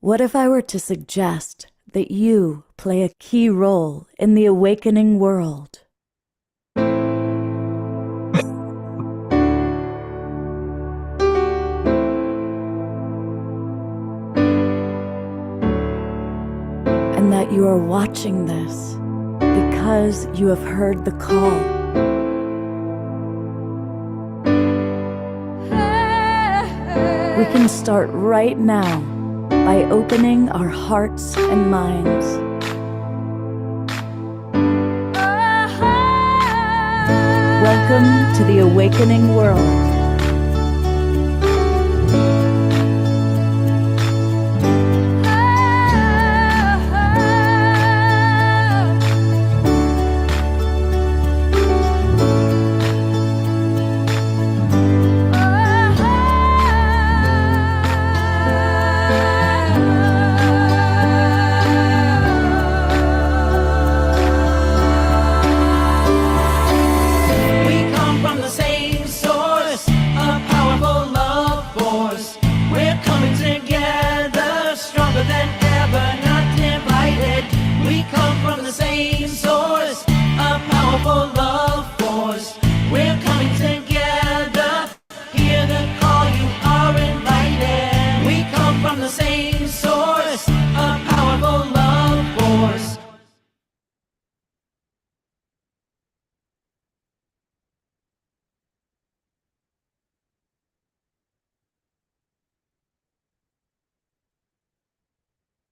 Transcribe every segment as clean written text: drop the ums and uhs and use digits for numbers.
What if I were to suggest that you play a key role in the awakening world? And that you are watching this because you have heard the call. We can start right now by opening our hearts and minds. Welcome to the awakening world.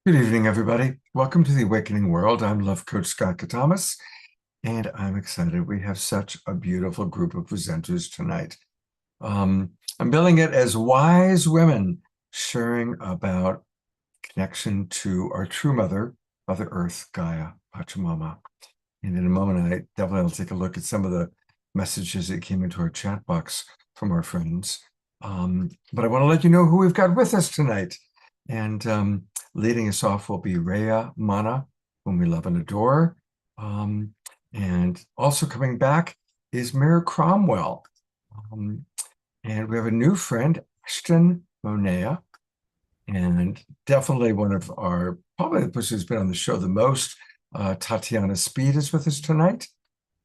Good evening, everybody. Welcome to the Awakening World. I'm Love Coach Scott Katamas, and I'm excited. We have such a beautiful group of presenters tonight. I'm billing it as wise women sharing about connection to our true mother, Mother Earth, Gaia, Pachamama. And in a moment, I definitely will take a look at some of the messages that came into our chat box from our friends. But I want to let you know who we've got with us tonight. And leading us off will be Rhea Mana, whom we love and adore. And also coming back is Mayor Cromwell. And we have a new friend, Ashton Monea, and definitely one of our, probably the person who's been on the show the most, Tatiana Speed is with us tonight.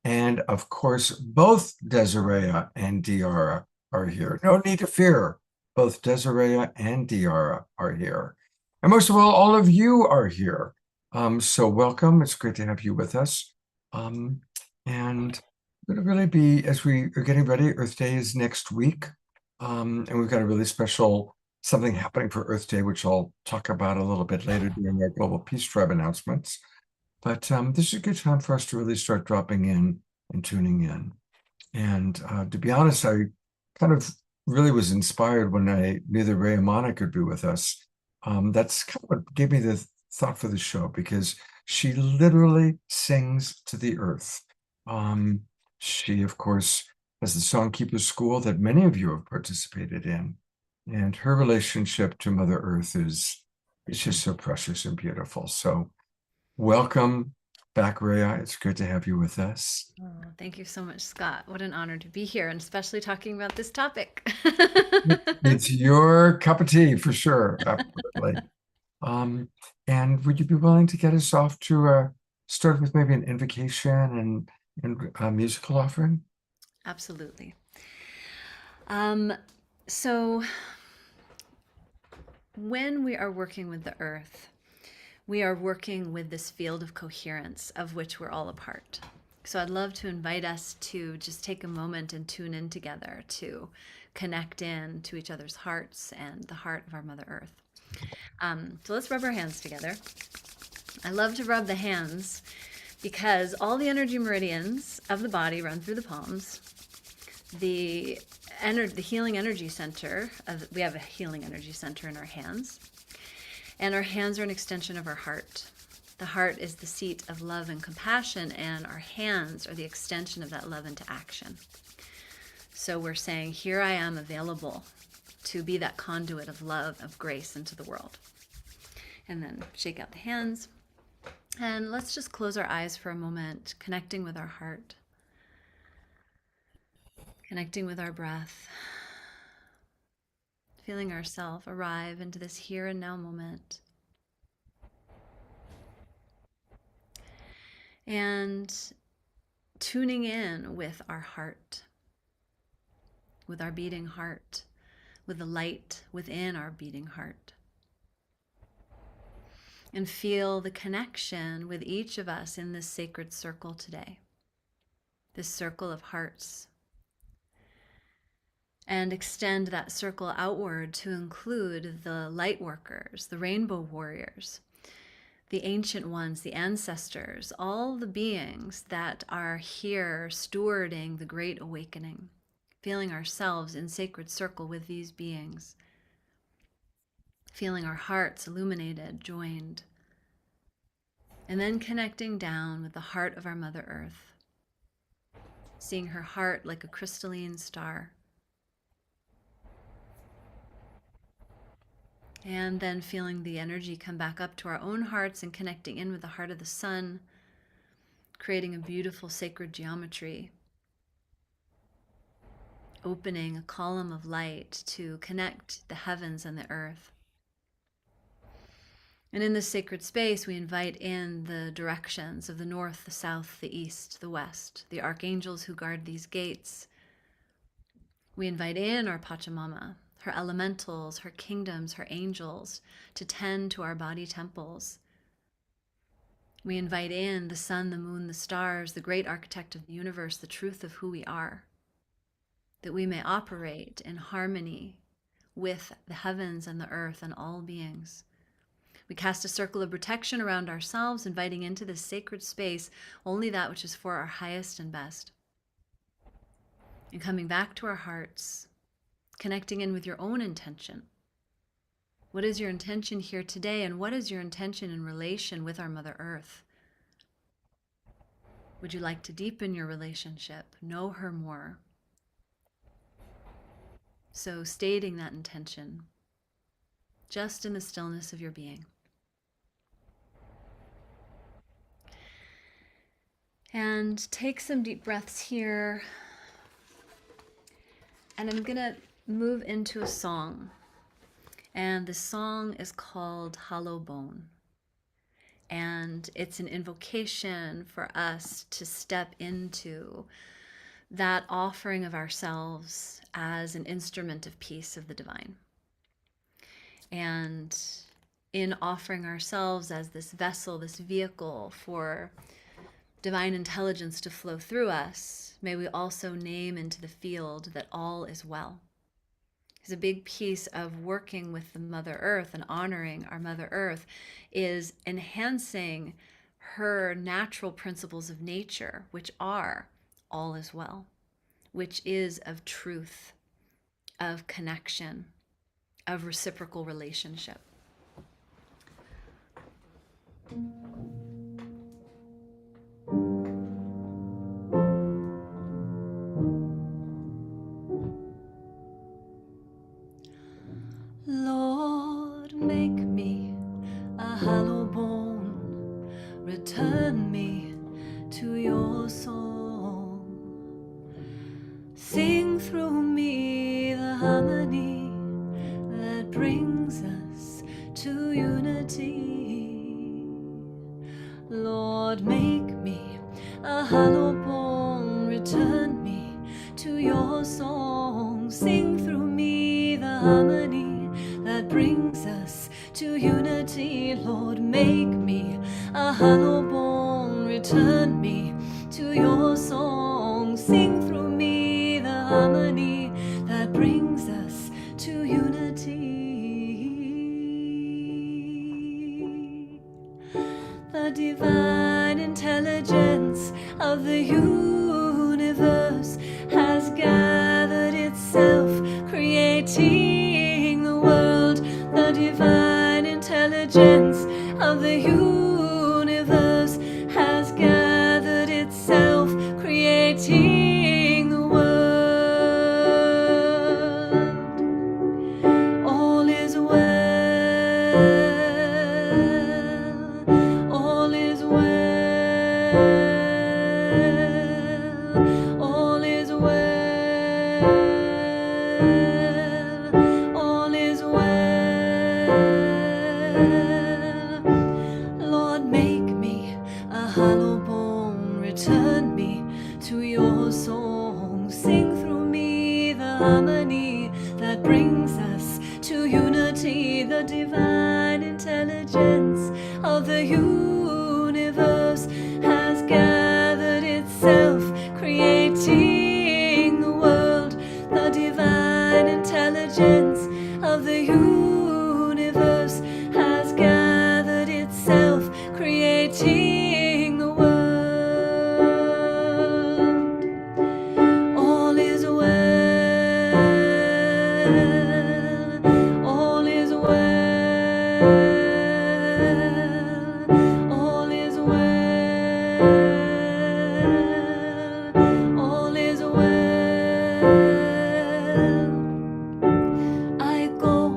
And of course, both Desiree and Diara are here. No need to fear. Both Desiree and Diara are here. And most of all of you are here. So welcome. It's great to have you with us. And it'll really be, as we are getting ready, Earth Day is next week. And we've got a really special something happening for Earth Day, which I'll talk about a little bit later during our Global Peace Tribe announcements. But this is a good time for us to really start dropping in and tuning in. And to be honest, I kind of really was inspired when I knew that Rhea Mana could be with us. That's kind of what gave me the thought for the show, because she literally sings to the earth. She, of course, has the Songkeeper School that many of you have participated in. And her relationship to Mother Earth is just so precious and beautiful. So welcome back, Rhea. It's good to have you with us. Oh, thank you so much, Scott. What an honor to be here, and especially talking about this topic. It's your cup of tea for sure. Absolutely. And would you be willing to get us off to start with maybe an invocation and a musical offering? Absolutely. So when we are working with the earth, we are working with this field of coherence of which we're all a part. So I'd love to invite us to just take a moment and tune in together to connect in to each other's hearts and the heart of our Mother Earth. So let's rub our hands together. I love to rub the hands because all the energy meridians of the body run through the palms. The healing energy center, we have a healing energy center in our hands. And our hands are an extension of our heart. The heart is the seat of love and compassion, and our hands are the extension of that love into action. So we're saying, here I am available to be that conduit of love, of grace into the world. And then shake out the hands. And let's just close our eyes for a moment, connecting with our heart, connecting with our breath, feeling ourselves arrive into this here and now moment. and tuning in with our heart, with our beating heart, with the light within our beating heart. And feel the connection with each of us in this sacred circle today, this circle of hearts. And extend that circle outward to include the light workers, the rainbow warriors, the ancient ones, the ancestors, all the beings that are here stewarding the great awakening, feeling ourselves in sacred circle with these beings, feeling our hearts illuminated, joined, and then connecting down with the heart of our Mother Earth, seeing her heart like a crystalline star. And then feeling the energy come back up to our own hearts and connecting in with the heart of the sun, creating a beautiful sacred geometry, opening a column of light to connect the heavens and the earth. And in this sacred space, we invite in the directions of the north, the south, the east, the west, the archangels who guard these gates. We invite in our Pachamama, her elementals, her kingdoms, her angels, to tend to our body temples. We invite in the sun, the moon, the stars, the great architect of the universe, the truth of who we are, that we may operate in harmony with the heavens and the earth and all beings. We cast a circle of protection around ourselves, inviting into this sacred space only that which is for our highest and best. And coming back to our hearts, connecting in with your own intention. What is your intention here today, and what is your intention in relation with our Mother Earth? Would you like to deepen your relationship, know her more? So stating that intention, just in the stillness of your being. And take some deep breaths here. And I'm going to move into a song. And the song is called Hollow Bone. And it's an invocation for us to step into that offering of ourselves as an instrument of peace of the divine. And in offering ourselves as this vessel, this vehicle for divine intelligence to flow through us, may we also name into the field that all is well. Because a big piece of working with the Mother Earth and honoring our Mother Earth is enhancing her natural principles of nature, which are all is well, which is of truth, of connection, of reciprocal relationship. Lord, make me a hollow bone, return me to your soul. Sing through me the harmony that brings us to unity. Lord, make me a hollow bone, return me to your song. Sing through me the harmony that brings us to unity. Lord, make me a hollow bone, return me to your song. Sing through me the harmony that brings us to unity. The divine intelligence of the universe has gathered itself, creating the world. The divine intelligence of the universe has gathered itself, creating the world. All is well, all is well, all is well, all is well. me, the divine intelligence of the universe has gathered itself, creating the world. The divine intelligence of the universe has gathered itself, creating the world. All is well, all is well, all is well, all is well. I go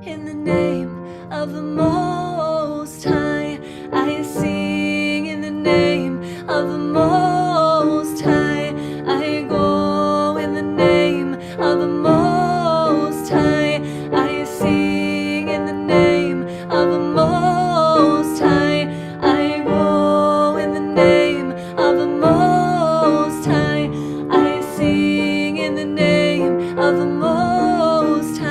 in the name of the Most High. I sing in the name of the Most High. I go in the name of the Most High. I sing in the name of the Most High. I go in the name of the Most High. I sing in the name of the Most High.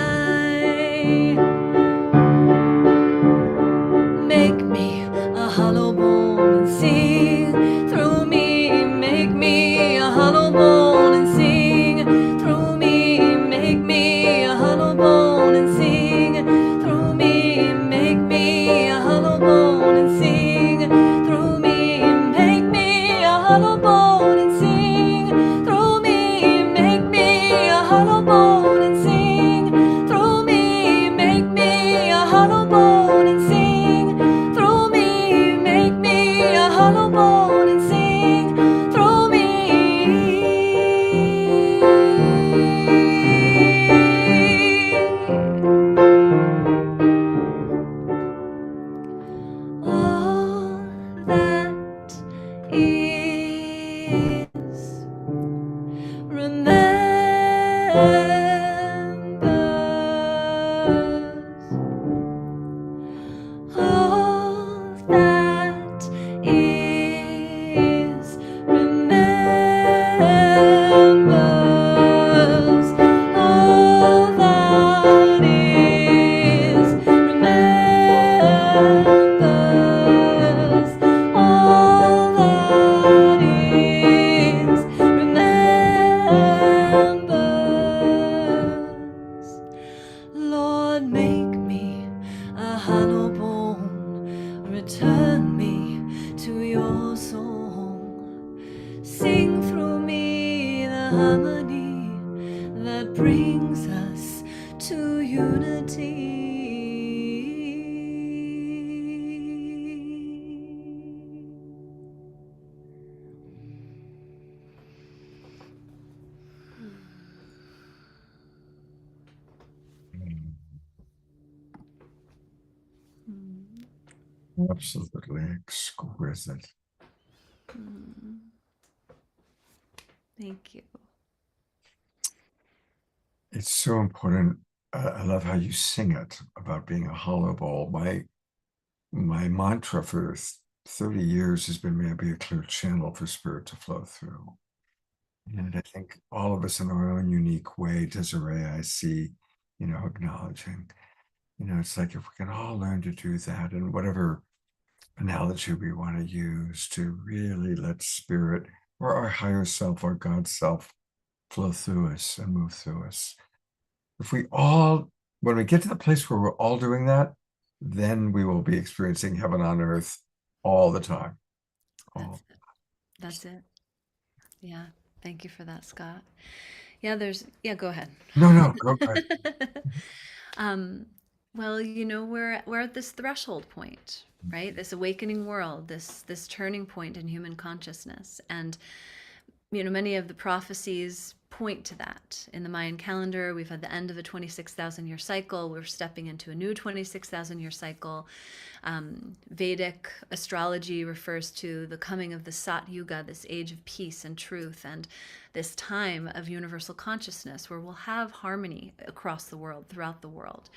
Make me a hollow bone and sing through me. Make me a hollow bone and sing through me. Make me a hollow bone and sing through me. Make me a hollow bone and sing through me. Make me a hollow bone and sing through me. Make me a hollow bone and sing through me. Make me a hollow bone and sing through me. Make me a hollow bone and sing through me. All that is remembers. All that is remembers. All that is remembers. All that is remembers. Lord, make me a hollow bone, return me to your song. Sing through me the harmony that brings us to unity. Absolutely exquisite. Thank you. It's so important. I love how you sing it about being a hollow bowl. My mantra for 30 years has been, may I be a clear channel for spirit to flow through. And I think all of us in our own unique way, Desiree, I see, acknowledging, it's like if we can all learn to do that, and whatever analogy we want to use, to really let spirit or our higher self, our God self, flow through us and move through us. If we all, when we get to the place where we're all doing that, then we will be experiencing heaven on earth all the time. That's it. That's it. Yeah. Thank you for that, Scott. Yeah, go ahead. No, go ahead. Well, we're at this threshold point, right? This awakening world, this turning point in human consciousness. And many of the prophecies point to that. In the Mayan calendar, we've had the end of a 26,000-year cycle. We're stepping into a new 26,000-year cycle. Vedic astrology refers to the coming of the Sat Yuga, this age of peace and truth, and this time of universal consciousness where we'll have harmony across the world, throughout the world.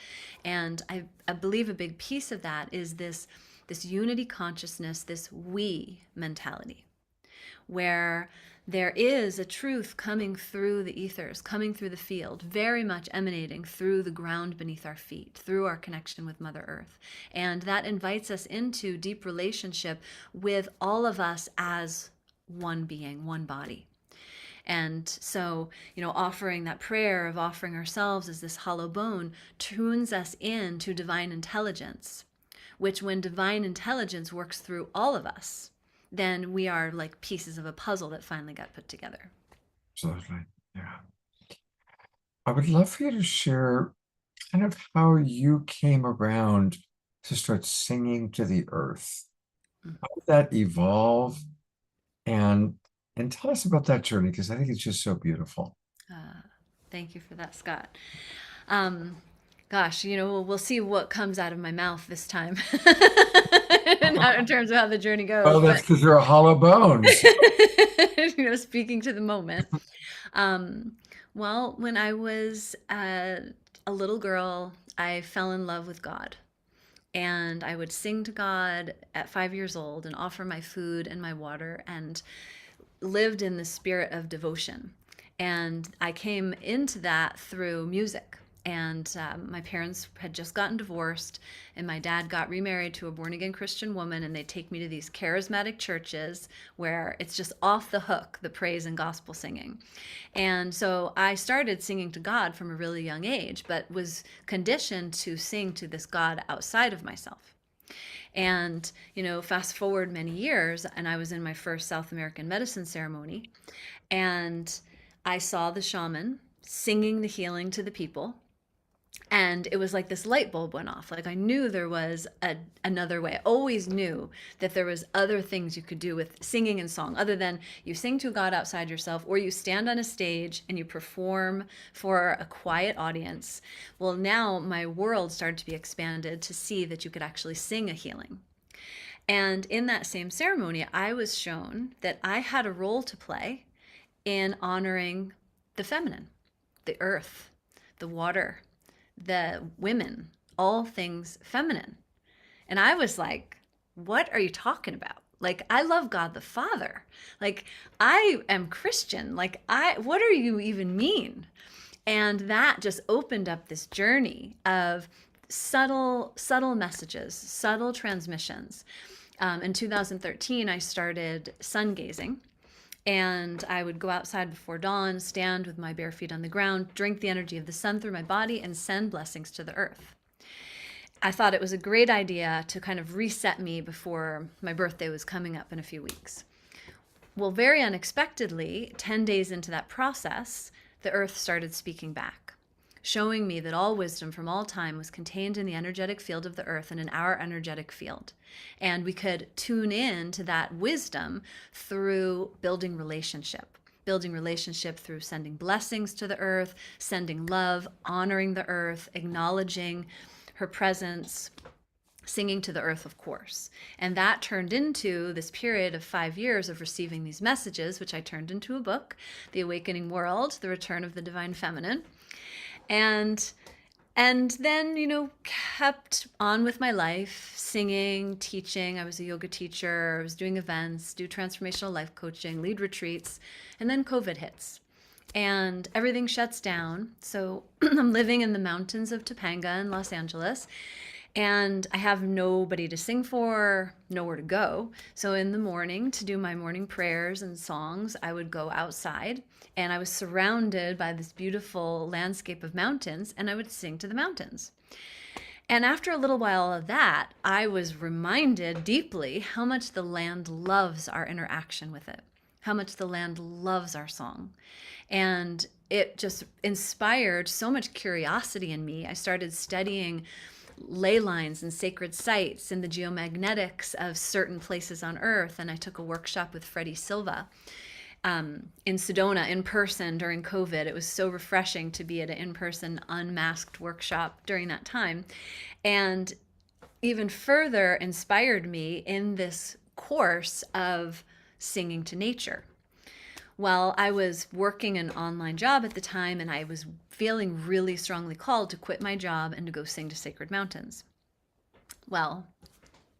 And I believe a big piece of that is this unity consciousness, this we mentality. where there is a truth coming through the ethers, coming through the field, very much emanating through the ground beneath our feet, through our connection with Mother Earth. And that invites us into deep relationship with all of us as one being, one body. And so, offering that prayer of offering ourselves as this hollow bone tunes us into divine intelligence, which when divine intelligence works through all of us, then we are like pieces of a puzzle that finally got put together. Absolutely. Yeah. I would love for you to share kind of how you came around to start singing to the earth. How did that evolve? And tell us about that journey, because I think it's just so beautiful. Thank you for that, Scott. Gosh, we'll see what comes out of my mouth this time. Not in terms of how the journey goes. Oh, that's because you're a hollow bone. Speaking to the moment. Well, when I was a little girl, I fell in love with God. And I would sing to God at 5 years old and offer my food and my water and lived in the spirit of devotion. And I came into that through music. And my parents had just gotten divorced, and my dad got remarried to a born-again Christian woman, and they'd take me to these charismatic churches where it's just off the hook, the praise and gospel singing. And so I started singing to God from a really young age, but was conditioned to sing to this God outside of myself. And, fast forward many years, and I was in my first South American medicine ceremony, and I saw the shaman singing the healing to the people. And it was like this light bulb went off. Like I knew there was another way. I always knew that there was other things you could do with singing and song, other than you sing to God outside yourself, or you stand on a stage and you perform for a quiet audience. Well, now my world started to be expanded to see that you could actually sing a healing. And in that same ceremony, I was shown that I had a role to play in honoring the feminine, the earth, the water, the women, all things feminine. And I was like, what are you talking about? Like, I love God the Father. Like, I am Christian. Like, what do you even mean? And that just opened up this journey of subtle messages, subtle transmissions. In 2013, I started sun gazing. And I would go outside before dawn, stand with my bare feet on the ground, drink the energy of the sun through my body, and send blessings to the earth. I thought it was a great idea to kind of reset me before my birthday was coming up in a few weeks. Well, very unexpectedly, 10 days into that process, the earth started speaking back, showing me that all wisdom from all time was contained in the energetic field of the earth and in our energetic field. And we could tune in to that wisdom through building relationship through sending blessings to the earth, sending love, honoring the earth, acknowledging her presence, singing to the earth, of course. And that turned into this period of 5 years of receiving these messages, which I turned into a book, The Awakening World, The Return of the Divine Feminine. And then, kept on with my life, singing, teaching. I was a yoga teacher. I was doing events, do transformational life coaching, lead retreats. And then COVID hits and everything shuts down. So I'm living in the mountains of Topanga in Los Angeles. And I have nobody to sing for, nowhere to go. So in the morning, to do my morning prayers and songs, I would go outside, and I was surrounded by this beautiful landscape of mountains, and I would sing to the mountains. And after a little while of that, I was reminded deeply how much the land loves our interaction with it, how much the land loves our song. And it just inspired so much curiosity in me. I started studying ley lines and sacred sites and the geomagnetics of certain places on Earth. And I took a workshop with Freddie Silva in Sedona in person during COVID. It was so refreshing to be at an in-person unmasked workshop during that time. And even further inspired me in this course of singing to nature. Well, I was working an online job at the time, and I was feeling really strongly called to quit my job and to go sing to sacred mountains. Well,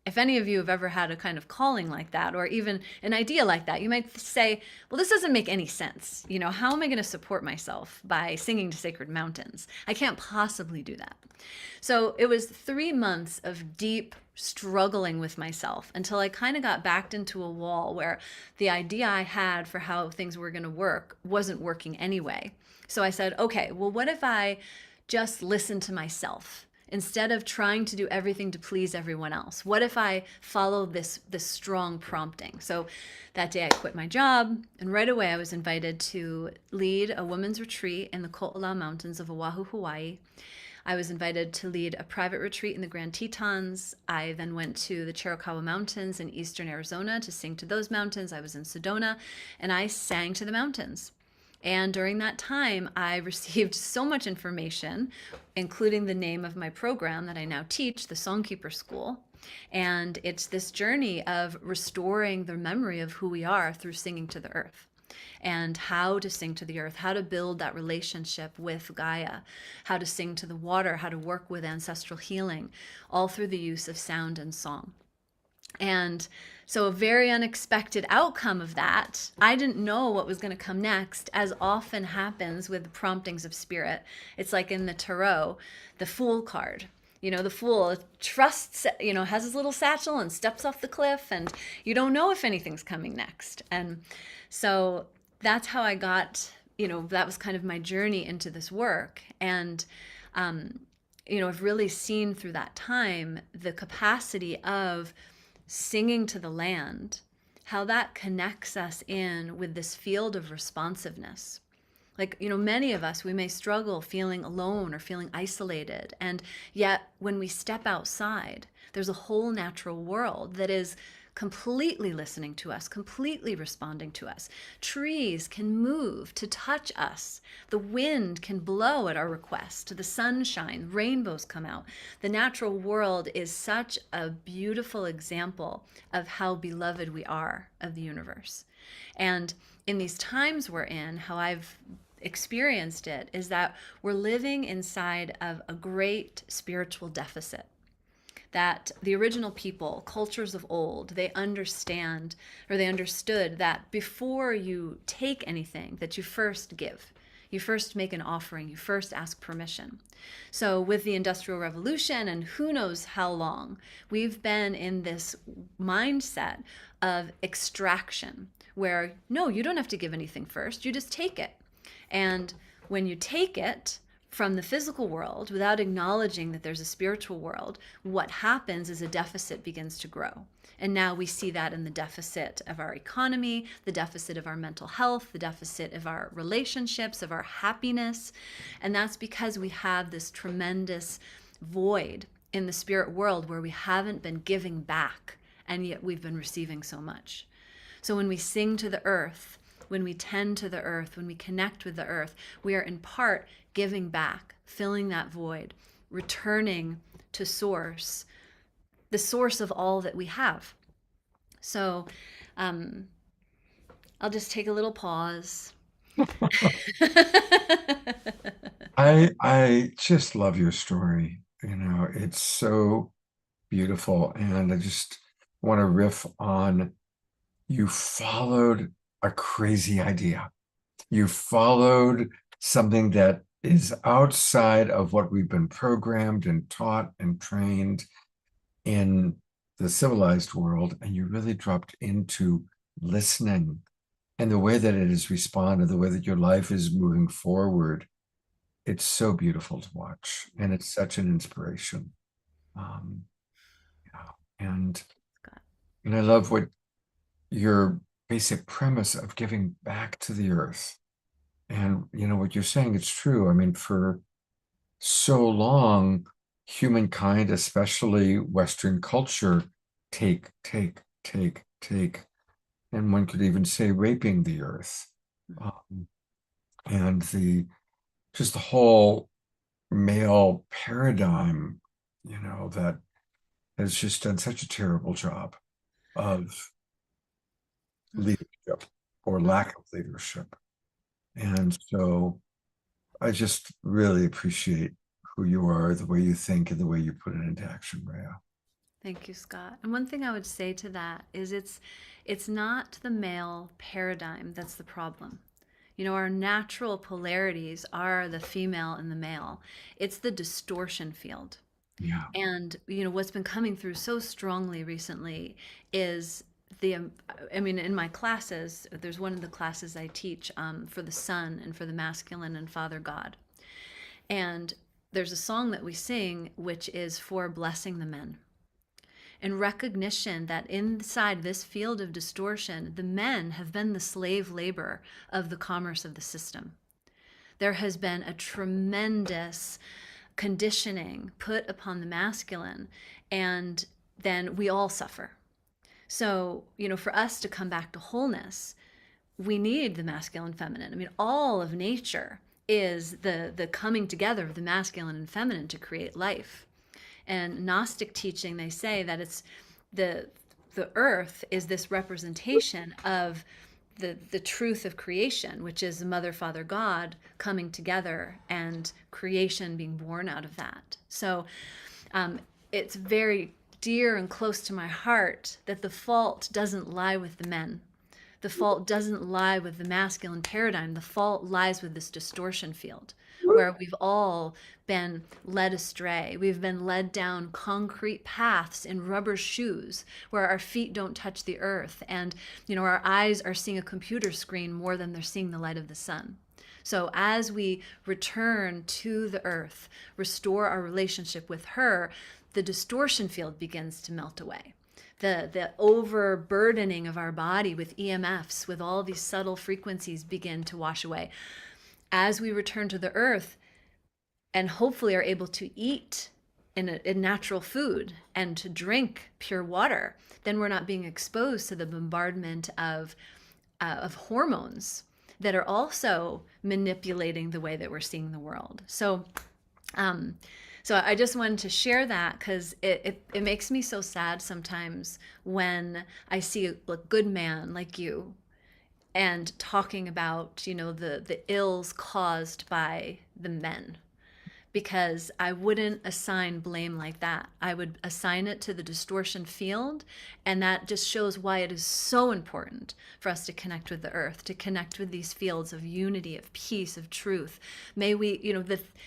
if any of you have ever had a kind of calling like that, or even an idea like that, you might say, well, this doesn't make any sense. You know, how am I going to support myself by singing to sacred mountains? I can't possibly do that. So it was 3 months of deep struggling with myself until I kind of got backed into a wall where the idea I had for how things were going to work wasn't working anyway. So I said, okay, well, what if I just listen to myself? Instead of trying to do everything to please everyone else, what if I follow this strong prompting? So that day I quit my job, and right away I was invited to lead a women's retreat in the Ko'olau Mountains of Oahu, Hawaii. I was invited to lead a private retreat in the Grand Tetons. I then went to the Chiricahua Mountains in eastern Arizona to sing to those mountains. I was in Sedona, and I sang to the mountains. And during that time, I received so much information, including the name of my program that I now teach, the Songkeeper School. And it's this journey of restoring the memory of who we are through singing to the earth, and how to sing to the earth, how to build that relationship with Gaia, how to sing to the water, how to work with ancestral healing, all through the use of sound and song. And so a very unexpected outcome of that, I didn't know what was going to come next, as often happens with the promptings of spirit. It's like in the tarot, the Fool card. You know, the Fool trusts, has his little satchel and steps off the cliff, and you don't know if anything's coming next. And so that's how I got, that was kind of my journey into this work. And, I've really seen through that time the capacity of singing to the land, how that connects us in with this field of responsiveness. Like, many of us, we may struggle feeling alone or feeling isolated. And yet when we step outside, there's a whole natural world that is completely listening to us, completely responding to us. Trees can move to touch us. The wind can blow at our request. The sun shines, rainbows come out. The natural world is such a beautiful example of how beloved we are of the universe. And in these times we're in, how I've experienced it is that we're living inside of a great spiritual deficit. That the original people, cultures of old, they understood that before you take anything, that you first give. You first make an offering, you first ask permission. So with the Industrial Revolution and who knows how long, we've been in this mindset of extraction where, no, you don't have to give anything first, you just take it. And when you take it from the physical world without acknowledging that there's a spiritual world, what happens is a deficit begins to grow. And now we see that in the deficit of our economy, the deficit of our mental health, the deficit of our relationships, of our happiness. And that's because we have this tremendous void in the spirit world where we haven't been giving back, and yet we've been receiving so much. So when we sing to the earth, when we tend to the earth, when we connect with the earth, we are in part giving back, filling that void, returning to source, the source of all that we have. So I'll just take a little pause. I just love your story. It's so beautiful. And I just want to riff on, you followed a crazy idea. You followed something that is outside of what we've been programmed and taught and trained in the civilized world, and you really dropped into listening, and the way that it has responded, the way that your life is moving forward. It's so beautiful to watch, and it's such an inspiration. And I love what your basic premise of giving back to the earth. And what you're saying, it's true. I mean, for so long, humankind, especially Western culture, take, and one could even say raping the earth. And just the whole male paradigm, that has just done such a terrible job of leadership or lack of leadership. And so I just really appreciate who you are, the way you think, and the way you put it into action, Rhea. Thank you, Scott. And one thing I would say to that is it's not the male paradigm that's the problem. You know, our natural polarities are the female and the male. It's the distortion field. Yeah. And, you know, what's been coming through so strongly recently is I mean, in my classes, there's one of the classes I teach for the sun and for the masculine and Father God. And there's a song that we sing, which is for blessing the men and recognition that inside this field of distortion, the men have been the slave labor of the commerce of the system. There has been a tremendous conditioning put upon the masculine, and then we all suffer. So, you know, for us to come back to wholeness, we need the masculine and feminine. I mean, all of nature is the coming together of the masculine and feminine to create life. And Gnostic teaching, they say that it's the earth is this representation of the truth of creation, which is the Mother, Father, God coming together and creation being born out of that. So it's very dear and close to my heart that the fault doesn't lie with the men. The fault doesn't lie with the masculine paradigm. The fault lies with this distortion field where we've all been led astray. We've been led down concrete paths in rubber shoes where our feet don't touch the earth. And, you know, our eyes are seeing a computer screen more than they're seeing the light of the sun. So as we return to the earth, restore our relationship with her, the distortion field begins to melt away. The overburdening of our body with EMFs, with all these subtle frequencies, begin to wash away. As we return to the earth and hopefully are able to eat in natural food and to drink pure water, then we're not being exposed to the bombardment of hormones that are also manipulating the way that we're seeing the world. So I just wanted to share that because it makes me so sad sometimes when I see a good man like you and talking about, you know, the ills caused by the men. Because I wouldn't assign blame like that. I would assign it to the distortion field, and that just shows why it is so important for us to connect with the earth, to connect with these fields of unity, of peace, of truth. May we, you know,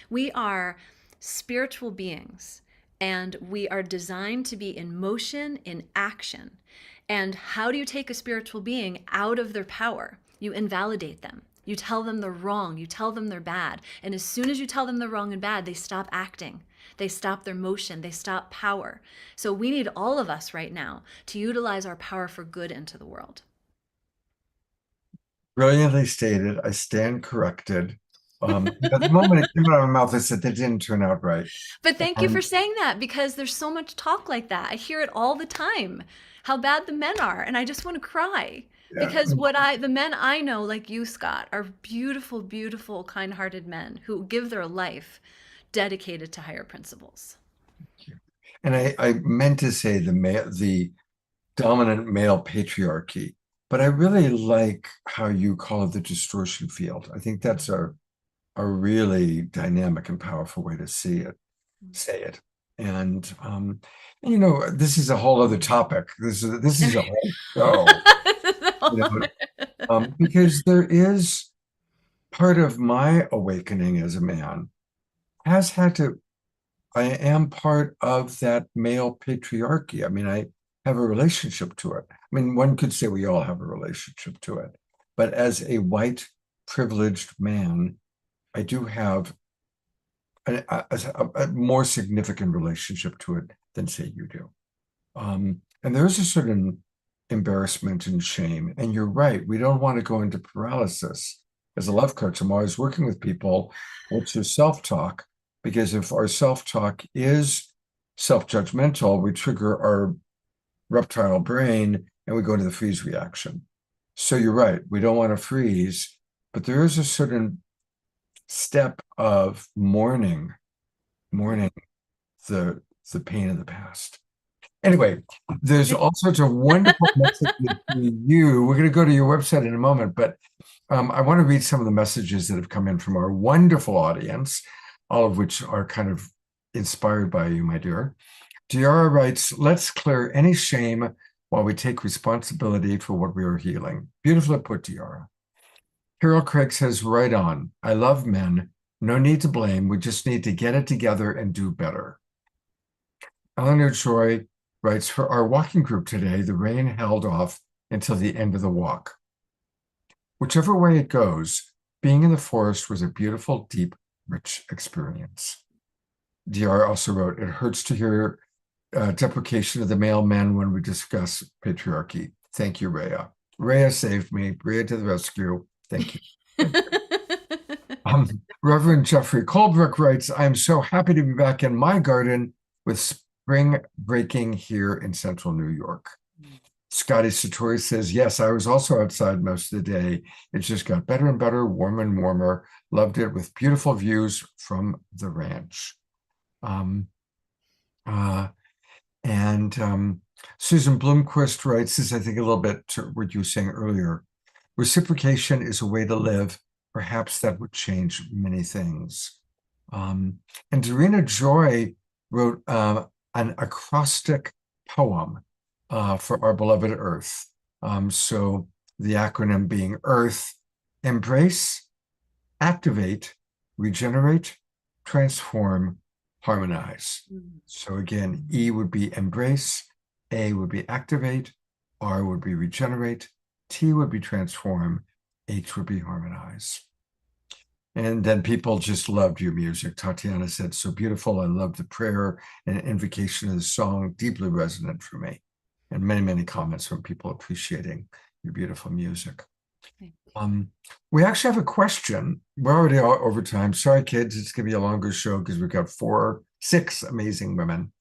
we are spiritual beings, and we are designed to be in motion, in action. And how do you take a spiritual being out of their power? You invalidate them. You tell them they're wrong. You tell them they're bad. And as soon as you tell them they're wrong and bad, they stop acting. They stop their motion. They stop power. So we need all of us right now to utilize our power for good into the world. Brilliantly stated. I stand corrected. At the moment it came out of my mouth, I said that didn't turn out right. But thank you for saying that, because there's so much talk like that. I hear it all the time, how bad the men are. And I just want to cry. Yeah. Because the men I know, like you, Scott, are beautiful, beautiful, kind-hearted men who give their life dedicated to higher principles. And I meant to say the dominant male patriarchy, but I really like how you call it the distortion field. I think that's a really dynamic and powerful way to say it. And you know, this is a whole other topic. This is a whole show. You know, because there is part of my awakening as a man I am part of that male patriarchy. I mean, I have a relationship to it. I mean, one could say we all have a relationship to it, but as a white privileged man, I do have a more significant relationship to it than say you do. And there's a certain embarrassment and shame. And you're right, we don't want to go into paralysis. As a love coach, I'm always working with people, what's your self-talk? Because if our self-talk is self-judgmental, we trigger our reptile brain and we go into the freeze reaction. So you're right, we don't want to freeze, but there is a certain step of mourning the pain of the past. Anyway, there's all sorts of wonderful messages to you. We're going to go to your website in a moment, but I want to read some of the messages that have come in from our wonderful audience, all of which are kind of inspired by you, my dear. Diara writes, let's clear any shame while we take responsibility for what we are healing. Beautifully put, Diara. Carol Craig says, right on. I love men. No need to blame. We just need to get it together and do better. Eleanor Joy writes, for our walking group today, the rain held off until the end of the walk. Whichever way it goes, being in the forest was a beautiful, deep, rich experience. DR also wrote, it hurts to hear deprecation of the male men when we discuss patriarchy. Thank you, Rhea. Rhea saved me. Rhea to the rescue. Thank you. Reverend Jeffrey Colbrook writes, I am so happy to be back in my garden with spring breaking here in central New York. Scotty Satori says, yes, I was also outside most of the day. It just got better and better, warmer and warmer. Loved it with beautiful views from the ranch. Susan Bloomquist writes this, I think, a little bit to what you were saying earlier. Reciprocation is a way to live. Perhaps that would change many things. And Darina Joy wrote an acrostic poem for our beloved Earth. So the acronym being Earth: embrace, activate, regenerate, transform, harmonize. So again, E would be embrace, A would be activate, R would be regenerate, T would be transform, H would be harmonize. And then people just loved your music. Tatiana said, so beautiful. I love the prayer and invocation of the song, deeply resonant for me. And many, many comments from people appreciating your beautiful music. We actually have a question. We're already over time. Sorry, kids, it's going to be a longer show because we've got 6 amazing women.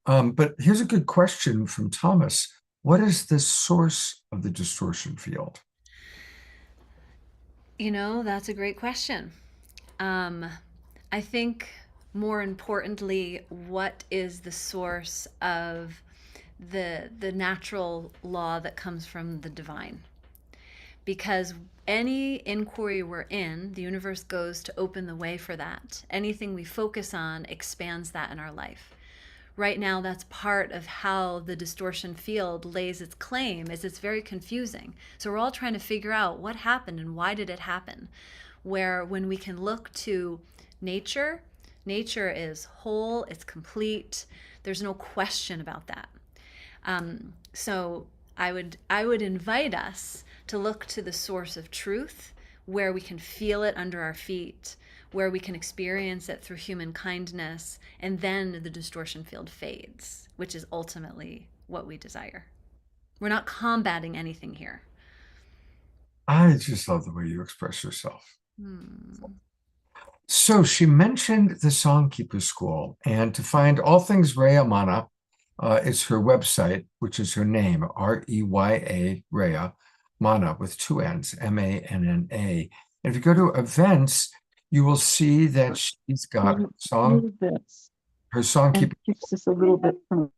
But here's a good question from Thomas. What is the source of the distortion field? That's a great question. I think more importantly, what is the source of the natural law that comes from the divine? Because any inquiry we're in, the universe goes to open the way for that. Anything we focus on expands that in our life. Right now, that's part of how the distortion field lays its claim, is it's very confusing. So we're all trying to figure out what happened and why did it happen? Where when we can look to nature, nature is whole, it's complete. There's no question about that. So I would invite us to look to the source of truth, where we can feel it under our feet, where we can experience it through human kindness, and then the distortion field fades, which is ultimately what we desire. We're not combating anything here. I just love the way you express yourself. So she mentioned the Songkeeper School, and to find all things Rhea Mana, it's her website, which is her name, Reya, Rhea, Mana with 2 N's, Manna. And if you go to events, you will see that she's got her Songkeeper. Just a little bit from.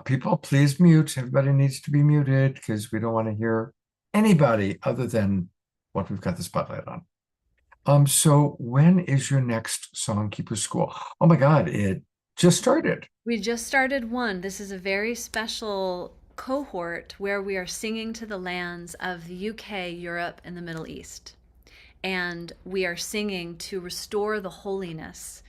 People, please mute. Everybody needs to be muted because we don't want to hear anybody other than what we've got the spotlight on. So when is your next Songkeeper School? Oh my God, it just started. We just started one. This is a very special cohort where we are singing to the lands of the UK, Europe, and the Middle East. And we are singing to restore the holiness,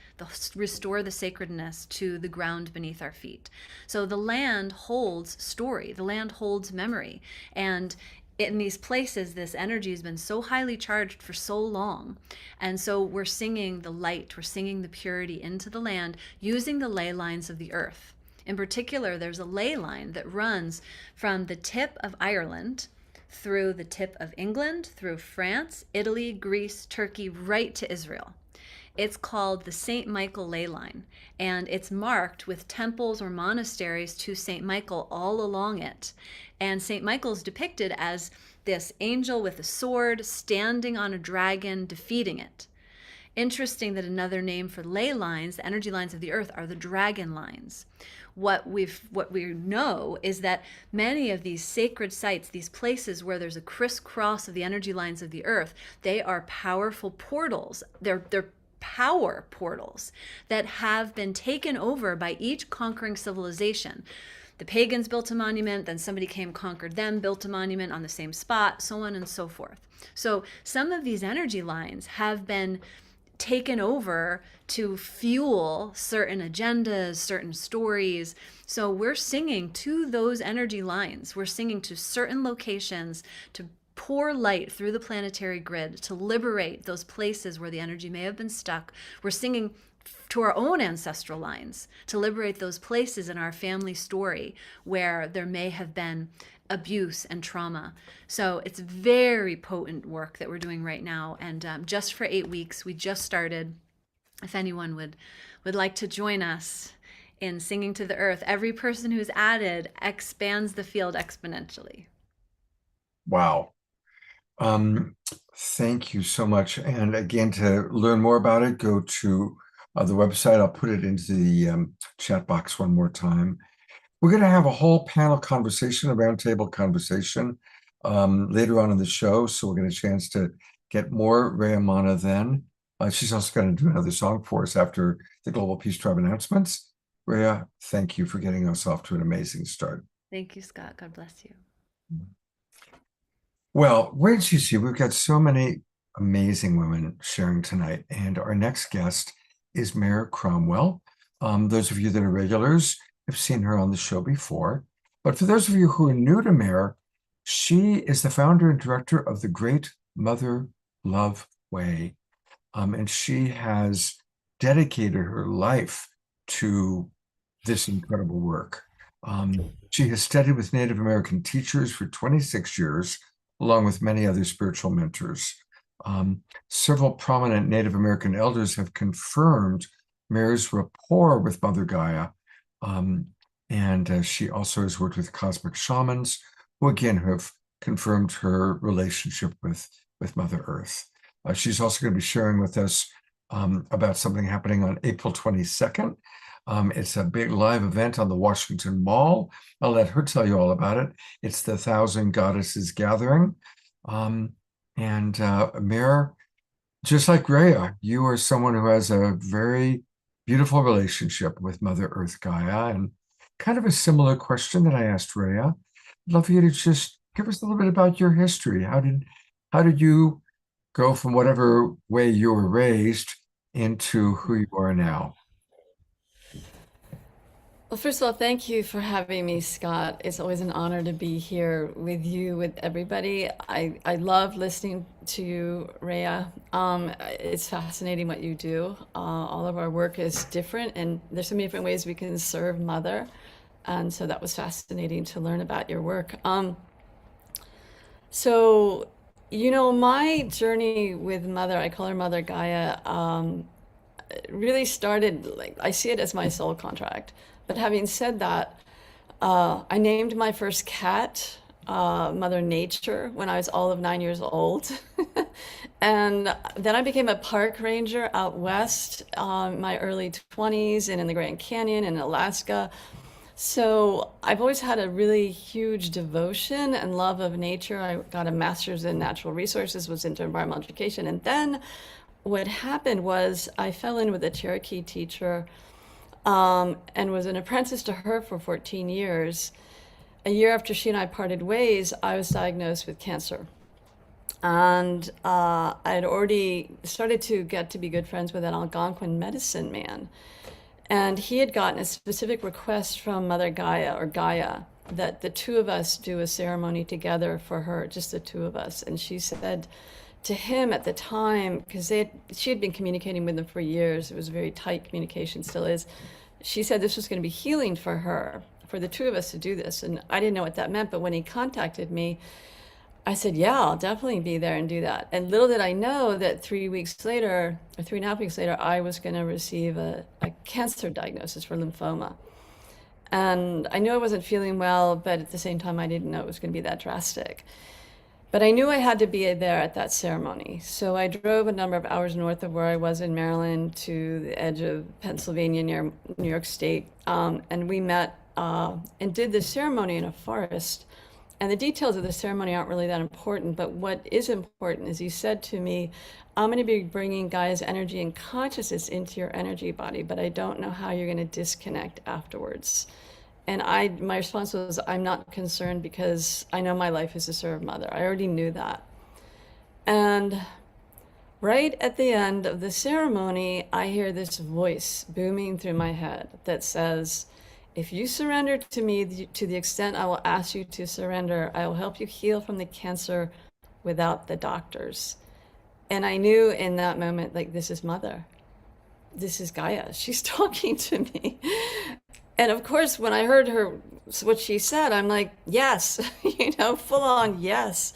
restore the sacredness to the ground beneath our feet. So the land holds story, the land holds memory. And in these places, this energy has been so highly charged for so long. And so we're singing the light, we're singing the purity into the land using the ley lines of the earth. In particular, there's a ley line that runs from the tip of Ireland through the tip of England, through France, Italy, Greece, Turkey, right to Israel. It's called the St. Michael ley line, and it's marked with temples or monasteries to St. Michael all along it. And St. Michael's depicted as this angel with a sword standing on a dragon, defeating it. Interesting that another name for ley lines, the energy lines of the earth, are the dragon lines. What we know is that many of these sacred sites, these places where there's a crisscross of the energy lines of the earth, they are powerful portals. They're power portals that have been taken over by each conquering civilization. The pagans built a monument, then somebody came, conquered them, built a monument on the same spot, so on and so forth. So some of these energy lines have been taken over to fuel certain agendas, certain stories. So we're singing to those energy lines. We're singing to certain locations to pour light through the planetary grid to liberate those places where the energy may have been stuck. We're singing to our own ancestral lines to liberate those places in our family story where there may have been abuse and trauma. So it's very potent work that we're doing right now. And just for 8 weeks, we just started. If anyone would like to join us in singing to the earth, every person who's added expands the field exponentially. Wow. Thank you so much. And again, to learn more about it, go to the website. I'll put it into the chat box one more time. We're going to have a whole panel conversation, a roundtable conversation later on in the show. So we'll get a chance to get more Rhea Mana then. She's also going to do another song for us after the Global Peace Tribe announcements. Rhea, thank you for getting us off to an amazing start. Thank you, Scott. God bless you. Well, where did you see? We've got so many amazing women sharing tonight. And our next guest is Mayor Cromwell. Those of you that are regulars have seen her on the show before. But for those of you who are new to Mayor, she is the founder and director of the Great Mother Love Way. And she has dedicated her life to this incredible work. She has studied with Native American teachers for 26 years, along with many other spiritual mentors. Several prominent Native American elders have confirmed Mayor's rapport with Mother Gaia. And she also has worked with cosmic shamans, who again have confirmed her relationship with Mother Earth. She's also going to be sharing with us about something happening on April 22nd. It's a big live event on the Washington Mall. I'll let her tell you all about it. It's the Thousand Goddesses Gathering. Mayor, just like Rhea, you are someone who has a very beautiful relationship with Mother Earth Gaia, and kind of a similar question that I asked Rhea. I'd love for you to just give us a little bit about your history. How did you go from whatever way you were raised into who you are now? Well, first of all, thank you for having me, Scott. It's always an honor to be here with you, with everybody. I love listening to you, Rhea. It's fascinating what you do. All of our work is different, and there's so many different ways we can serve Mother. And so that was fascinating to learn about your work. My journey with Mother, I call her Mother Gaia, really started, like, I see it as my soul contract. But having said that, I named my first cat Mother Nature when I was all of 9 years old. And then I became a park ranger out west in my early 20s and in the Grand Canyon in Alaska. So I've always had a really huge devotion and love of nature. I got a master's in natural resources, was into environmental education. And then what happened was I fell in with a Cherokee teacher and was an apprentice to her for 14 years. A year after she and I parted ways, I was diagnosed with cancer. And I had already started to get to be good friends with an Algonquin medicine man. And he had gotten a specific request from Mother Gaia, or Gaia, that the two of us do a ceremony together for her, just the two of us. And she said to him at the time, because she had been communicating with him for years, it was very tight communication, still is. She said this was going to be healing for her, for the two of us to do this. And I didn't know what that meant, but when he contacted me, I said, yeah, I'll definitely be there and do that. And little did I know that 3 weeks later, or 3.5 weeks later, I was going to receive a cancer diagnosis for lymphoma. And I knew I wasn't feeling well, but at the same time, I didn't know it was going to be that drastic. But I knew I had to be there at that ceremony. So I drove a number of hours north of where I was in Maryland to the edge of Pennsylvania near New York State. And we met and did this ceremony in a forest And the details of the ceremony aren't really that important, but what is important is he said to me, I'm going to be bringing Gaia's energy and consciousness into your energy body, but I don't know how you're going to disconnect afterwards. And my response was, I'm not concerned because I know my life is to serve Mother. I already knew that. And right at the end of the ceremony, I hear this voice booming through my head that says, if you surrender to me to the extent I will ask you to surrender, I will help you heal from the cancer without the doctors. And I knew in that moment, like, this is Mother. This is Gaia. She's talking to me. And of course, when I heard her, what she said, I'm like, yes, full on yes.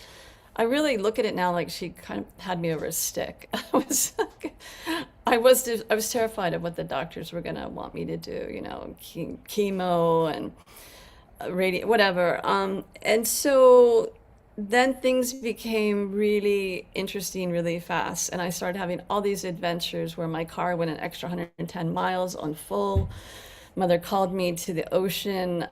I really look at it now like she kind of had me over a stick. I was terrified of what the doctors were gonna want me to do, chemo and radio, whatever. And so then things became really interesting really fast, and I started having all these adventures where my car went an extra 110 miles on full. Mother called me to the ocean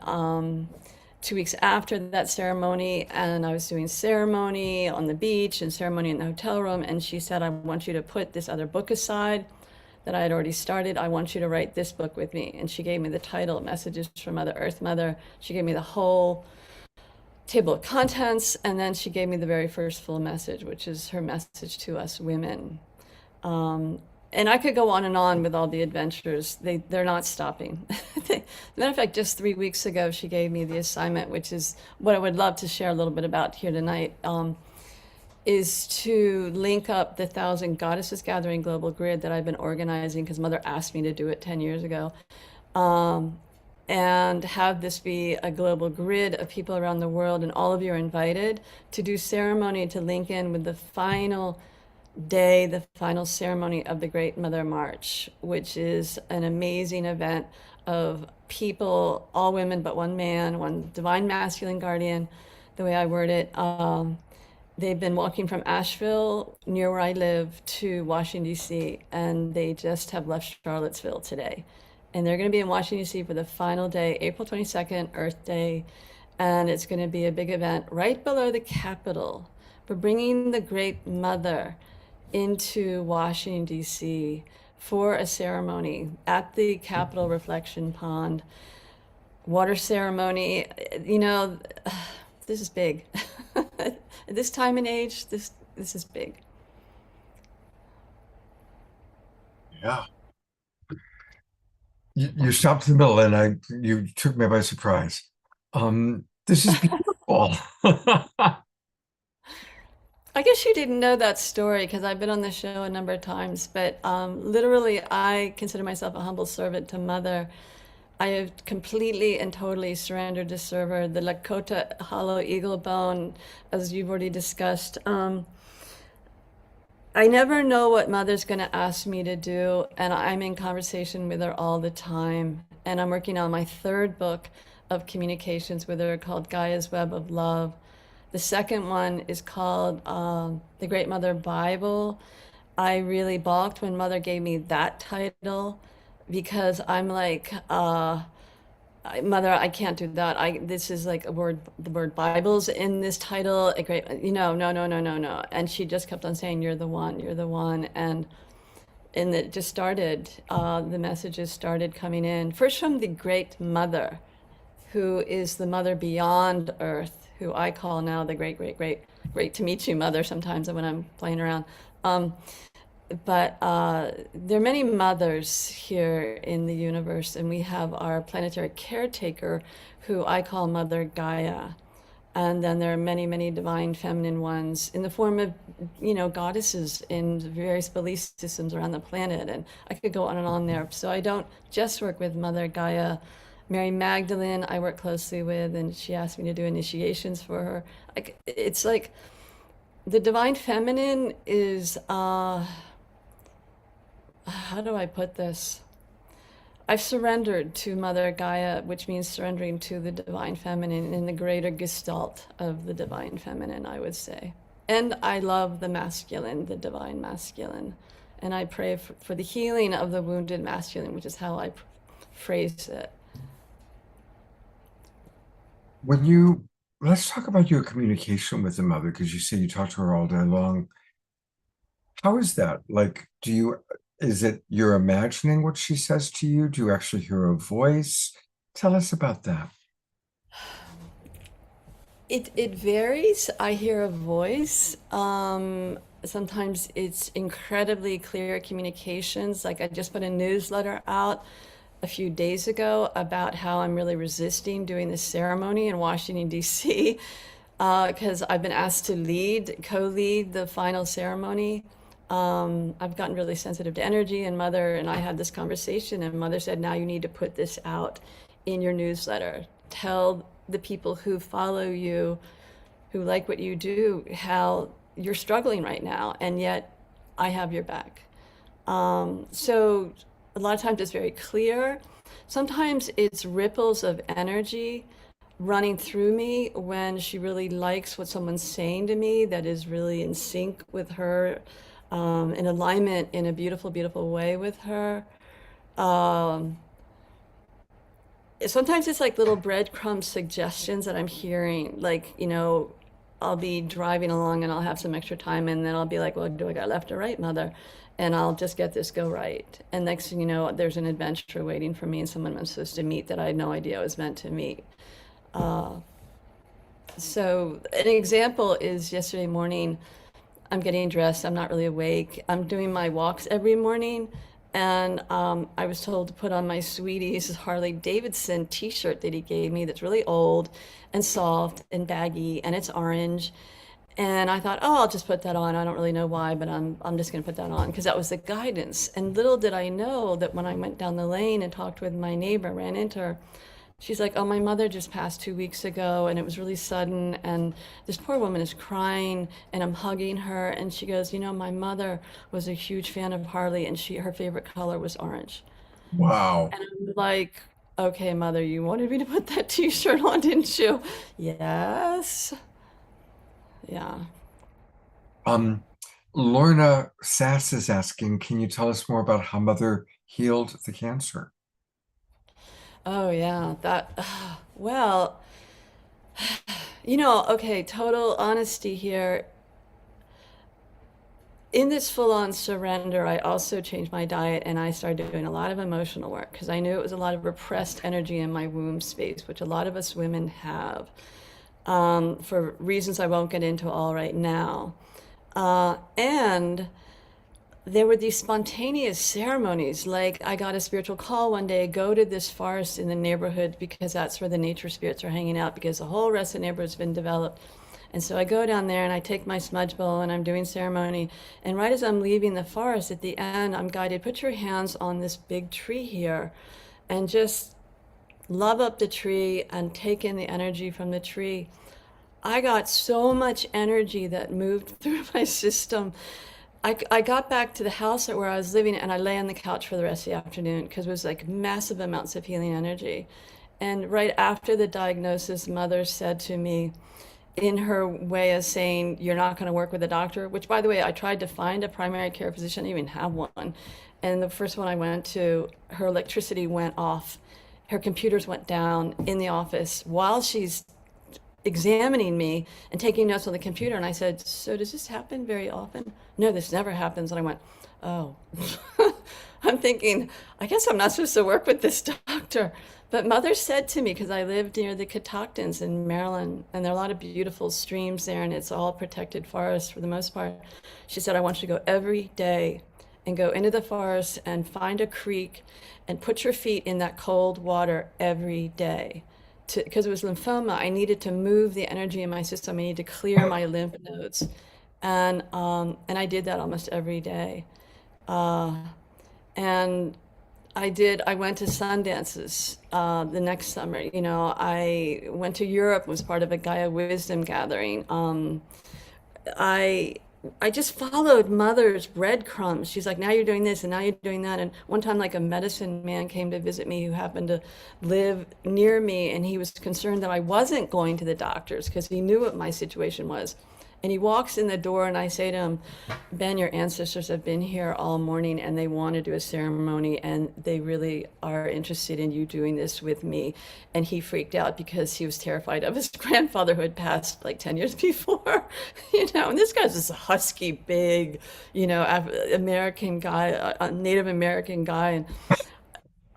2 weeks after that ceremony, and I was doing ceremony on the beach and ceremony in the hotel room, and she said, I want you to put this other book aside that I had already started. I want you to write this book with me. And she gave me the title, Messages from Mother Earth Mother. She gave me the whole table of contents, and then she gave me the very first full message, which is her message to us women. And I could go on with all the adventures. They're not stopping. Matter of fact, just 3 weeks ago, she gave me the assignment, which is what I would love to share a little bit about here tonight, is to link up the 1,000 Goddesses Gathering Global Grid that I've been organizing because Mother asked me to do it 10 years ago. And have this be a global grid of people around the world, and all of you are invited to do ceremony to link in with the final day, the final ceremony of the Great Mother March, which is an amazing event of people, all women but one man, one divine masculine guardian, the way I word it. They've been walking from Asheville, near where I live, to Washington, D.C., and they just have left Charlottesville today. And they're going to be in Washington, D.C. for the final day, April 22nd, Earth Day. And it's going to be a big event right below the Capitol. We're bringing the Great Mother into Washington, D.C. for a ceremony at the Capitol Reflection Pond. Water ceremony. This is big. At this time and age, this is big. Yeah. You stopped in the middle and you took me by surprise. This is beautiful. I guess you didn't know that story because I've been on the show a number of times, but literally I consider myself a humble servant to Mother. I have completely and totally surrendered to serve her. The Lakota hollow eagle bone, as you've already discussed. I never know what Mother's going to ask me to do, and I'm in conversation with her all the time. And I'm working on my third book of communications with her called Gaia's Web of Love. The second one is called The Great Mother Bible. I really balked when Mother gave me that title because I'm like, Mother, I can't do that. This is like the word Bible's in this title. A great, no. And she just kept on saying, you're the one. And it just started, the messages started coming in. First from the Great Mother, who is the Mother beyond Earth, who I call now the great to meet you, Mother, sometimes when I'm playing around. But there are many mothers here in the universe, and we have our planetary caretaker, who I call Mother Gaia. And then there are many, many divine feminine ones in the form of, goddesses in various belief systems around the planet. And I could go on and on there. So I don't just work with Mother Gaia. Mary Magdalene, I work closely with, and she asked me to do initiations for her. It's like the divine feminine is, how do I put this? I've surrendered to Mother Gaia, which means surrendering to the divine feminine in the greater gestalt of the divine feminine, I would say. And I love the masculine, the divine masculine. And I pray for the healing of the wounded masculine, which is how I phrase it. When you let's talk about your communication with the mother, because you say you talk to her all day long. How is that? Like, is it you're imagining what she says to you? Do you actually hear a voice? Tell us about that. It varies. I hear a voice. Sometimes it's incredibly clear communications. Like I just put a newsletter out a few days ago about how I'm really resisting doing this ceremony in Washington, D.C., because I've been asked to co-lead the final ceremony. I've gotten really sensitive to energy, and Mother and I had this conversation, and Mother said, now you need to put this out in your newsletter. Tell the people who follow you, who like what you do, how you're struggling right now, and yet I have your back. So a lot of times it's very clear. Sometimes it's ripples of energy running through me when she really likes what someone's saying to me that is really in sync with her, in alignment in a beautiful, beautiful way with her. Um, Sometimes it's like little breadcrumb suggestions that I'm hearing, like, I'll be driving along and I'll have some extra time and then I'll be like, well, do I got left or right, Mother? And I'll just get this go right. And next thing you know, there's an adventure waiting for me and someone I'm supposed to meet that I had no idea I was meant to meet. So an example is yesterday morning, I'm getting dressed. I'm not really awake. I'm doing my walks every morning. And I was told to put on my sweetie's Harley Davidson t-shirt that he gave me that's really old and soft and baggy and it's orange. And I thought, oh, I'll just put that on. I don't really know why, but I'm just going to put that on because that was the guidance. And little did I know that when I went down the lane and talked with my neighbor, ran into her, she's like, oh, my mother just passed 2 weeks ago and it was really sudden. And this poor woman is crying and I'm hugging her. And she goes, my mother was a huge fan of Harley and her favorite color was orange. Wow. And I'm like, okay, Mother, you wanted me to put that t-shirt on, didn't you? Yes. Yeah. Lorna Sass is asking, can you tell us more about how Mother healed the cancer? Oh, yeah. Well, okay, total honesty here. In this full-on surrender, I also changed my diet and I started doing a lot of emotional work because I knew it was a lot of repressed energy in my womb space, which a lot of us women have, for reasons I won't get into all right now. And there were these spontaneous ceremonies. Like I got a spiritual call one day, go to this forest in the neighborhood because that's where the nature spirits are hanging out because the whole rest of the neighborhood's been developed. And so I go down there and I take my smudge bowl and I'm doing ceremony. And right as I'm leaving the forest at the end, I'm guided, put your hands on this big tree here and just love up the tree and take in the energy from the tree. I got so much energy that moved through my system. I got back to the house where I was living and I lay on the couch for the rest of the afternoon because it was like massive amounts of healing energy. And right after the diagnosis, Mother said to me, in her way of saying, you're not going to work with a doctor, which by the way, I tried to find a primary care physician, I didn't even have one. And the first one I went to, her electricity went off. Her computers went down in the office while she's examining me and taking notes on the computer. And I said, so does this happen very often? No, this never happens. And I went, oh. I'm thinking, I guess I'm not supposed to work with this doctor. But Mother said to me, because I lived near the Catoctons in Maryland, and there are a lot of beautiful streams there, and it's all protected forest for the most part. She said, I want you to go every day and go into the forest and find a creek and put your feet in that cold water every day. Because it was lymphoma, I needed to move the energy in my system. I needed to clear my lymph nodes. And I did that almost every day. And I went to sun dances the next summer. I went to Europe, was part of a Gaia wisdom gathering. I just followed Mother's breadcrumbs. She's like, now you're doing this and now you're doing that. And one time, like a medicine man came to visit me who happened to live near me, and he was concerned that I wasn't going to the doctors because he knew what my situation was. And he walks in the door, and I say to him, Ben, your ancestors have been here all morning and they want to do a ceremony, and they really are interested in you doing this with me. And he freaked out because he was terrified of his grandfather who had passed like 10 years before, and this guy's this husky, big, American guy, a Native American guy. And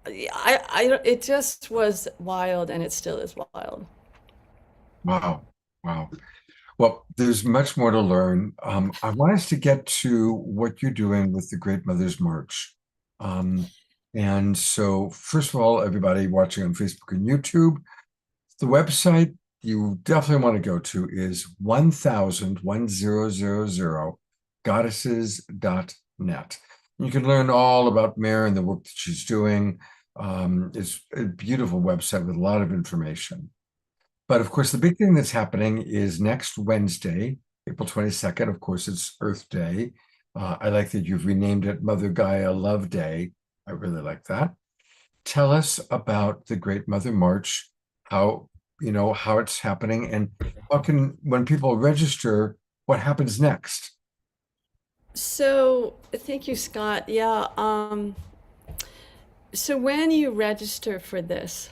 it just was wild, and it still is wild. Wow. Wow. Well, there's much more to learn. I want us to get to what you're doing with the Great Mother's March. And so, first of all, everybody watching on Facebook and YouTube, the website you definitely want to go to is 1000 goddesses.net. You can learn all about Mare and the work that she's doing. It's a beautiful website with a lot of information. But of course, the big thing that's happening is next Wednesday, April 22nd. Of course, it's Earth Day. I like that you've renamed it Mother Gaia Love Day. I really like that. Tell us about the Great Mother March, how it's happening, and when people register, what happens next? So, thank you, Scott. Yeah. So when you register for this,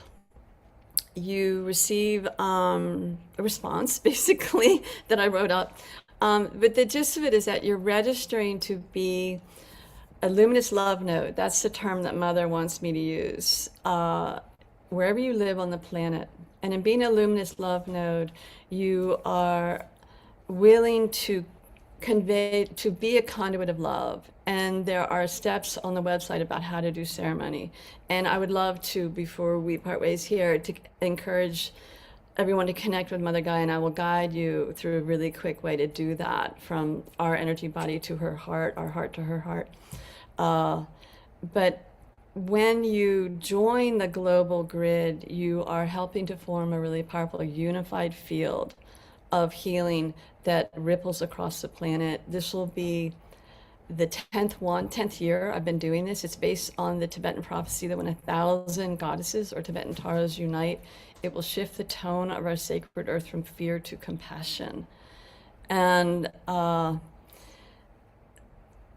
you receive a response, basically, that I wrote up. But the gist of it is that you're registering to be a luminous love node. That's the term that Mother wants me to use. Wherever you live on the planet. And in being a luminous love node, you are willing to be a conduit of love. And there are steps on the website about how to do ceremony. And I would love to, before we part ways here, to encourage everyone to connect with Mother Gaia, and I will guide you through a really quick way to do that, from our energy body to her heart, our heart to her heart. But when you join the global grid, you are helping to form a really powerful unified field of healing that ripples across the planet. This will be the 10th year I've been doing this. It's based on the Tibetan prophecy that when 1,000 goddesses or Tibetan Taros unite, it will shift the tone of our sacred earth from fear to compassion. And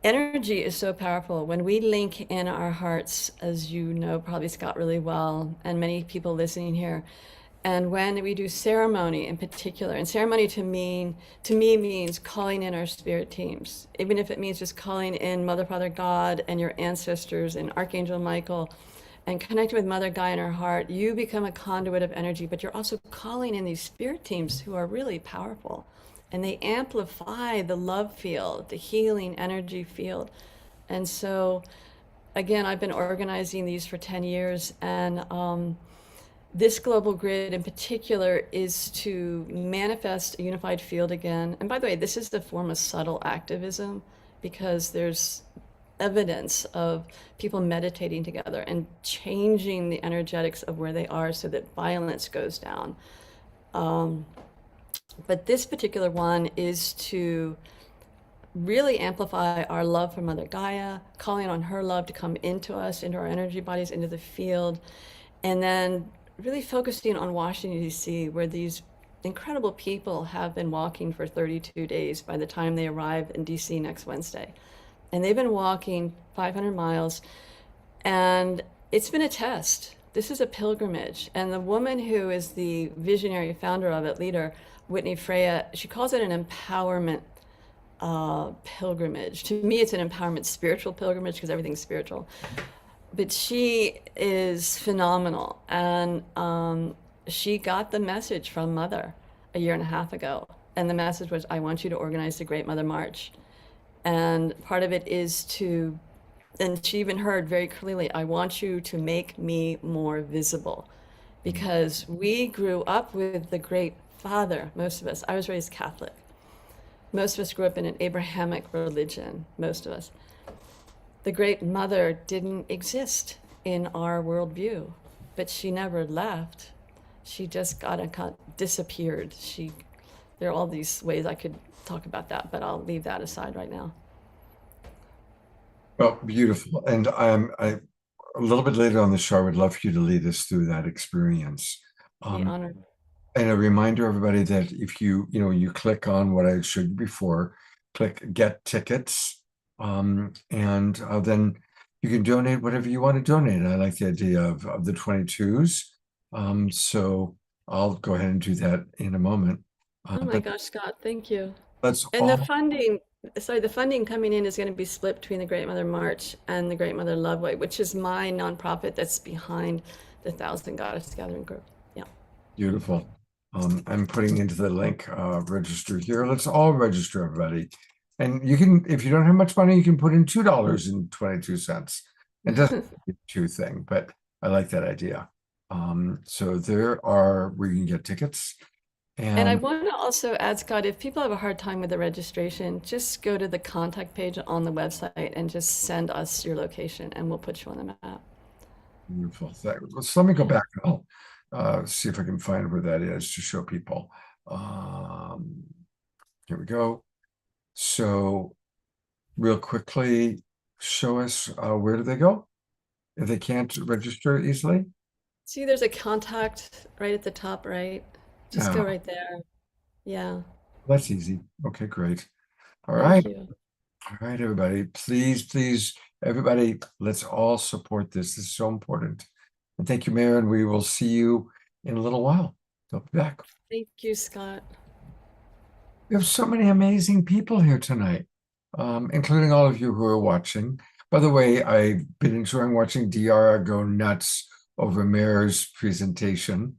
energy is so powerful. When we link in our hearts, as you know, probably Scott, really well, and many people listening here, and when we do ceremony in particular, and ceremony to me means calling in our spirit teams, even if it means just calling in Mother, Father, God, and your ancestors, and Archangel Michael, and connecting with Mother Gaia in our heart, you become a conduit of energy, but you're also calling in these spirit teams who are really powerful. And they amplify the love field, the healing energy field. And so, again, I've been organizing these for 10 years, and this global grid in particular is to manifest a unified field again. And by the way, this is the form of subtle activism, because there's evidence of people meditating together and changing the energetics of where they are so that violence goes down. But this particular one is to really amplify our love for Mother Gaia, calling on her love to come into us, into our energy bodies, into the field, and then really focusing on Washington, D.C., where these incredible people have been walking for 32 days by the time they arrive in D.C. next Wednesday. And they've been walking 500 miles, and it's been a test. This is a pilgrimage. And the woman who is the visionary founder of it, leader, Whitney Freya, she calls it an empowerment pilgrimage. To me, it's an empowerment spiritual pilgrimage, because everything's spiritual. But she is phenomenal. And she got the message from Mother a year and a half ago. And the message was, I want you to organize the Great Mother March. And part of it is to, and she even heard very clearly, I want you to make me more visible. Because we grew up with the Great Father, most of us. I was raised Catholic. Most of us grew up in an Abrahamic religion, most of us. The Great Mother didn't exist in our worldview, but she never left. She just disappeared. There are all these ways I could talk about that, but I'll leave that aside right now. Well, beautiful. And a little bit later on the show, I would love for you to lead us through that experience. Be honored. And a reminder, everybody, that if you click on what I showed you before, click Get Tickets, and then you can donate whatever you want to donate. I like the idea of the 22s. So I'll go ahead and do that in a moment. Oh my But gosh, Scott, thank you. let's And the all funding, sorry, the funding coming in is going to be split between the Great Mother March and the Great Mother Loveway, which is my nonprofit that's behind the Thousand Goddess Gathering Group. Yeah. beautiful. I'm putting into the link register here. Let's all register, everybody. And you can, if you don't have much money, you can put in $2.22. It doesn't be a two thing, but I like that idea. So there are where you can get tickets. And I And want to also add, Scott, if people have a hard time with the registration, just go to the contact page on the website and just send us your location and we'll put you on the map. beautiful. So let me go Yeah. back and I'll see if I can find where that is to show people. Um, Here we go. So real quickly, show us where do they go if they can't register easily? See, there's a contact right at the top, right? Just Yeah, go right there. Yeah. that's easy. Okay, great. All Thank right. you. All right, everybody. Please, everybody, let's all support this. This is so important. And thank you, Mayor, and we will see you in a little while. I'll be back. Thank you, Scott. We have so many amazing people here tonight, including all of you who are watching. By the way, I've been enjoying watching Diara go nuts over Mayor's presentation.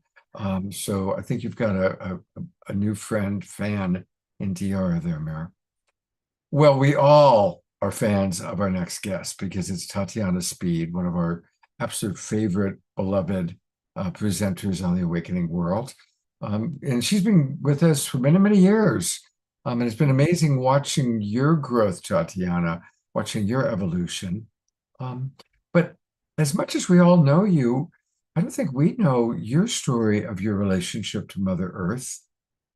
So I think you've got a new fan in Diara there, Mayor. Well, we all are fans of our next guest because it's Tatiana Speed, one of our absolute favorite, beloved presenters on the Awakening World. And she's been with us for many, many years. And it's been amazing watching your growth, Tatiana, watching your evolution. But as much as we all know you, I don't think we know your story of your relationship to Mother Earth,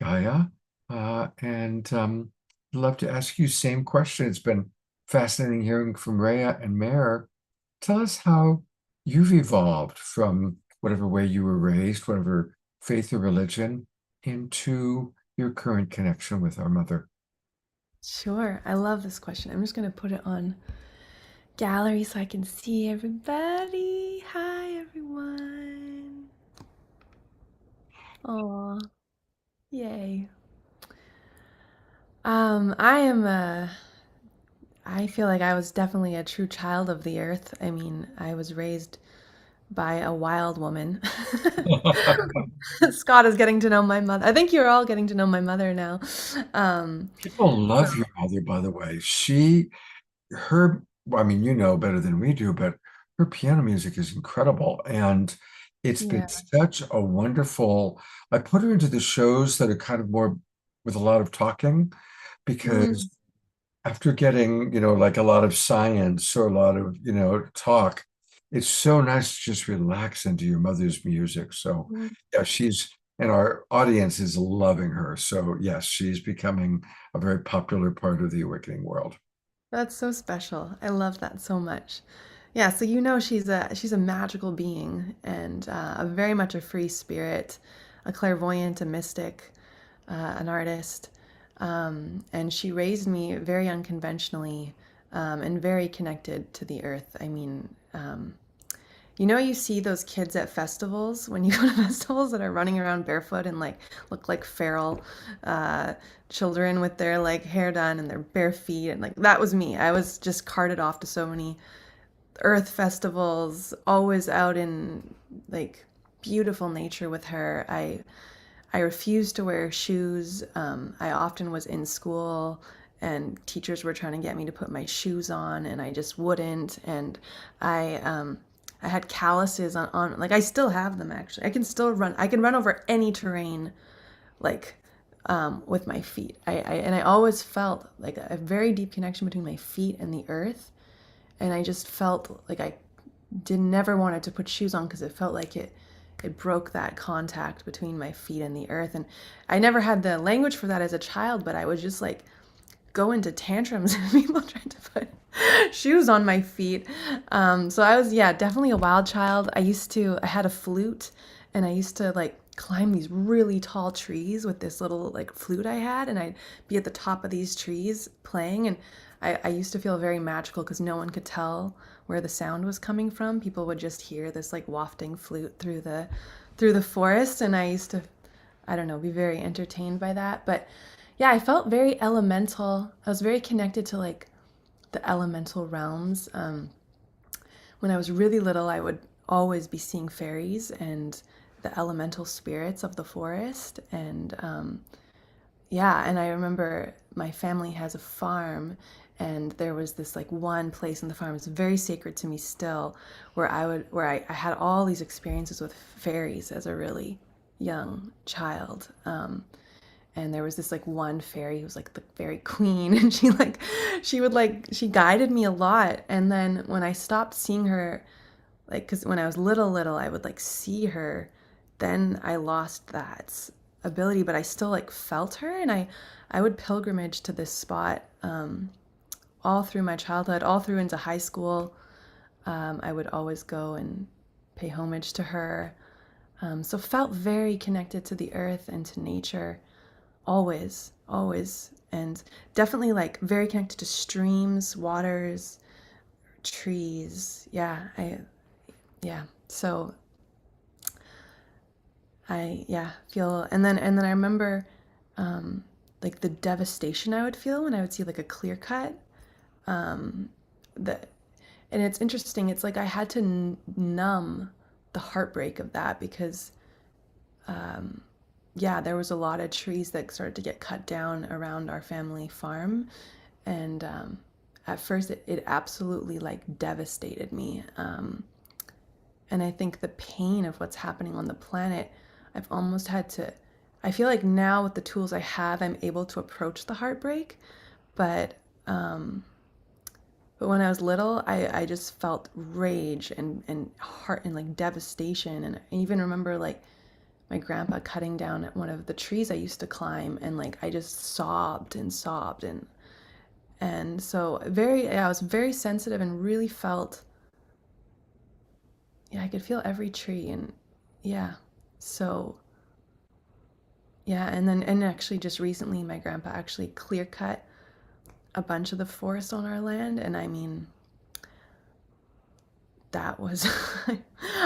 Gaia. And I'd love to ask you same question. It's been fascinating hearing from Rhea and Mare. Tell us how you've evolved from whatever way you were raised, whatever faith or religion, into your current connection with our mother. Sure, I love this question. I'm just going to put it on gallery so I can see everybody. Hi, everyone. Aw, yay. I feel like I was definitely a true child of the earth. I mean, I was raised by a wild woman. Scott is getting to know my mother. I think you're all getting to know my mother now. People So, love your mother, by the way. Well, I mean, you know better than we do, but her piano music is incredible. And it's been yeah. such a wonderful, I put her into the shows that are kind of more with a lot of talking because Mm, after getting, like a lot of science or a lot of, talk, it's so nice to just relax into your mother's music. So mm. yeah, and our audience is loving her. So yes, she's becoming a very popular part of the awakening world. That's so special. I love that so much. Yeah, so you know she's a magical being and very much a free spirit, a clairvoyant, a mystic, an artist, and she raised me very unconventionally and very connected to the earth. I mean, you know, you see those kids at festivals when you go to festivals that are running around barefoot and like look like feral uh, children with their like hair done and their bare feet, and like that was me. I was just carted off to so many earth festivals, always out in like beautiful nature with her. I refused to wear shoes. I often was in school and teachers were trying to get me to put my shoes on and I just wouldn't. And I had calluses on like I still have them actually. I can still run. I can run over any terrain like with my feet. And I always felt like a very deep connection between my feet and the earth. And I just felt like I did never wanted to put shoes on because it felt like it broke that contact between my feet and the earth. And I never had the language for that as a child, but I would just like go into tantrums and people trying to put shoes on my feet. So I was, yeah, definitely a wild child. I had a flute and I used to like climb these really tall trees with this little like flute I had, and I'd be at the top of these trees playing. And I used to feel very magical because no one could tell where the sound was coming from. People would just hear this like wafting flute through the forest, and I used to, I don't know, be very entertained by that. But yeah, I felt very elemental. I was very connected to like the elemental realms. When I was really little, I would always be seeing fairies and the elemental spirits of the forest. And yeah, and I remember my family has a farm, and there was this like one place in the farm, it's very sacred to me still, where I had all these experiences with fairies as a really young child. And there was this like one fairy who was like the fairy queen, and she guided me a lot. And then when I stopped seeing her, like, because when I was little I would like see her, then I lost that ability, but I still like felt her. And I would pilgrimage to this spot all through my childhood, all through into high school. I would always go and pay homage to her. So felt very connected to the earth and to nature, always, always. And definitely like very connected to streams, waters, trees. Yeah. So I feel, and then I remember like the devastation I would feel when I would see like a clear cut. That, and it's interesting. It's like I had to numb the heartbreak of that because, yeah, there was a lot of trees that started to get cut down around our family farm, and at first it absolutely like devastated me. And I think the pain of what's happening on the planet, I've almost had to. I feel like now with the tools I have, I'm able to approach the heartbreak, but when I was little, I just felt rage and heart and like devastation. And I even remember like my grandpa cutting down one of the trees I used to climb, and like I just sobbed and sobbed. And so I was very sensitive and really felt, yeah, I could feel every tree. And yeah, so yeah. And actually just recently my grandpa actually clear cut a bunch of the forest on our land, and I mean, that was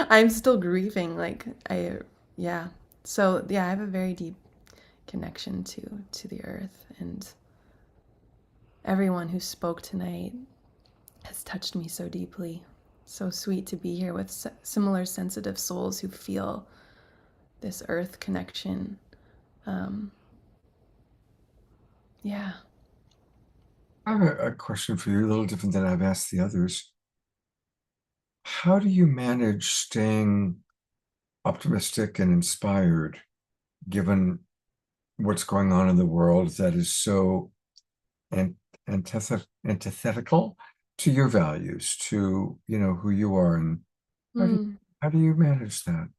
I'm still grieving. Like yeah. So yeah, I have a very deep connection to the earth, and everyone who spoke tonight has touched me so deeply. So sweet to be here with similar sensitive souls who feel this earth connection. Yeah. I have a question for you, a little different than I've asked the others. How do you manage staying optimistic and inspired given what's going on in the world that is so antithetical to your values, to who you are, and how do you manage that?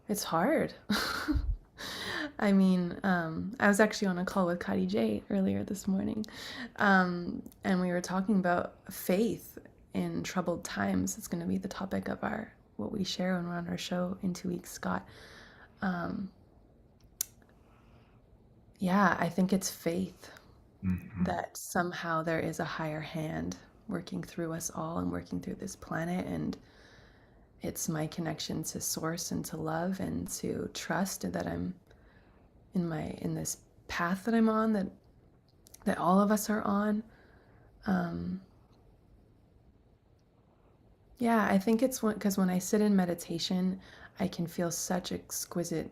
It's hard. I mean, I was actually on a call with Kadi J earlier this morning, and we were talking about faith in troubled times. It's going to be the topic of what we share when we're on our show in 2 weeks, Scott. Yeah, I think it's faith that somehow there is a higher hand working through us all and working through this planet, and it's my connection to source and to love and to trust that I'm in this path that I'm on, that all of us are on. Yeah, I think it's because when I sit in meditation, I can feel such exquisite,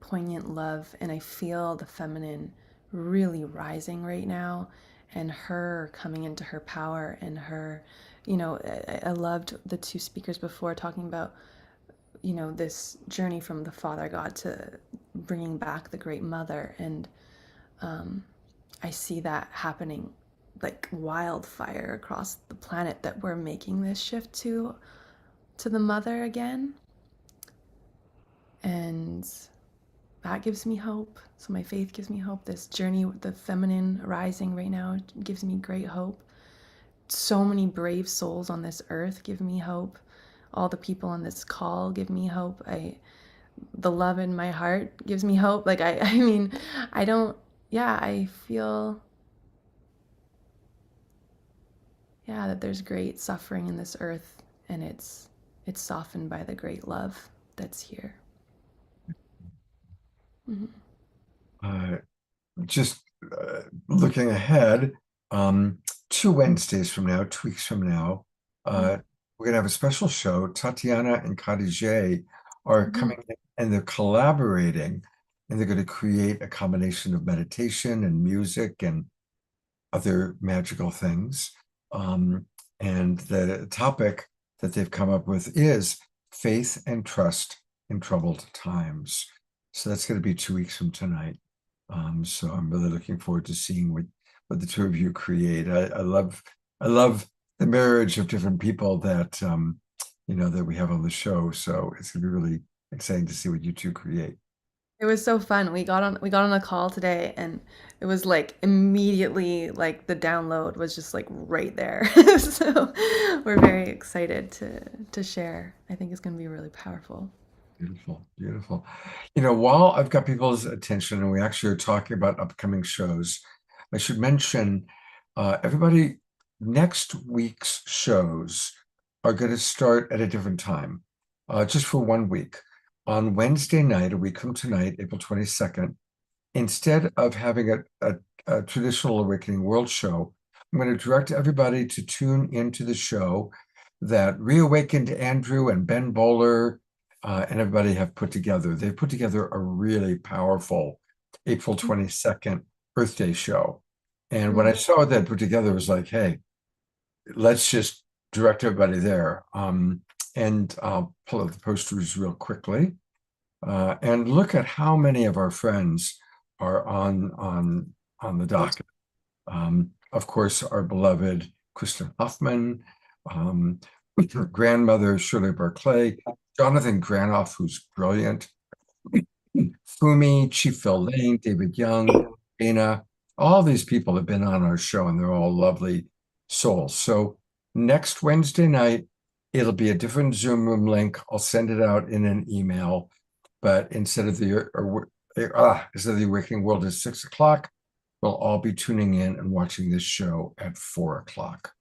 poignant love, and I feel the feminine really rising right now, and her coming into her power, and her, I loved the two speakers before talking about, this journey from the Father God to bringing back the Great Mother. And I see that happening like wildfire across the planet, that we're making this shift to the Mother again. And that gives me hope. So my faith gives me hope. This journey with the feminine rising right now gives me great hope. So many brave souls on this earth give me hope. all the people on this call give me hope. The love in my heart gives me hope. Like, I mean, I don't, yeah, I feel, yeah, that there's great suffering in this earth, and it's softened by the great love that's here. Mhm. Uh, just looking ahead, 2 Wednesdays from now, 2 weeks from now, we're going to have a special show. Tatiana and Khadijah are coming in and they're collaborating, and they're going to create a combination of meditation and music and other magical things. And the topic that they've come up with is faith and trust in troubled times. So that's going to be 2 weeks from tonight. So I'm really looking forward to seeing what the two of you create. I love the marriage of different people that that we have on the show. So it's gonna be really exciting to see what you two create. It was so fun. We got on a call today, and it was like immediately, like the download was just like right there. So we're very excited to share. I think it's going to be really powerful. Beautiful, beautiful. While I've got people's attention and we actually are talking about upcoming shows, I should mention everybody, next week's shows are going to start at a different time, just for 1 week. On Wednesday night, a week from tonight, April 22nd, instead of having a traditional Awakening World show, I'm going to direct everybody to tune into the show that Reawakened Andrew and Ben Bowler and everybody have put together. They've put together a really powerful April 22nd Earth Day show. And when I saw that put together, it was like, hey, let's just direct everybody there. And I'll pull up the posters real quickly and look at how many of our friends are on the docket. Of course, our beloved Kristen Hoffman, grandmother Shirley Barclay, Jonathan Granoff, who's brilliant, Fumi, Chief Phil Lane, David Young, Dana. All these people have been on our show, and they're all lovely souls. So next Wednesday night, it'll be a different Zoom room link. I'll send it out in an email, but instead of the Awakening World at 6 o'clock, we'll all be tuning in and watching this show at 4 o'clock.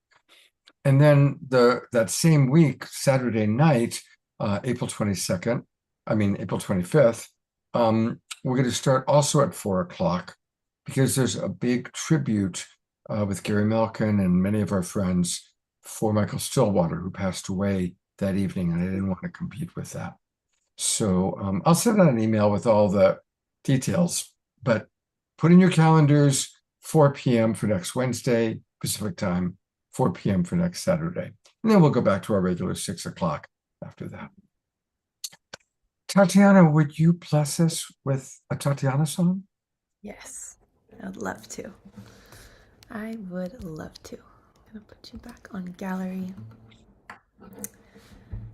And then that same week, Saturday night, April 25th, we're going to start also at 4 o'clock because there's a big tribute with Gary Malkin and many of our friends for Michael Stillwater, who passed away that evening, and I didn't want to compete with that. So I'll send out an email with all the details, but put in your calendars 4 p.m. for next Wednesday, Pacific time, 4 p.m. for next Saturday. And then we'll go back to our regular 6 o'clock after that. Tatiana, would you bless us with a Tatiana song? Yes, I would love to. I would love to. I'm going to put you back on gallery.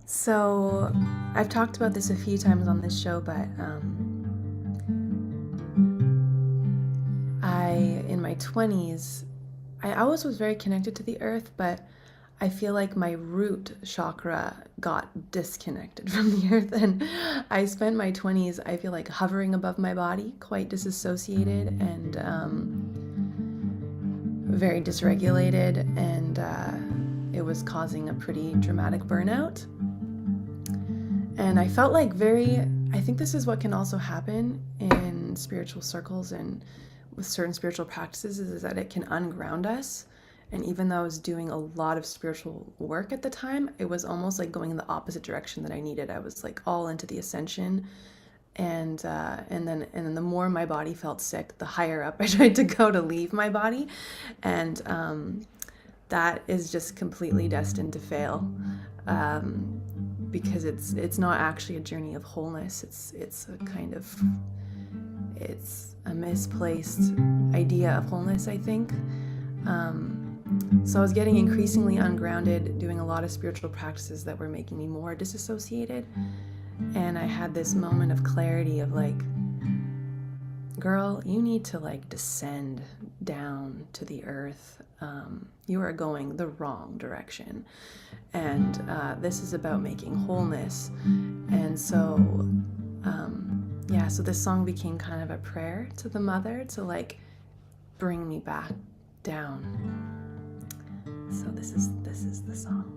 So I've talked about this a few times on this show, but in my 20s, I always was very connected to the earth, but I feel like my root chakra got disconnected from the earth, and I spent my 20s, I feel like, hovering above my body, quite disassociated and very dysregulated, and it was causing a pretty dramatic burnout. And I felt like I think this is what can also happen in spiritual circles and with certain spiritual practices, is that it can unground us. And even though I was doing a lot of spiritual work at the time, it was almost like going in the opposite direction that I needed. I was like all into the ascension. And then the more my body felt sick, the higher up I tried to go to leave my body. And that is just completely destined to fail. Because it's not actually a journey of wholeness. It's a misplaced idea of wholeness, I think. So I was getting increasingly ungrounded, doing a lot of spiritual practices that were making me more disassociated. And I had this moment of clarity of like, girl, you need to like descend down to the earth. You are going the wrong direction. And this is about making wholeness. And so, so this song became kind of a prayer to the mother to like bring me back down. So this is the song.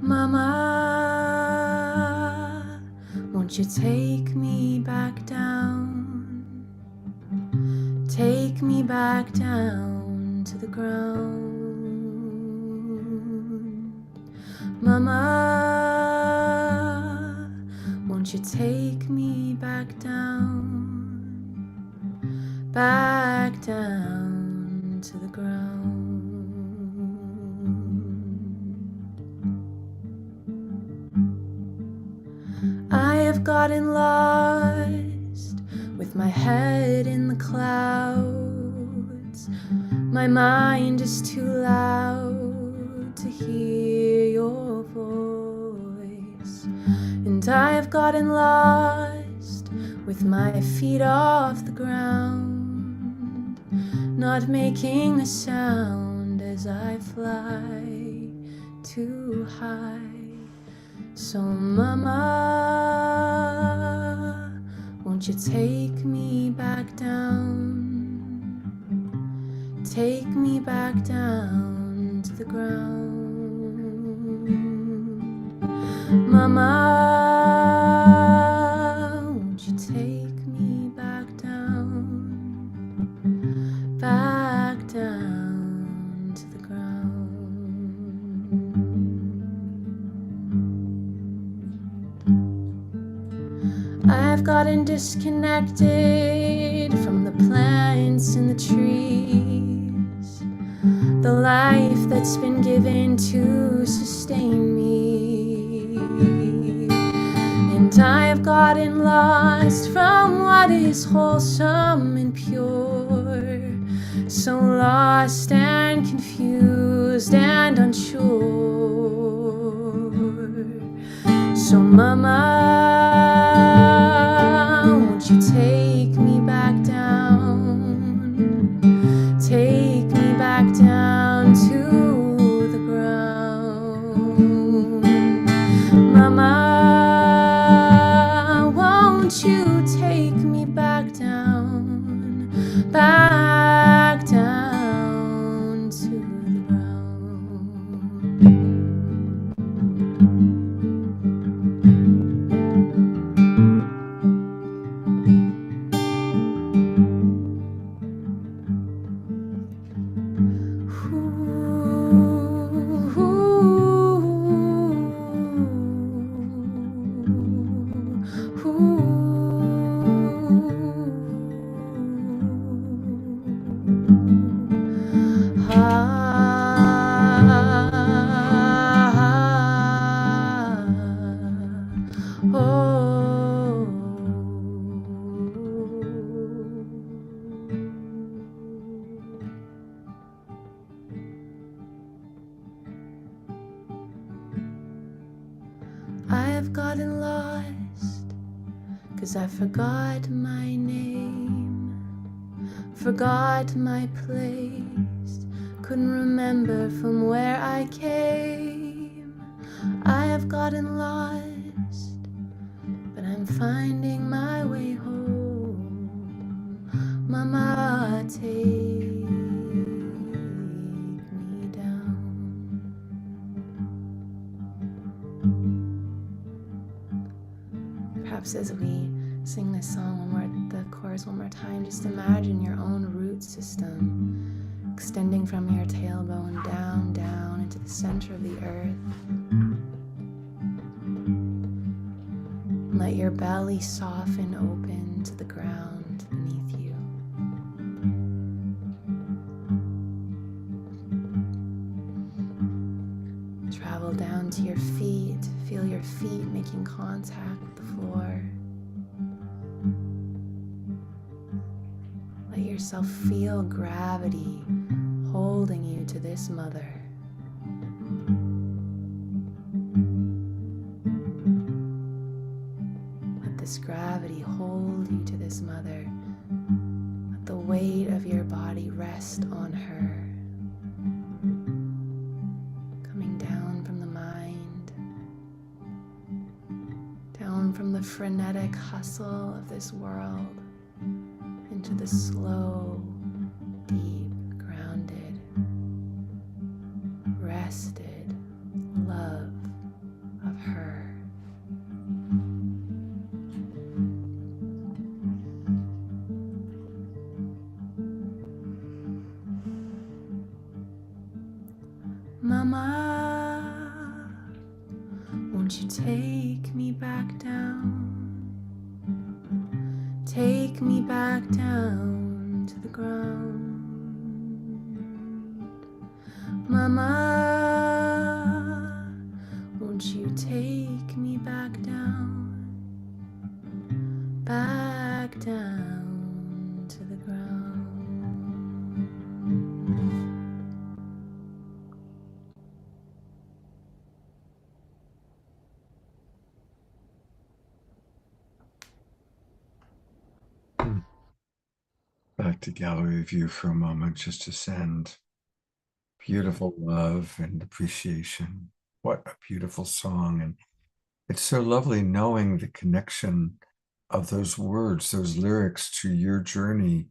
Mama, won't you take me back down? Take me back down to the ground. Mama, won't you take me back down to the ground? I have gotten lost with my head in the clouds. My mind is too loud to hear your voice. And I have gotten lost with my feet off the ground, not making a sound as I fly too high. So Mama, won't you take me back down? Take me back down to the ground. Mama, won't you take me back down to the ground? I've gotten disconnected from the plants and the trees, the life that's been given to sustain me. And I've gotten lost from what is wholesome and pure, so lost and confused and unsure. So Mama, won't you take me back down? Take me back down to the ground. Mama, won't you take me back down to the ground? I have gotten lost 'cause I forgot my name, forgot my place, couldn't remember from where I came. I have gotten lost, but I'm finding my way home. Mama, take me down. Perhaps as we sing this song the chorus one more time, just imagine your own root system extending from your tailbone down into the center of the earth. Let your belly soften open to the ground beneath you. Travel down to your feet. Feel your feet making contact with the floor. Let yourself feel gravity holding you to this mother. this mother. Let the weight of your body rest on her, coming down from the mind, down from the frenetic hustle of this world, into the slow, deep, grounded, rested love of her. Mama, won't you take me back down? Take me back down to the ground. Mama, won't you take me back down? Back down to the ground. Back to gallery view for a moment, just to send beautiful love and appreciation. What a beautiful song. And it's so lovely knowing the connection of those words, those lyrics to your journey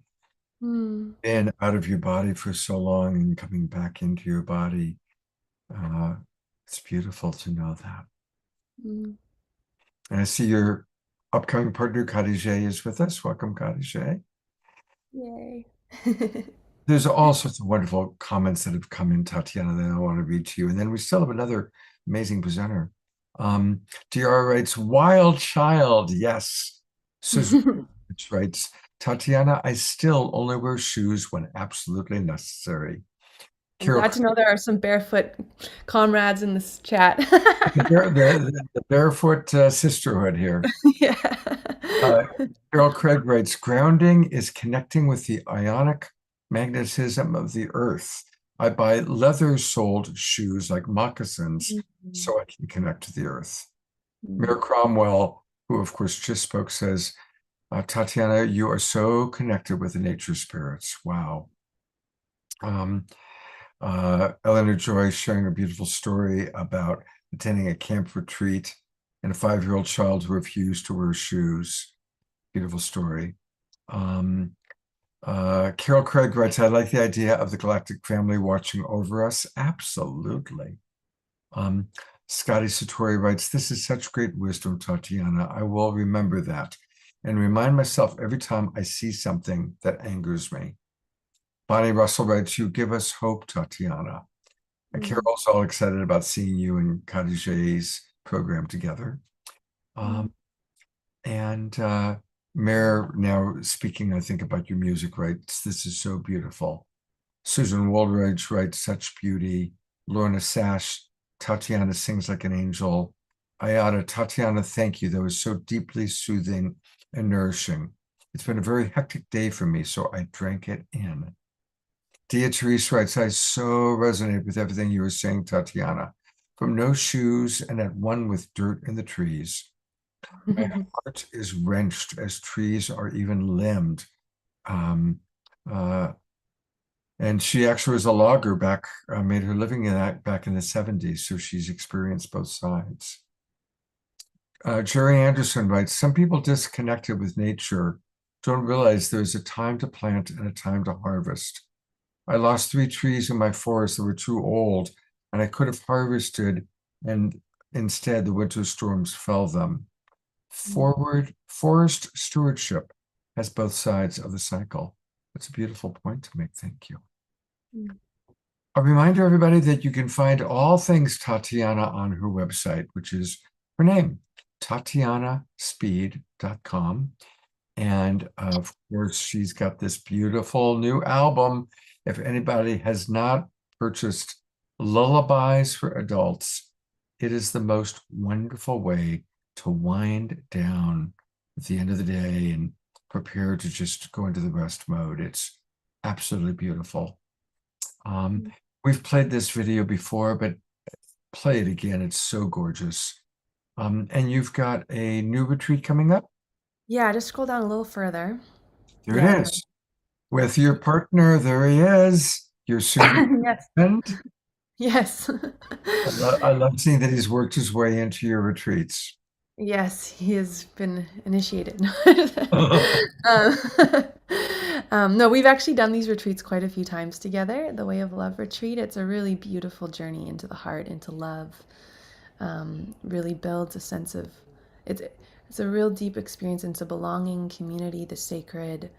and out of your body for so long and coming back into your body. It's beautiful to know that. And I see your upcoming partner, Khadijah, is with us. Welcome, Khadijah. Yay. There's all sorts of wonderful comments that have come in, Tatiana, that I want to read to you. And then we still have another amazing presenter. DR writes, wild child, yes. Susan writes, Tatiana, I still only wear shoes when absolutely necessary. I'm glad to know there are some barefoot comrades in this chat. the barefoot sisterhood here. Yeah. Carol Craig writes, grounding is connecting with the ionic magnetism of the earth. I buy leather-soled shoes like moccasins so I can connect to the earth. Mayor Cromwell, who of course just spoke, says, Tatiana, you are so connected with the nature spirits. Wow. Eleanor Joy sharing a beautiful story about attending a camp retreat and a 5-year-old child who refused to wear shoes. Beautiful story. Carol Craig writes, I like the idea of the galactic family watching over us. Absolutely. Scotty Satori writes, this is such great wisdom, Tatiana. I will remember that and remind myself every time I see something that angers me. Bonnie Russell writes, you give us hope, Tatiana. And Carol's all excited about seeing you and Khadijah's program together. Mayor, now speaking, I think, about your music, writes, this is so beautiful. Susan Woldridge writes, such beauty. Lorna Sash, Tatiana sings like an angel. Ayada, Tatiana, thank you. That was so deeply soothing and nourishing. It's been a very hectic day for me, so I drank it in. Dia Therese writes, I so resonate with everything you were saying, Tatiana. From no shoes and at one with dirt in the trees. My heart is wrenched as trees are even limbed. And she actually was a logger back, made her living in that back in the 70s. So she's experienced both sides. Jerry Anderson writes, some people disconnected with nature don't realize there's a time to plant and a time to harvest. I lost 3 trees in my forest that were too old, and I could have harvested, and instead the winter storms fell them. Forest stewardship has both sides of the cycle. That's a beautiful point to make. Thank you. A reminder, everybody, that you can find all things Tatiana on her website, which is her name, TatianaSpeed.com. And of course, she's got this beautiful new album. If anybody has not purchased Lullabies for Adults, it is the most wonderful way to wind down at the end of the day and prepare to just go into the rest mode. It's absolutely beautiful. We've played this video before, but play it again. It's so gorgeous. And you've got a new retreat coming up? Yeah, just scroll down a little further. There Yeah, it is. With your partner, there he is. Your soon yes, friend. yes. I love seeing that he's worked his way into your retreats. Yes, he has been initiated. Oh, Um, no, we've actually done these retreats quite a few times together. The Way of Love retreat. It's a really beautiful journey into the heart, into love. Really builds a sense of it's it's a real deep experience into belonging, community, the sacred.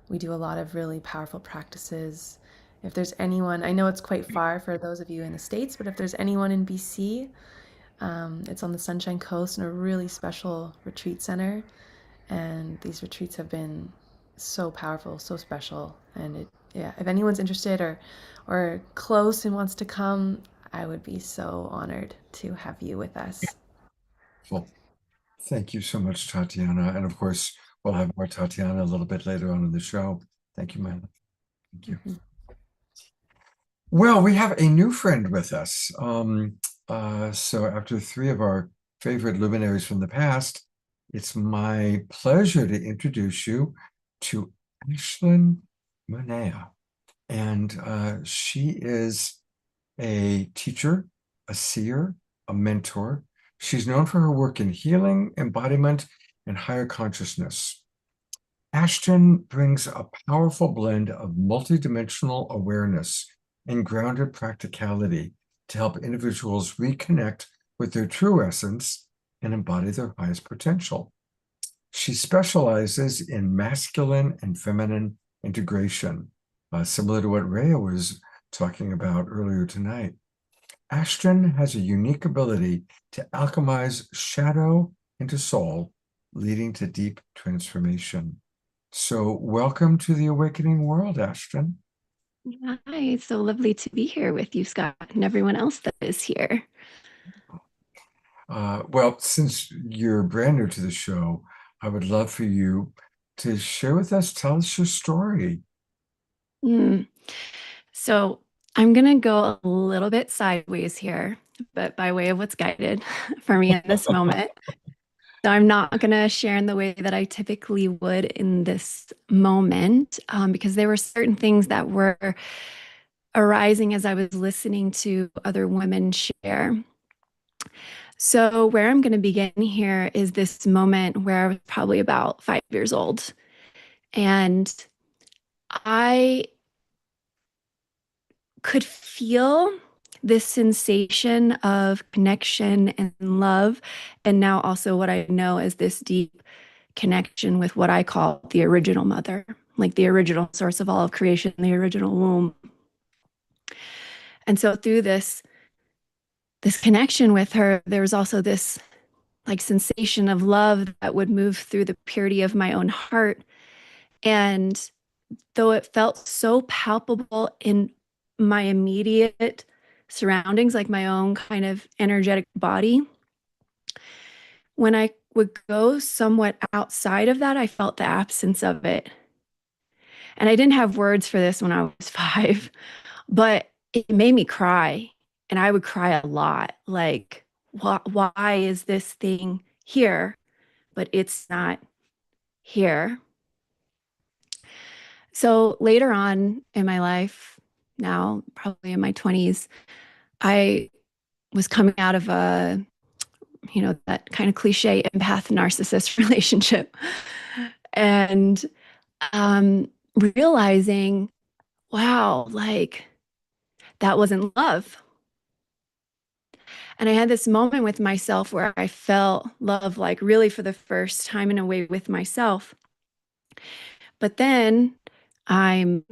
We do a lot of really powerful practices. If there's anyone, I know it's quite far for those of you in the States, but if there's anyone in BC, it's on the Sunshine Coast in a really special retreat center. And these retreats have been so powerful, so special. And yeah, if anyone's interested or close and wants to come, I would be so honored to have you with us. well, thank you so much, Tatiana. And of course, we'll have more Tatiana a little bit later on in the show. Thank you, Myla. Thank you. Mhm. Well, we have a new friend with us. So after three of our favorite luminaries from the past, it's my pleasure to introduce you to Ashlyn Manea. And she is a teacher, a seer, a mentor. She's known for her work in healing, embodiment, and higher consciousness. Ashton brings a powerful blend of multidimensional awareness and grounded practicality to help individuals reconnect with their true essence and embody their highest potential. She specializes in masculine and feminine integration, similar to what Rhea was talking about earlier tonight. Ashton has a unique ability to alchemize shadow into soul, leading to deep transformation. So, welcome to the awakening world, Ashton. Hi, it's so lovely to be here with you, Scott, and everyone else that is here. Well, since you're brand new to the show, I would love for you to share with us, tell us your story. Mm. So I'm going to go a little bit sideways here, but by way of what's guided for me in this moment. So I'm not going to share in the way that I typically would in this moment, because there were certain things that were arising as I was listening to other women share. So, where I'm going to begin here is this moment where I was probably about 5 years old. And I could feel this sensation of connection and love. And now, also, what I know is this deep connection with what I call the original mother, like the original source of all of creation, the original womb. And so, through this connection with her, there was also this like sensation of love that would move through the purity of my own heart. And though it felt so palpable in my immediate surroundings, like my own kind of energetic body, when I would go somewhat outside of that, I felt the absence of it. And I didn't have words for this when I was 5, but it made me cry. And I would cry a lot. Like, why is this thing here, but it's not here? So later on in my life, now probably in my 20s, I was coming out of that kind of cliche empath narcissist relationship and realizing, wow, like that wasn't love. And I had this moment with myself where I felt love, like really for the first time in a way with myself. But then I'm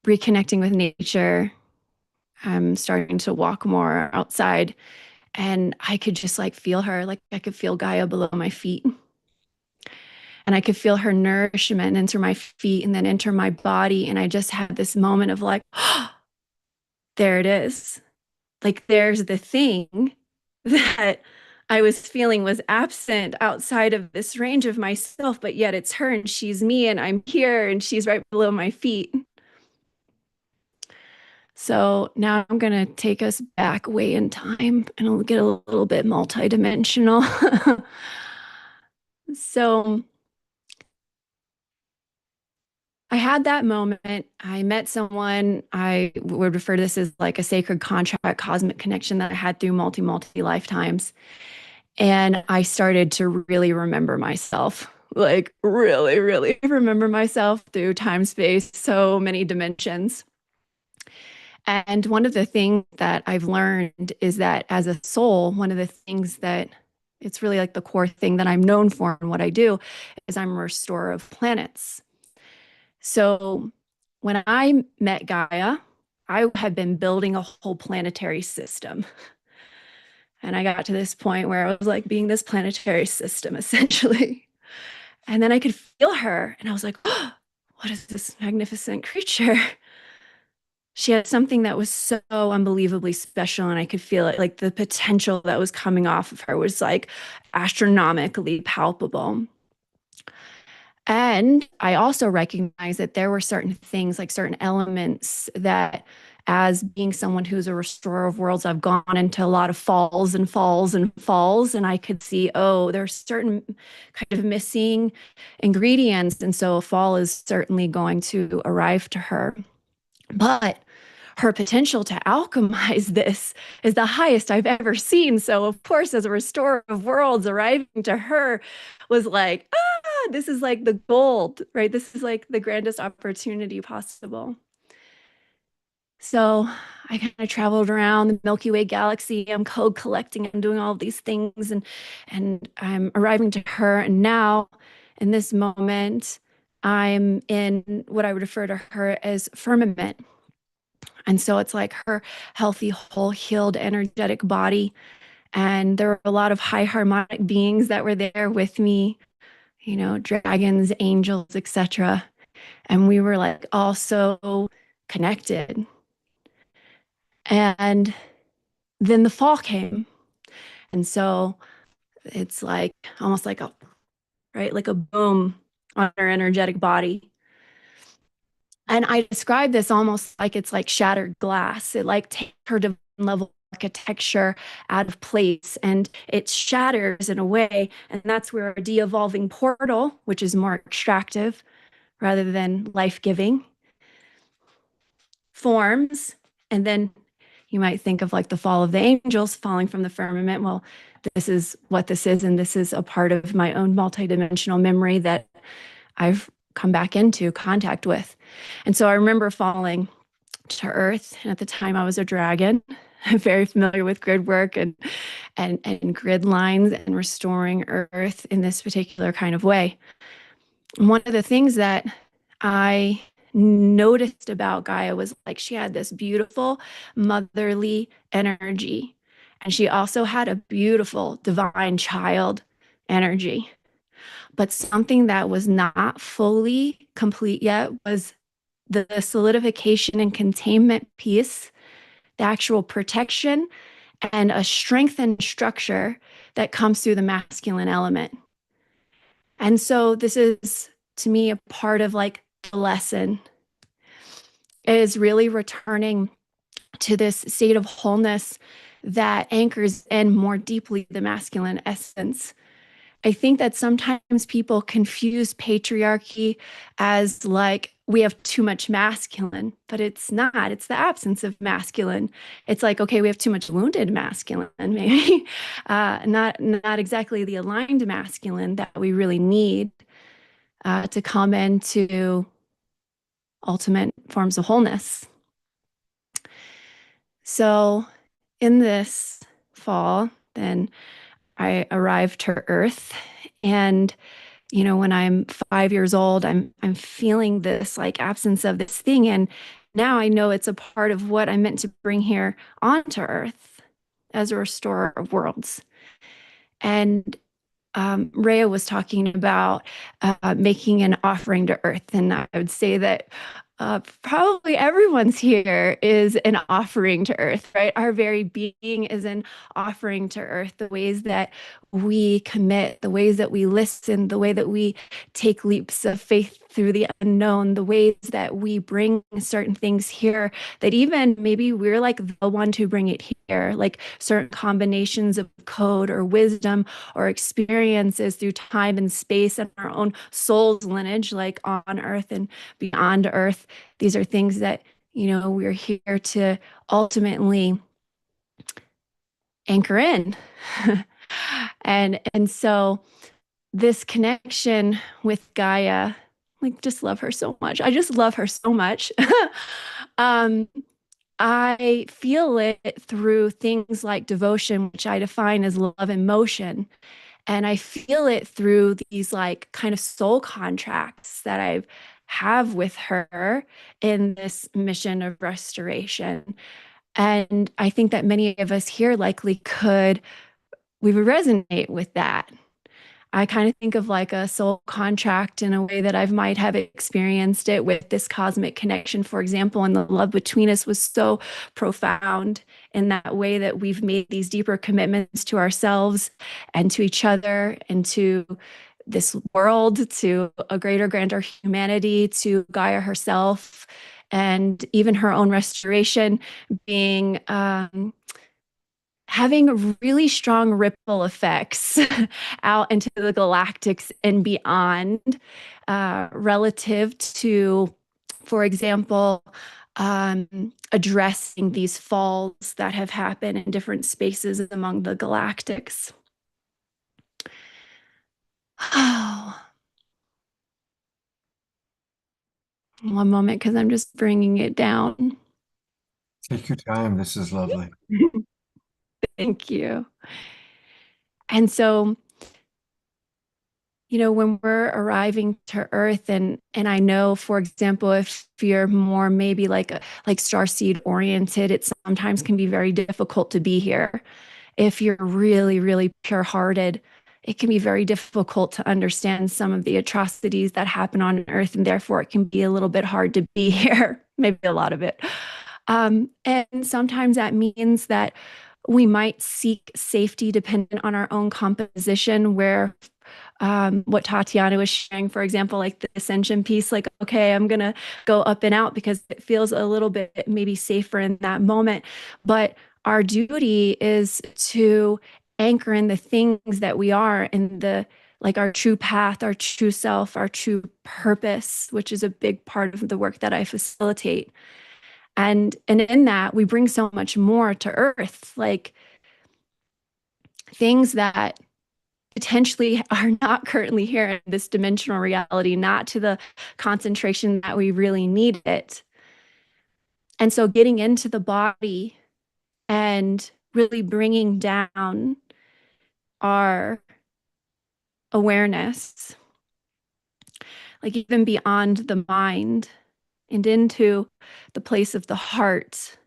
reconnecting with nature. I'm starting to walk more outside and I could just like feel her, like I could feel Gaia below my feet. And I could feel her nourishment enter my feet and then enter my body. And I just had this moment of like, oh, there it is. Like there's the thing that I was feeling was absent outside of this range of myself, but yet it's her and she's me and I'm here and she's right below my feet. So now I'm going to take us back way in time and it'll get a little bit multidimensional. So I had that moment. I met someone. I would refer to this as like a sacred contract, cosmic connection that I had through multi lifetimes. And I started to really remember myself, like really, really remember myself through time, space, so many dimensions. And one of the things that I've learned is that as a soul, one of the things that it's really like the core thing that I'm known for and what I do is I'm a restorer of planets. So when I met Gaia, I had been building a whole planetary system. And I got to this point where I was like being this planetary system essentially. And then I could feel her and I was like, oh, what is this magnificent creature? She had something that was so unbelievably special and I could feel it. Like the potential that was coming off of her was like astronomically palpable. And I also recognized that there were certain things, like certain elements that, as being someone who's a restorer of worlds, I've gone into a lot of falls and falls and falls, and I could see, oh, there's certain kind of missing ingredients. And so a fall is certainly going to arrive to her. But her potential to alchemize this is the highest I've ever seen. So, of course, as a restorer of worlds, arriving to her was like, this is like the gold, right? This is like the grandest opportunity possible. So I kind of traveled around the Milky Way galaxy. I'm code collecting. I'm doing all of these things, and I'm arriving to her. And now, in this moment, I'm in what I would refer to her as firmament. And so it's like her healthy, whole, healed, energetic body. And there were a lot of high harmonic beings that were there with me, you know, dragons, angels, etc. And we were like all so connected. And then the fall came. And so it's like almost like a, right, like a boom on her energetic body. And I describe this almost like it's like shattered glass. It like takes her divine level architecture out of place and it shatters in a way. And that's where a de-evolving portal, which is more extractive rather than life-giving, forms. And then you might think of like the fall of the angels falling from the firmament. Well, this is what this is. And this is a part of my own multidimensional memory that I've come back into contact with. And so I remember falling to earth. And at the time I was a dragon. I'm very familiar with grid work and grid lines and restoring earth in this particular kind of way. And one of the things that I noticed about Gaia was like she had this beautiful motherly energy. And she also had a beautiful divine child energy. But something that was not fully complete yet was the solidification and containment piece, the actual protection and a strengthened structure that comes through the masculine element. And so this is, to me, a part of like the lesson is really returning to this state of wholeness that anchors in more deeply the masculine essence. I think that sometimes people confuse patriarchy as like we have too much masculine, but it's not. It's the absence of masculine. It's like, okay, we have too much wounded masculine, maybe, not exactly the aligned masculine that we really need to come into ultimate forms of wholeness. So in this fall, then I arrived to Earth, and you know, when I'm 5 years old, I'm feeling this like absence of this thing, and now I know it's a part of what I'm meant to bring here onto Earth as a restorer of worlds. And Rhea was talking about making an offering to Earth, and I would say that probably everyone's here is an offering to Earth, right? Our very being is an offering to Earth. The ways that we commit, the ways that we listen, the way that we take leaps of faith through the unknown, the ways that we bring certain things here, that even maybe we're like the one to bring it here, like certain combinations of code or wisdom or experiences through time and space and our own soul's lineage, like on earth and beyond earth. These are things that, we're here to ultimately anchor in. And so this connection with Gaia, like, just love her so much. I just love her so much. I feel it through things like devotion, which I define as love and motion. And I feel it through these like kind of soul contracts that I have with her in this mission of restoration. And I think that many of us here likely we would resonate with that. I kind of think of like a soul contract in a way that I might have experienced it with this cosmic connection, for example, and the love between us was so profound in that way that we've made these deeper commitments to ourselves and to each other and to this world, to a greater, grander humanity, to Gaia herself, and even her own restoration being having really strong ripple effects out into the galactics and beyond, relative to, for example, addressing these falls that have happened in different spaces among the galactics. Oh, one moment, because I'm just bringing it down. Take your time. This is lovely. Thank you. And so, when we're arriving to Earth, and I know, for example, if you're more maybe like starseed oriented, it sometimes can be very difficult to be here. If you're really, really pure-hearted, it can be very difficult to understand some of the atrocities that happen on Earth, and therefore it can be a little bit hard to be here, maybe a lot of it. And sometimes that means that we might seek safety dependent on our own composition, where what Tatiana was sharing, for example, like the ascension piece, like, okay, I'm going to go up and out because it feels a little bit maybe safer in that moment. But our duty is to anchor in the things that we are, in the like our true path, our true self, our true purpose, which is a big part of the work that I facilitate. And in that, we bring so much more to Earth, like things that potentially are not currently here in this dimensional reality, not to the concentration that we really need it. And so getting into the body and really bringing down our awareness, like even beyond the mind and into the place of the heart,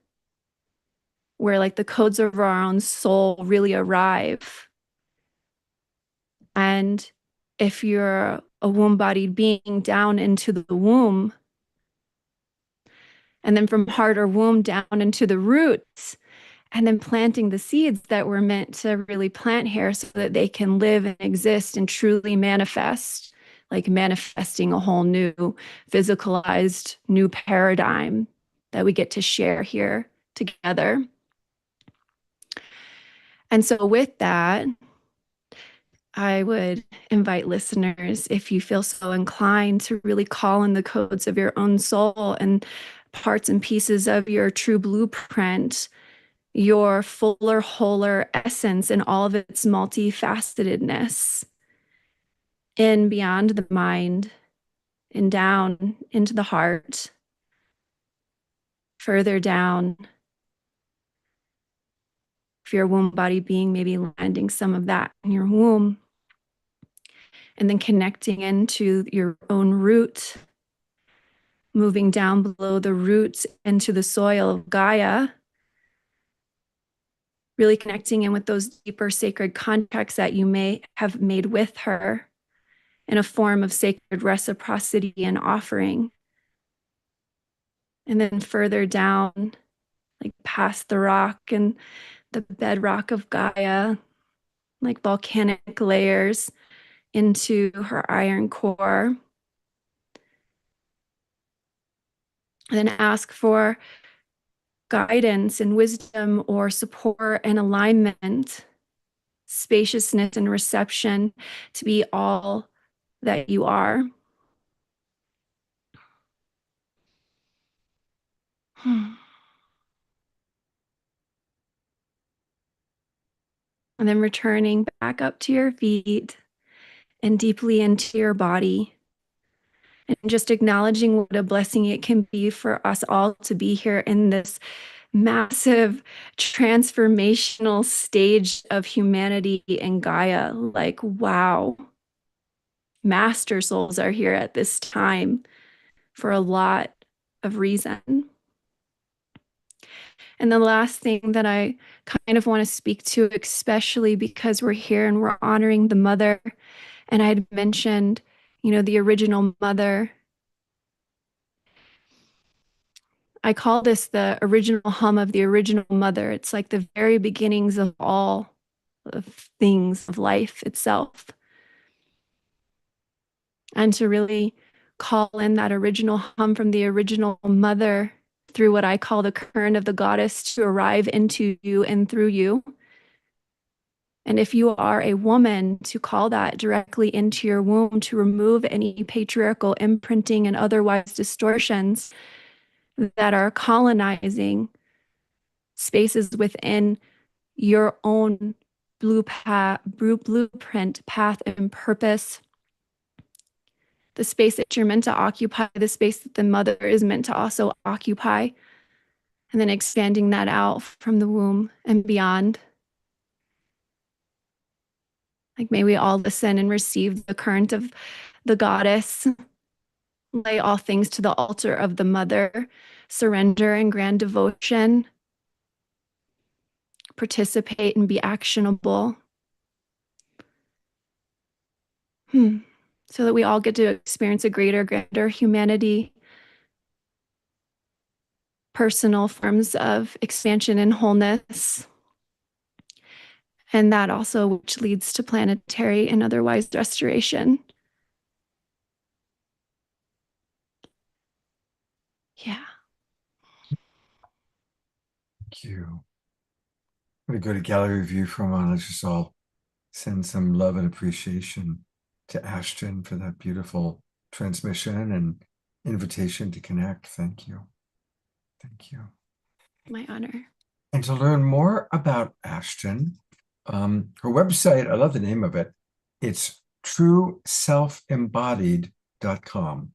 where like the codes of our own soul really arrive. And if you're a womb-bodied being, down into the womb, and then from heart or womb down into the roots, and then planting the seeds that were meant to really plant here so that they can live and exist and truly manifest, like manifesting a whole new physicalized new paradigm that we get to share here together. And so with that, I would invite listeners, if you feel so inclined, to really call in the codes of your own soul and parts and pieces of your true blueprint, your fuller, wholer essence in all of its multifacetedness, in beyond the mind and down into the heart, further down. If you're a womb body being, maybe landing some of that in your womb, and then connecting into your own root, moving down below the roots into the soil of Gaia, really connecting in with those deeper sacred contracts that you may have made with her in a form of sacred reciprocity and offering. And then further down, like past the rock and the bedrock of Gaia, like volcanic layers, into her iron core, And then ask for guidance and wisdom or support and alignment, spaciousness and reception to be all that you are. And then returning back up to your feet and deeply into your body. And just acknowledging what a blessing it can be for us all to be here in this massive transformational stage of humanity and Gaia. Like, wow, master souls are here at this time for a lot of reason. And the last thing that I kind of want to speak to, especially because we're here and we're honoring the mother, and I had mentioned, the original mother. I call this the original hum of the original mother. It's like the very beginnings of all of things of life itself. And to really call in that original hum from the original mother through what I call the current of the goddess to arrive into you and through you. And if you are a woman, to call that directly into your womb to remove any patriarchal imprinting and otherwise distortions that are colonizing spaces within your own blueprint, path, and purpose. The space that you're meant to occupy, the space that the mother is meant to also occupy, and then expanding that out from the womb and beyond. Like, may we all listen and receive the current of the goddess, lay all things to the altar of the mother, surrender in grand devotion, participate and be actionable. So that we all get to experience a greater, grander humanity, personal forms of expansion and wholeness. And that also which leads to planetary and otherwise restoration. Yeah. Thank you. I'm going to go to gallery view for a moment. Let's just all send some love and appreciation to Ashton for that beautiful transmission and invitation to connect. Thank you. Thank you. My honor. And to learn more about Ashton, her website, I love the name of it. It's trueselfembodied.com.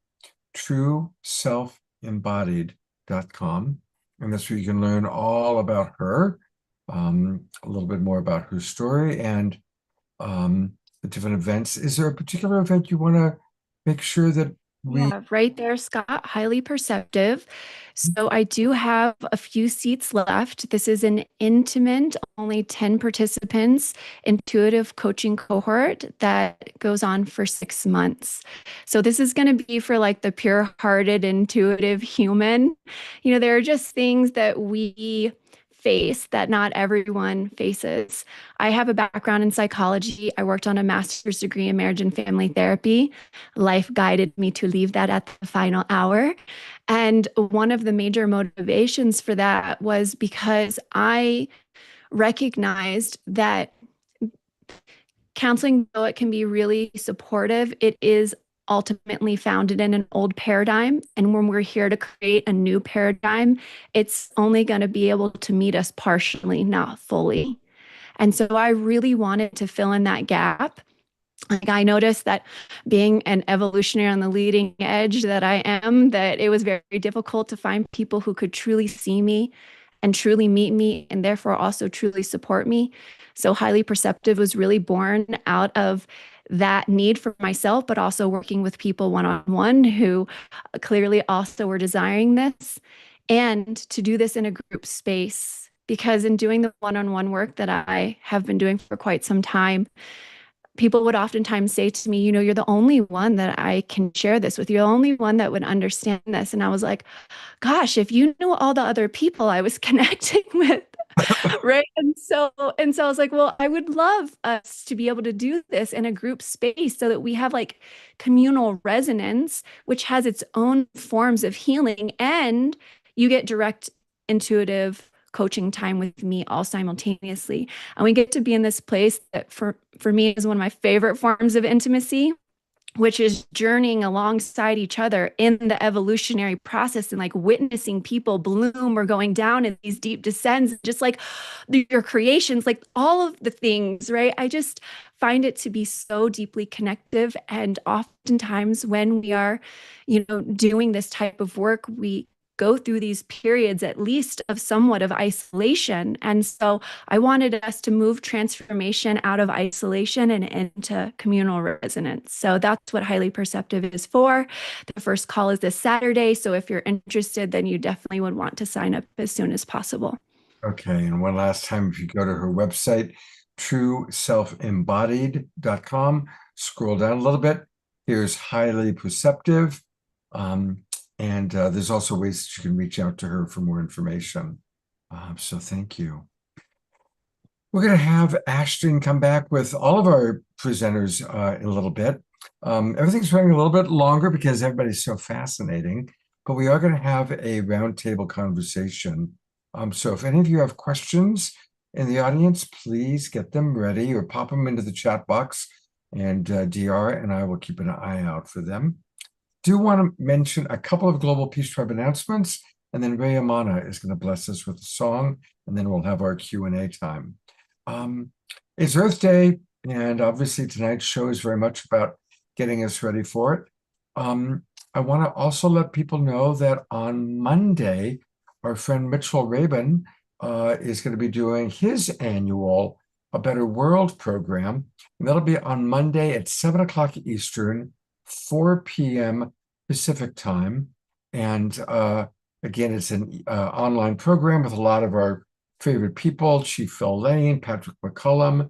Trueselfembodied.com. And that's where you can learn all about her, a little bit more about her story and the different events. Is there a particular event you want to make sure that Yeah, right there, Scott, highly perceptive. So I do have a few seats left. This is an intimate, only 10 participants, intuitive coaching cohort that goes on for 6 months. So this is going to be for like the pure-hearted, intuitive human. There are just things that we face that not everyone faces. I have a background in psychology. I worked on a master's degree in marriage and family therapy. Life guided me to leave that at the final hour. And one of the major motivations for that was because I recognized that counseling, though it can be really supportive, it is ultimately founded in an old paradigm. And when we're here to create a new paradigm, it's only going to be able to meet us partially, not fully. And so I really wanted to fill in that gap. Like, I noticed that being an evolutionary on the leading edge that I am, that it was very difficult to find people who could truly see me and truly meet me and therefore also truly support me. So Highly Perceptive was really born out of that need for myself, but also working with people one-on-one who clearly also were desiring this, and to do this in a group space. Because in doing the one-on-one work that I have been doing for quite some time, people would oftentimes say to me, you're the only one that I can share this with. You're the only one that would understand this. And I was like, gosh, if you knew all the other people I was connecting with Right. And so I was like, well, I would love us to be able to do this in a group space so that we have like communal resonance, which has its own forms of healing, and you get direct intuitive coaching time with me all simultaneously. And we get to be in this place that for me is one of my favorite forms of intimacy, which is journeying alongside each other in the evolutionary process and like witnessing people bloom or going down in these deep descents, just like your creations, like all of the things, right? I just find it to be so deeply connective. And oftentimes when we are, doing this type of work, we go through these periods at least of somewhat of isolation. And so I wanted us to move transformation out of isolation and into communal resonance. So that's what Highly Perceptive is for. The first call is this Saturday. So if you're interested, then you definitely would want to sign up as soon as possible. Okay, and one last time, if you go to her website, trueselfembodied.com, scroll down a little bit. Here's Highly Perceptive. And there's also ways that you can reach out to her for more information. So thank you. We're going to have Ashton come back with all of our presenters in a little bit. Everything's running a little bit longer because everybody's so fascinating, but we are going to have a roundtable conversation. So if any of you have questions in the audience, please get them ready or pop them into the chat box, and DR and I will keep an eye out for them. Do want to mention a couple of Global Peace Tribe announcements, and then Ray Amana is going to bless us with a song, and then we'll have our Q&A time. It's Earth Day, and obviously tonight's show is very much about getting us ready for it. I want to also let people know that on Monday, our friend Mitchell Rabin is going to be doing his annual A Better World program, and that'll be on Monday at 7 o'clock Eastern, 4 p.m. Pacific time. And again, it's an online program with a lot of our favorite people, Chief Phil Lane, Patrick McCullum,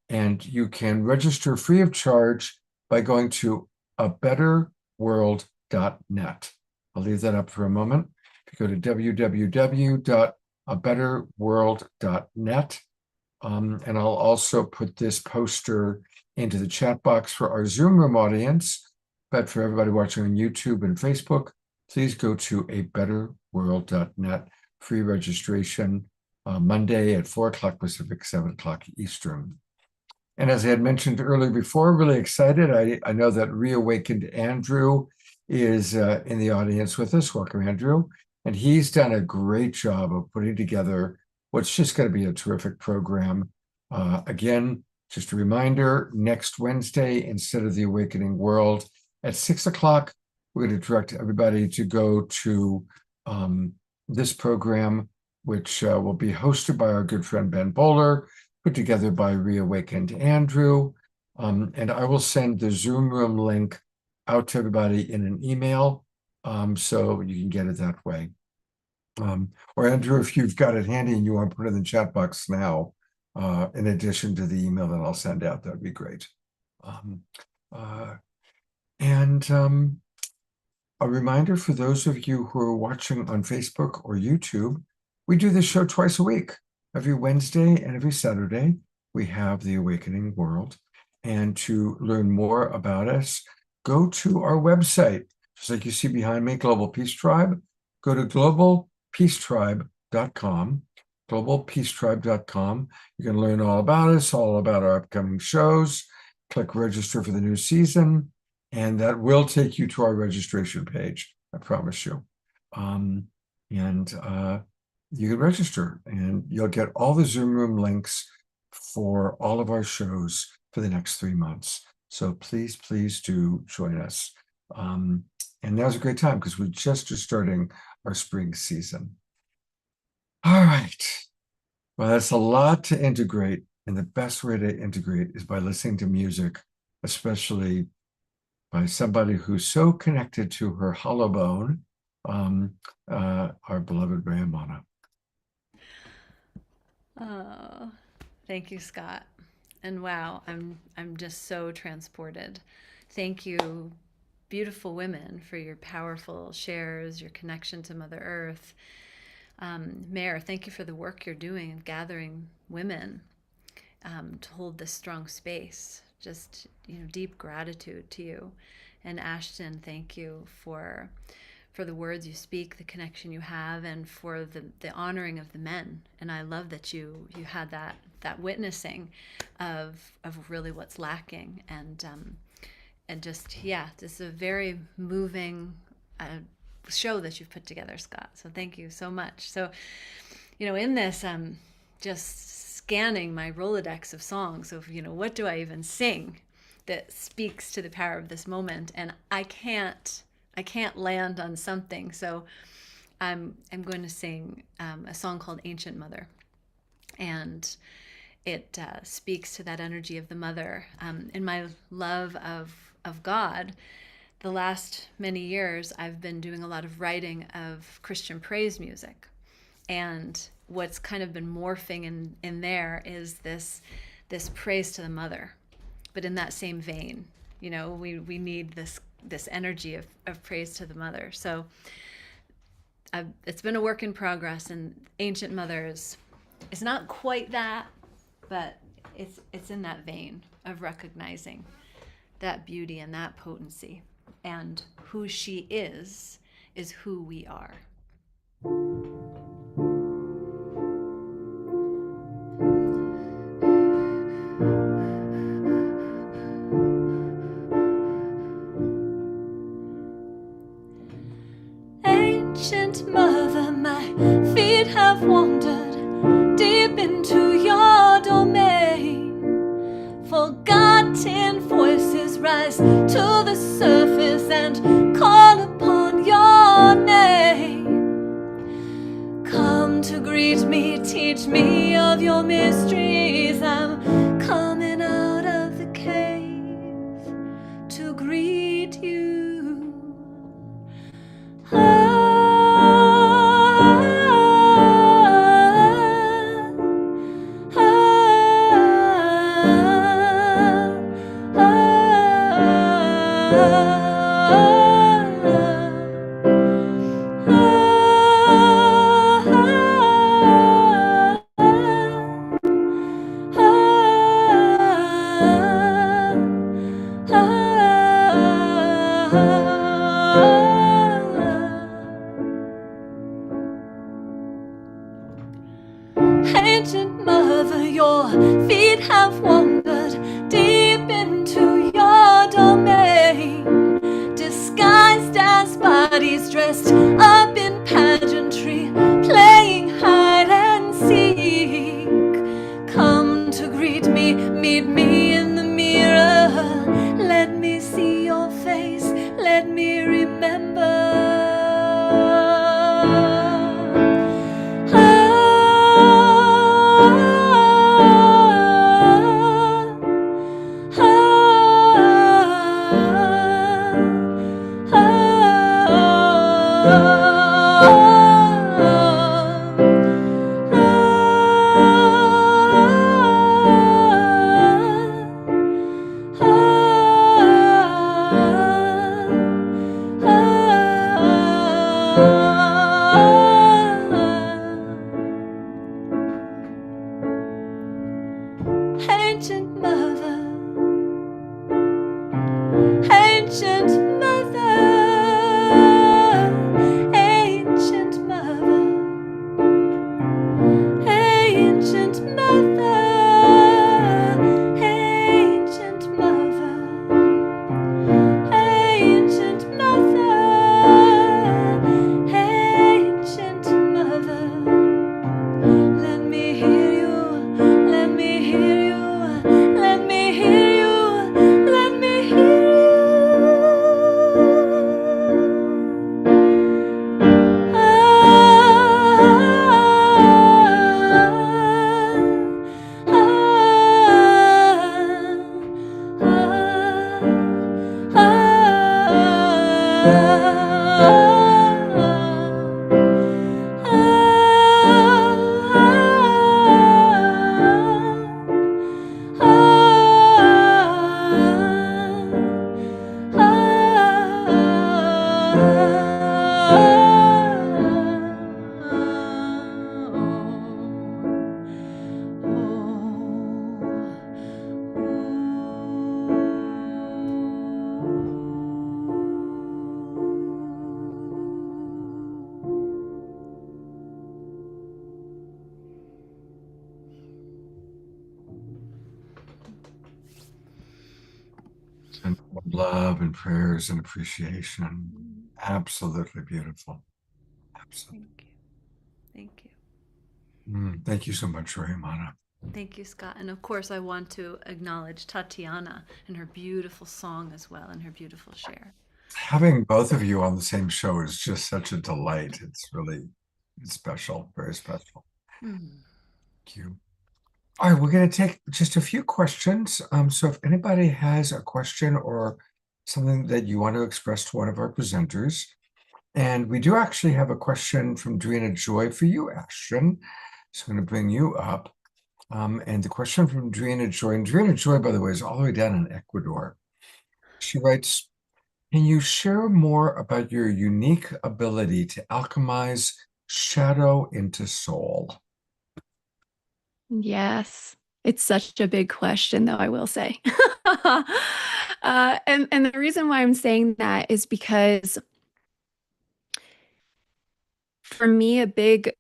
and you can register free of charge by going to abetterworld.net. I'll leave that up for a moment. If you go to www.abetterworld.net, and I'll also put this poster into the chat box for our Zoom room audience. But for everybody watching on YouTube and Facebook, please go to abetterworld.net, free registration, Monday at 4 o'clock Pacific, 7 o'clock Eastern. And as I had mentioned earlier before, really excited. I know that Reawakened Andrew is in the audience with us. Welcome, Andrew. And he's done a great job of putting together what's just going to be a terrific program. Again, just a reminder, next Wednesday, instead of the Awakening World, at 6 o'clock, we're going to direct everybody to go to this program, which will be hosted by our good friend Ben Bowler, put together by Reawakened Andrew. And I will send the Zoom room link out to everybody in an email, so you can get it that way. Or Andrew, if you've got it handy and you want to put it in the chat box now, in addition to the email that I'll send out, that'd be great. A reminder for those of you who are watching on Facebook or YouTube, we do this show twice a week. Every Wednesday and every Saturday, we have The Awakening World. And to learn more about us, go to our website, just like you see behind me, Global Peace Tribe. Go to globalpeacetribe.com, globalpeacetribe.com. You can learn all about us, all about our upcoming shows. Click register for the new season, and that will take you to our registration page, I promise you. You can register, and you'll get all the Zoom room links for all of our shows for the next 3 months. So please, please do join us. And now's a great time because we're just starting our spring season. All right. Well, that's a lot to integrate, and the best way to integrate is by listening to music, especially by somebody who's so connected to her hollow bone, our beloved Ray Amana. Oh, thank you, Scott. And wow, I'm just so transported. Thank you, beautiful women, for your powerful shares, your connection to Mother Earth. Mayor, thank you for the work you're doing in gathering women to hold this strong space. Just, deep gratitude to you. And Ashton, thank you for the words you speak, the connection you have, and for the honoring of the men. And I love that you had that witnessing of really what's lacking, and just, yeah, this is a very moving show that you've put together, Scott. So thank you so much. So, in this, just scanning my Rolodex of songs of, what do I even sing that speaks to the power of this moment? And I can't land on something. So I'm going to sing a song called Ancient Mother. And it speaks to that energy of the mother. In my love of God, the last many years, I've been doing a lot of writing of Christian praise music. And what's kind of been morphing in there is this praise to the mother. But in that same vein, we need this energy of praise to the mother. So it's been a work in progress, and Ancient Mother is not quite that, but it's in that vein of recognizing that beauty and that potency. And who she is who we are. Ancient Mother, my feet have wandered deep into your domain. Forgotten voices rise to the surface and call upon your name. Come to greet me, teach me of your mysteries. I'm coming out of the cave to greet you. love and prayers and appreciation. Absolutely beautiful. Absolutely. Thank you. Thank you. Thank you so much, Raymana. Thank you, Scott. And of course, I want to acknowledge Tatiana and her beautiful song as well, and her beautiful share. Having both of you on the same show is just such a delight. It's special, very special. Mm. Thank you. All right, we're going to take just a few questions. So if anybody has a question or something that you want to express to one of our presenters, and we do actually have a question from Drina Joy for you, Ashton. So I'm going to bring you up. And the question from Drina Joy, and Drina Joy, by the way, is all the way down in Ecuador. She writes, can you share more about your unique ability to alchemize shadow into soul? Yes. It's such a big question, though, I will say. And the reason why I'm saying that is because for me, a big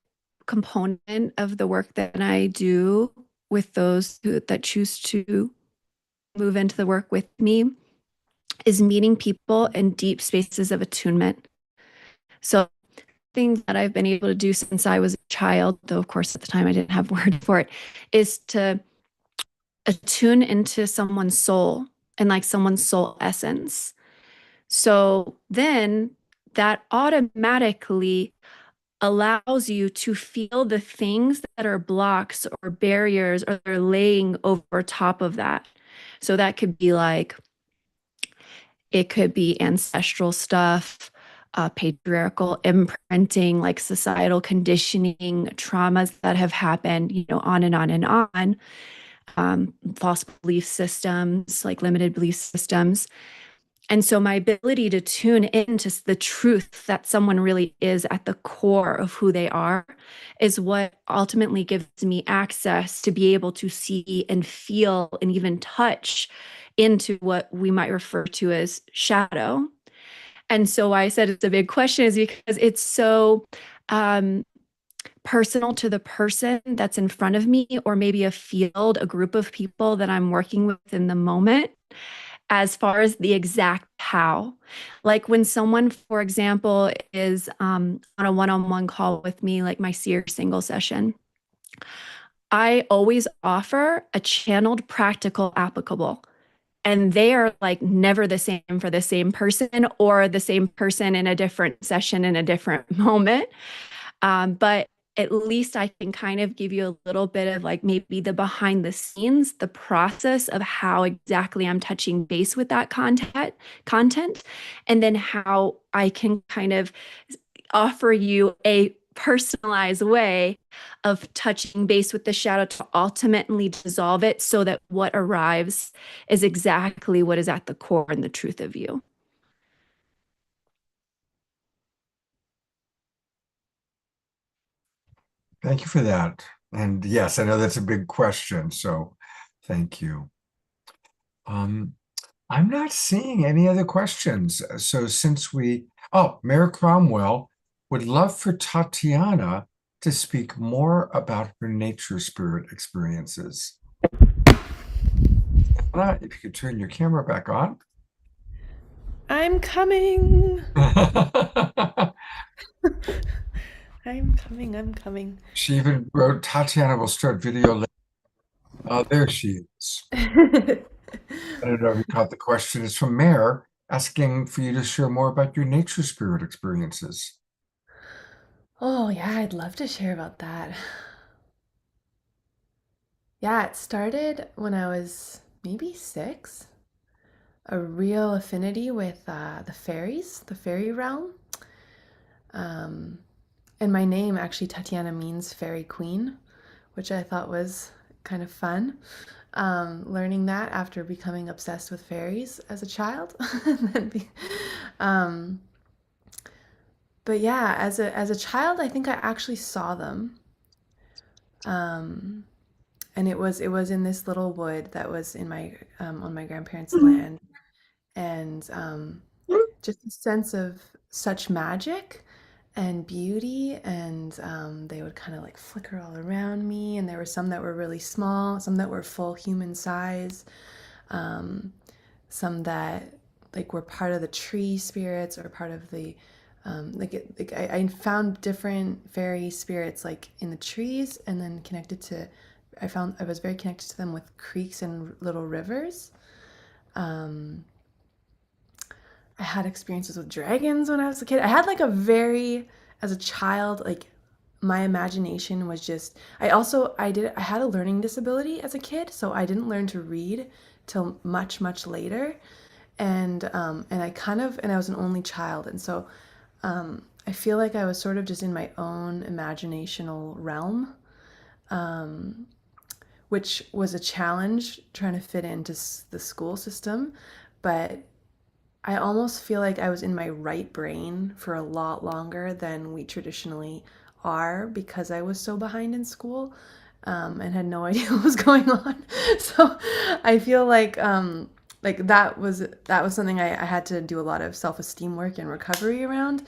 component of the work that I do with those that choose to move into the work with me is meeting people in deep spaces of attunement. So things that I've been able to do since I was a child, though of course at the time I didn't have word for it, is to attune into someone's soul and like someone's soul essence. So then that automatically allows you to feel the things that are blocks or barriers or they're laying over top of that. So that could be like, it could be ancestral stuff, patriarchal imprinting, like societal conditioning, traumas that have happened, on and on and on, false belief systems, like limited belief systems. And so my ability to tune into the truth that someone really is at the core of who they are is what ultimately gives me access to be able to see and feel and even touch into what we might refer to as shadow. And so why I said it's a big question is because it's so personal to the person that's in front of me, or maybe a field, a group of people that I'm working with in the moment, as far as the exact how. Like when someone, for example, is on a one-on-one call with me, like my seer single session, I always offer a channeled, practical, applicable. And they are like never the same for the same person or the same person in a different session in a different moment. But at least I can kind of give you a little bit of like maybe the behind the scenes, the process of how exactly I'm touching base with that content, and then how I can kind of offer you a personalized way of touching base with the shadow to ultimately dissolve it so that what arrives is exactly what is at the core and the truth of you. Thank you for that. And yes, I know that's a big question, so thank you. I'm not seeing any other questions. So Mayor Cromwell would love for Tatiana to speak more about her nature spirit experiences. Tatiana, if you could turn your camera back on. I'm coming. I'm coming. I'm coming. She even wrote, Tatiana will start video later. Oh, there she is. I don't know if you caught the question. It's from Mayor asking for you to share more about your nature spirit experiences. Oh, yeah, I'd love to share about that. Yeah, it started when I was maybe 6. A real affinity with the fairies, the fairy realm. Um, and my name, actually, Tatiana, means fairy queen, which I thought was kind of fun. Learning that after becoming obsessed with fairies as a child. um, but yeah, as a child, I think I actually saw them. And it was in this little wood that was in my on my grandparents' land, and just a sense of such magic and beauty, and they would kind of like flicker all around me, and there were some that were really small, some that were full human size, some that like were part of the tree spirits or part of the I found different fairy spirits like in the trees, and then connected to I was very connected to them with creeks and little rivers. Um, I had experiences with dragons when I was a kid. I had like a very, as a child, like my imagination was just, I had a learning disability as a kid, so I didn't learn to read till much, much later. And I was an only child. And so I feel like I was sort of just in my own imaginational realm, which was a challenge trying to fit into the school system. But I almost feel like I was in my right brain for a lot longer than we traditionally are because I was so behind in school, and had no idea what was going on. So I feel like that was something I had to do a lot of self-esteem work and recovery around.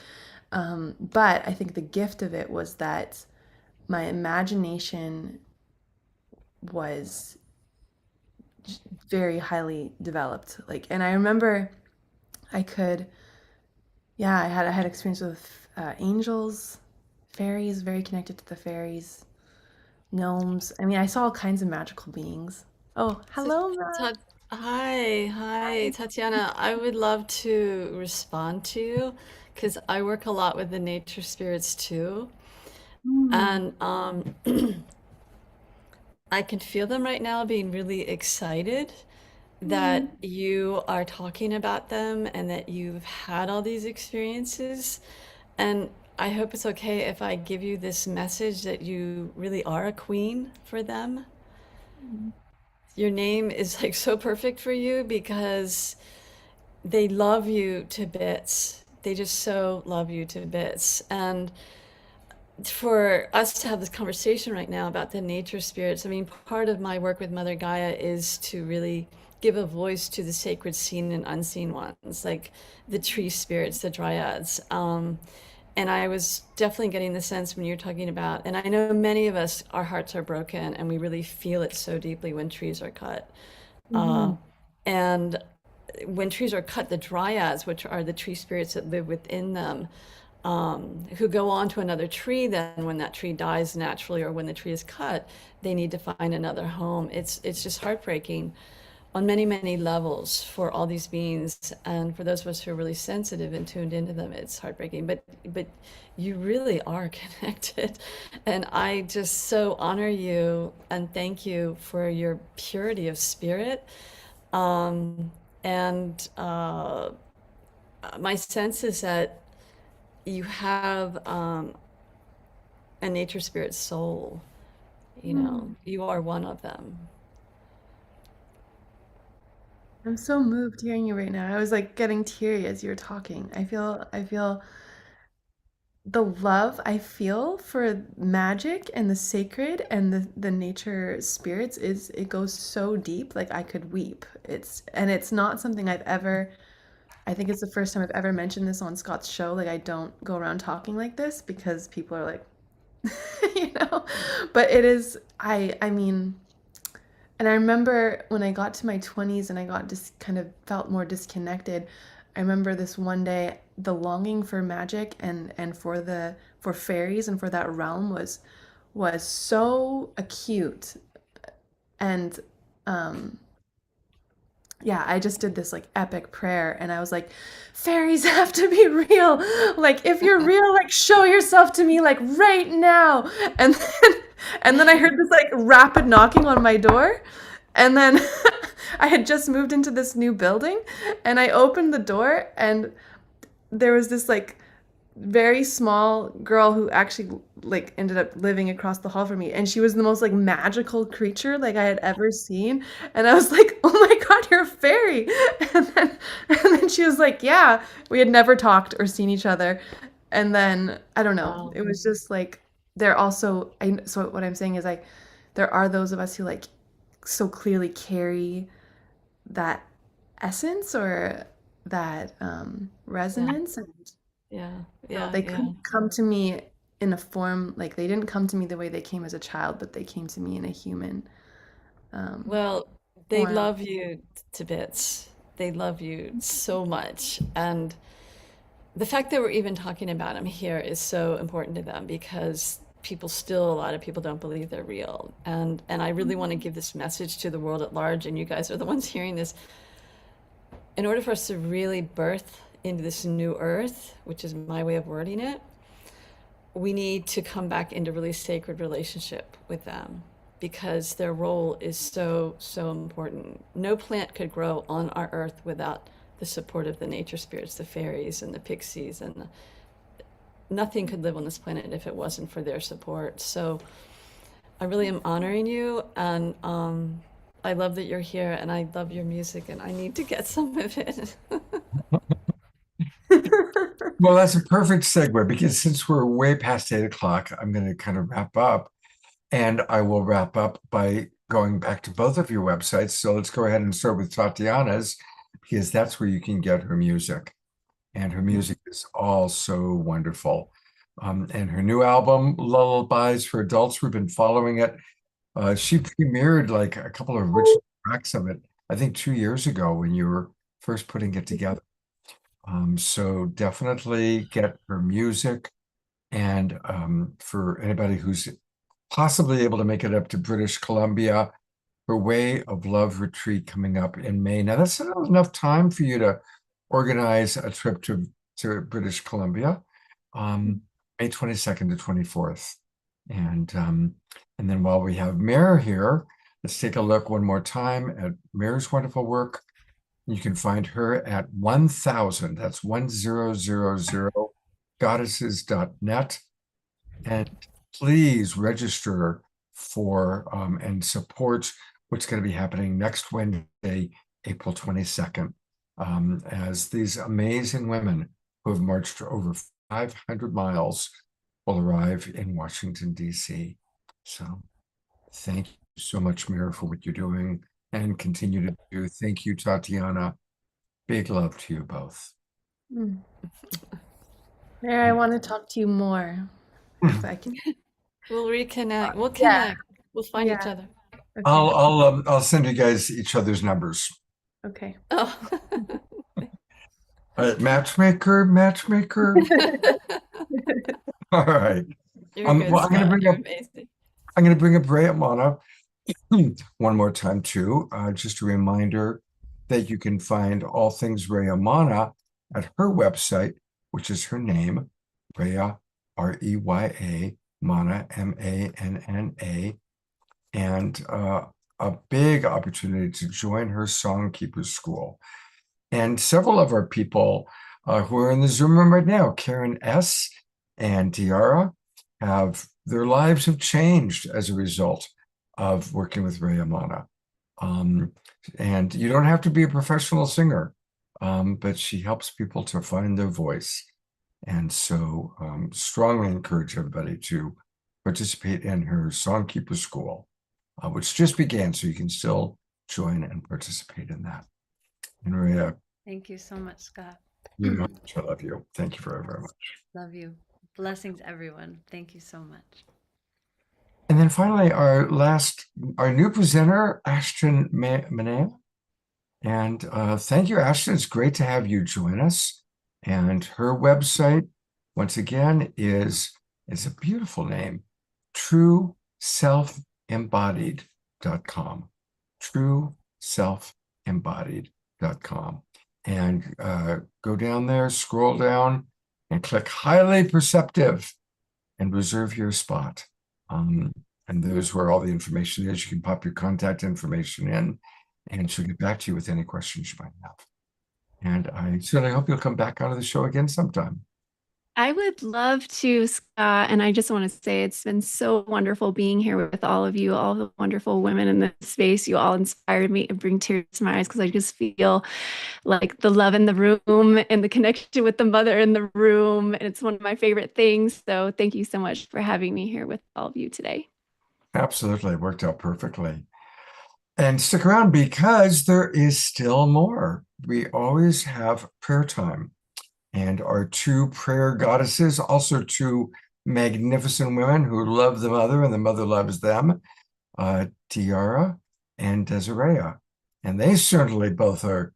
But I think the gift of it was that my imagination was very highly developed. Like, and I remember I could, yeah, I had experience with angels, fairies, very connected to the fairies, gnomes. I mean, I saw all kinds of magical beings. Oh, So, hello, Matt. hi, Tatiana. I would love to respond to you because I work a lot with the nature spirits too. Mm. And I can feel them right now being really excited that Mm. you are talking about them and that you've had all these experiences. And I hope it's okay if I give you this message that you really are a queen for them. Your name is like so perfect for you because they love you to bits. They just so love you to bits. And for us to have this conversation right now about the nature spirits, I mean, part of my work with Mother Gaia is to really give a voice to the sacred seen and unseen ones, like the tree spirits, the dryads. And I was definitely getting the sense when you're talking about, and I know many of us, our hearts are broken and we really feel it so deeply when trees are cut. Uh, Mhm. and when trees are cut, the dryads, which are the tree spirits that live within them, who go on to another tree, then when that tree dies naturally or when the tree is cut, they need to find another home. It's just heartbreaking on many, many levels for all these beings. And for those of us who are really sensitive and tuned into them, it's heartbreaking. But you really are connected. And I just so honor you and thank you for your purity of spirit. Um, and my sense is that you have a nature spirit soul. You know, Mm. you are one of them. I'm so moved hearing you right now. I was like getting teary as you were talking. I feel the love I feel for magic and the sacred and the nature spirits is it goes so deep, like I could weep. It's not something I've ever, I think it's the first time I've ever mentioned this on Scott's show. Like I don't go around talking like this because people are like, you know, but it is, I mean, and I remember when I got to my 20s and I got just kind of felt more disconnected. I remember this one day, the longing for magic and for fairies and for that realm was so acute. And um yeah, I just did this like epic prayer and I was like, fairies have to be real. Like if you're real, like show yourself to me like right now. And then and then I heard this like rapid knocking on my door. And then I had just moved into this new building and I opened the door and there was this like very small girl who actually like ended up living across the hall from me, and she was the most like magical creature like I had ever seen. And I was like, oh my god, you're a fairy. And then she was like, yeah, we had never talked or seen each other. And then I don't know, Wow. it was just like there also I so what I'm saying is like there are those of us who like so clearly carry that essence or that Yeah, resonance. And yeah, no, yeah, they yeah. couldn't come to me in a form like they didn't come to me the way they came as a child, but they came to me in a human um, Well, they form. love you to bits. They love you so much. And the fact that we're even talking about them here is so important to them because a lot of people don't believe they're real. And I really want to give this message to the world at large, and you guys are the ones hearing this. In order for us to really birth into this new earth, which is my way of wording it, we need to come back into really sacred relationship with them because their role is so, so important. No plant could grow on our earth without the support of the nature spirits, the fairies and the pixies, and nothing could live on this planet if it wasn't for their support. So I really am honoring you, and I love that you're here, and I love your music, and I need to get some of it. Well, that's a perfect segue because since we're way past 8 o'clock, I'm going to kind of wrap up. And I will wrap up by going back to both of your websites. So let's go ahead and start with Tatiana's because that's where you can get her music. And her music is all so wonderful. And her new album, Lullabies for Adults, we've been following it. She premiered like a couple of original tracks of it, I think 2 years ago when you were first putting it together. So definitely get her music. And for anybody who's possibly able to make it up to British Columbia, her Way of Love retreat coming up in May. Now, that's not enough time for you to organize a trip to British Columbia, May 22nd to 24th. And then while we have Mare here, let's take a look one more time at Mare's wonderful work. You can find her at 1000, that's 1000 goddesses.net. And please register for and support what's going to be happening next Wednesday, April 22nd, as these amazing women who have marched over 500 miles will arrive in Washington, D.C. So thank you so much, Mira, for what you're doing and continue to do. Thank you, Tatiana. Big love to you both. Mary, I want to talk to you more. If I can. We'll reconnect. We'll connect. We'll find each Yeah. other. Okay. I'll send you guys each other's numbers. Okay. Oh. Matchmaker. All right. You're good, Well, I'm Scott. going You're amazing. to bring up Rhea Mana one more time too. Just a reminder that you can find all things Rhea Mana at her website, which is her name, Rhea, R-E-Y-A, Mana, M-A-N-N-A, and a big opportunity to join her Songkeepers School. And several of our people who are in the Zoom room right now, Karen S. and Tiara, their lives have changed as a result of working with Rhea Mana. And you don't have to be a professional singer, but she helps people to find their voice. And so strongly encourage everybody to participate in her Songkeeper School, which just began, so you can still join and participate in that. And Rhea, Thank you so much, Scott. you know how much I love you. Thank you very, very much. Love you. Blessings, everyone. Thank you so much. And then finally, our new presenter, Ashton Manea. And thank you, Ashton. It's great to have you join us. And her website, once again, it's a beautiful name, trueselfembodied.com. Trueselfembodied.com. And go down there, scroll down, and click Highly Perceptive and reserve your spot. And there's where all the information is. You can pop your contact information in, and she'll get back to you with any questions you might have. And I certainly hope you'll come back onto the show again sometime. I would love to, Scott, and I just want to say it's been so wonderful being here with all of you, all the wonderful women in this space. You all inspired me and bring tears to my eyes because I just feel like the love in the room and the connection with the mother in the room. And it's one of my favorite things. So thank you so much for having me here with all of you today. Absolutely. It worked out perfectly. And stick around because there is still more. We always have prayer time. And our two prayer goddesses, also two magnificent women who love the mother and the mother loves them, Tiara and Desiree. And they certainly both are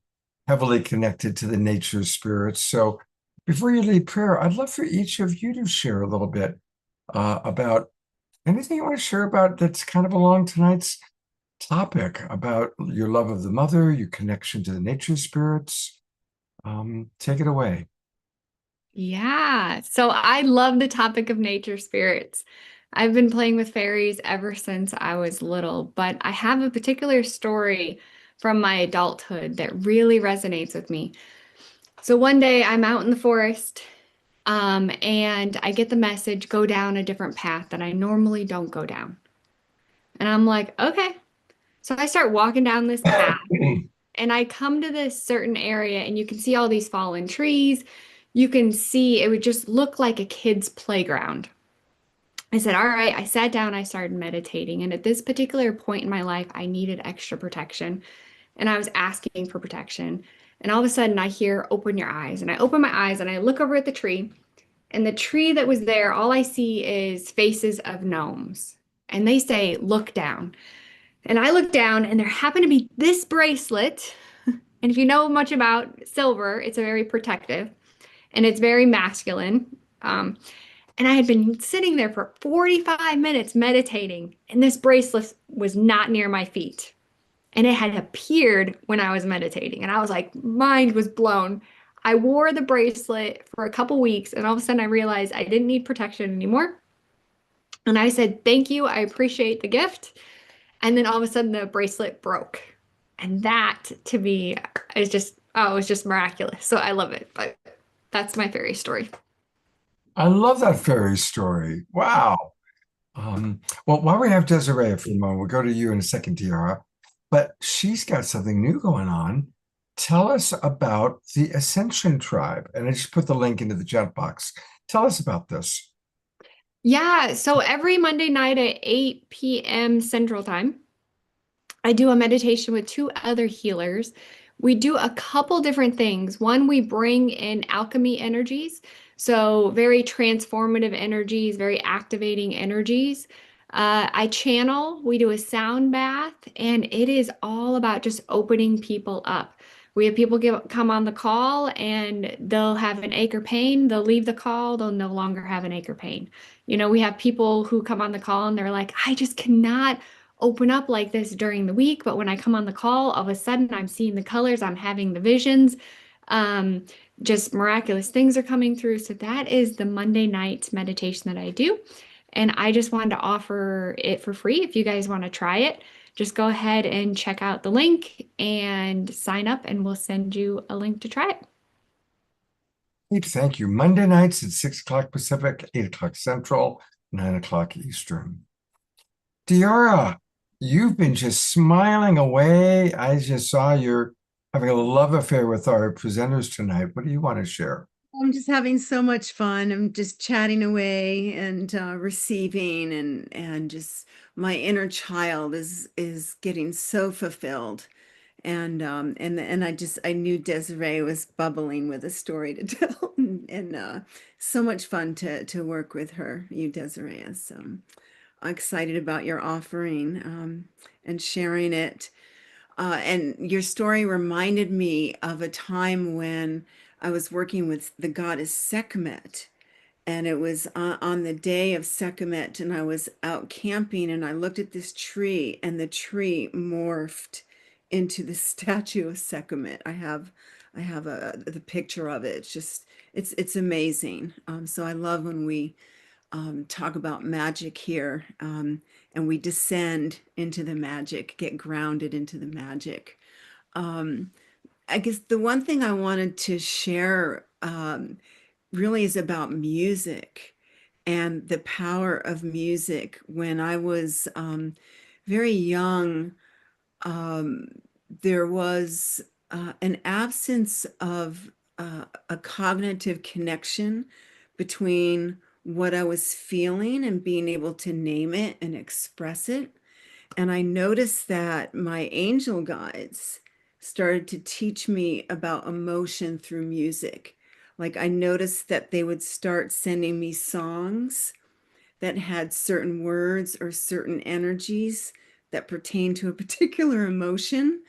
heavily connected to the nature spirits. So before you lead prayer, I'd love for each of you to share a little bit about anything you want to share about that's kind of along tonight's topic about your love of the mother, your connection to the nature spirits. Take it away. Yeah. So I love the topic of nature spirits. I've been playing with fairies ever since I was little, but I have a particular story from my adulthood that really resonates with me. So one day I'm out in the forest, and I get the message, go down a different path that I normally don't go down. And I'm like, okay. So I start walking down this path. And I come to this certain area, and you can see all these fallen trees. You can see it would just look like a kid's playground. I said, all right. I sat down, I started meditating. And at this particular point in my life, I needed extra protection. And I was asking for protection. And all of a sudden, I hear, open your eyes. And I open my eyes and I look over at the tree. And the tree that was there, all I see is faces of gnomes. And they say, look down. And I look down, and there happened to be this bracelet. And if you know much about silver, it's a very protective and it's very masculine. And I had been sitting there for 45 minutes meditating, and this bracelet was not near my feet. And it had appeared when I was meditating. And I was like, mind was blown. I wore the bracelet for a couple weeks, and all of a sudden I realized I didn't need protection anymore. And I said, thank you. I appreciate the gift. And then all of a sudden the bracelet broke. And that to me is just, oh, it was just miraculous. So I love it. But that's my fairy story. I love that fairy story. Wow. Well, while we have Desiree for a moment, we'll go to you in a second, Tiara. But she's got something new going on. Tell us about the Ascension Tribe. And I just put the link into the chat box. Tell us about this. Yeah. So every Monday night at 8 p.m. Central Time, I do a meditation with two other healers. We do a couple different things. One, we bring in alchemy energies. So very transformative energies, very activating energies. I channel, we do a sound bath, and it is all about just opening people up. We have people come on the call and they'll have an ache or pain. They'll leave the call, they'll no longer have an ache or pain. You know, we have people who come on the call and they're like, I just cannot open up like this during the week, but when I come on the call, all of a sudden I'm seeing the colors, I'm having the visions. Just miraculous things are coming through. So that is the Monday night meditation that I do. And I just wanted to offer it for free. If you guys want to try it, just go ahead and check out the link and sign up, and we'll send you a link to try it. Thank you. Monday nights at 6 o'clock Pacific, 8 o'clock Central, 9 o'clock Eastern. Tiara, you've been just smiling away. I just saw you're having a love affair with our presenters tonight. What do you want to share? I'm just having so much fun. I'm just chatting away and receiving, and just my inner child is getting so fulfilled. And I knew Desiree was bubbling with a story to tell, and so much fun to work with her. You, Desiree, is excited about your offering and sharing it. And your story reminded me of a time when I was working with the goddess Sekhmet. And it was on the day of Sekhmet, and I was out camping, and I looked at this tree, and the tree morphed into the statue of Sekhmet. I have the picture of it. It's just, it's amazing. So I love when we talk about magic here, and we descend into the magic, get grounded into the magic. I guess the one thing I wanted to share really is about music and the power of music. When I was very young, there was an absence of a cognitive connection between what I was feeling and being able to name it and express it. And I noticed that my angel guides started to teach me about emotion through music. Like, I noticed that they would start sending me songs that had certain words or certain energies that pertain to a particular emotion.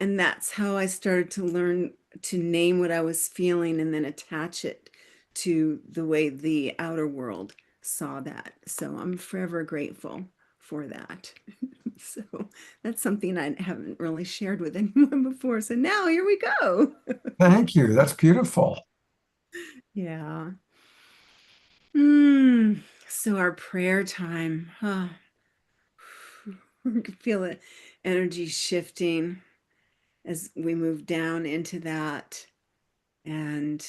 And that's how I started to learn to name what I was feeling and then attach it to the way the outer world saw that. So I'm forever grateful for that. So that's something I haven't really shared with anyone before. So now here we go. Thank you. That's beautiful. Yeah. So our prayer time. I can feel the energy shifting as we move down into that, and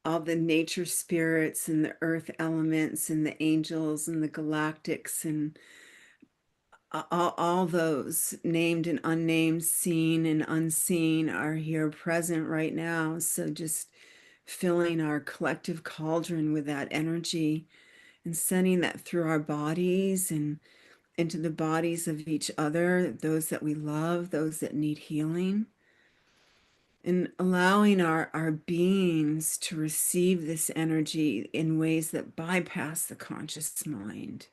all the nature spirits and the earth elements and the angels and the galactics and all those named and unnamed, seen and unseen, are here present right now. So just filling our collective cauldron with that energy and sending that through our bodies and into the bodies of each other, those that we love, those that need healing, and allowing our beings to receive this energy in ways that bypass the conscious mind,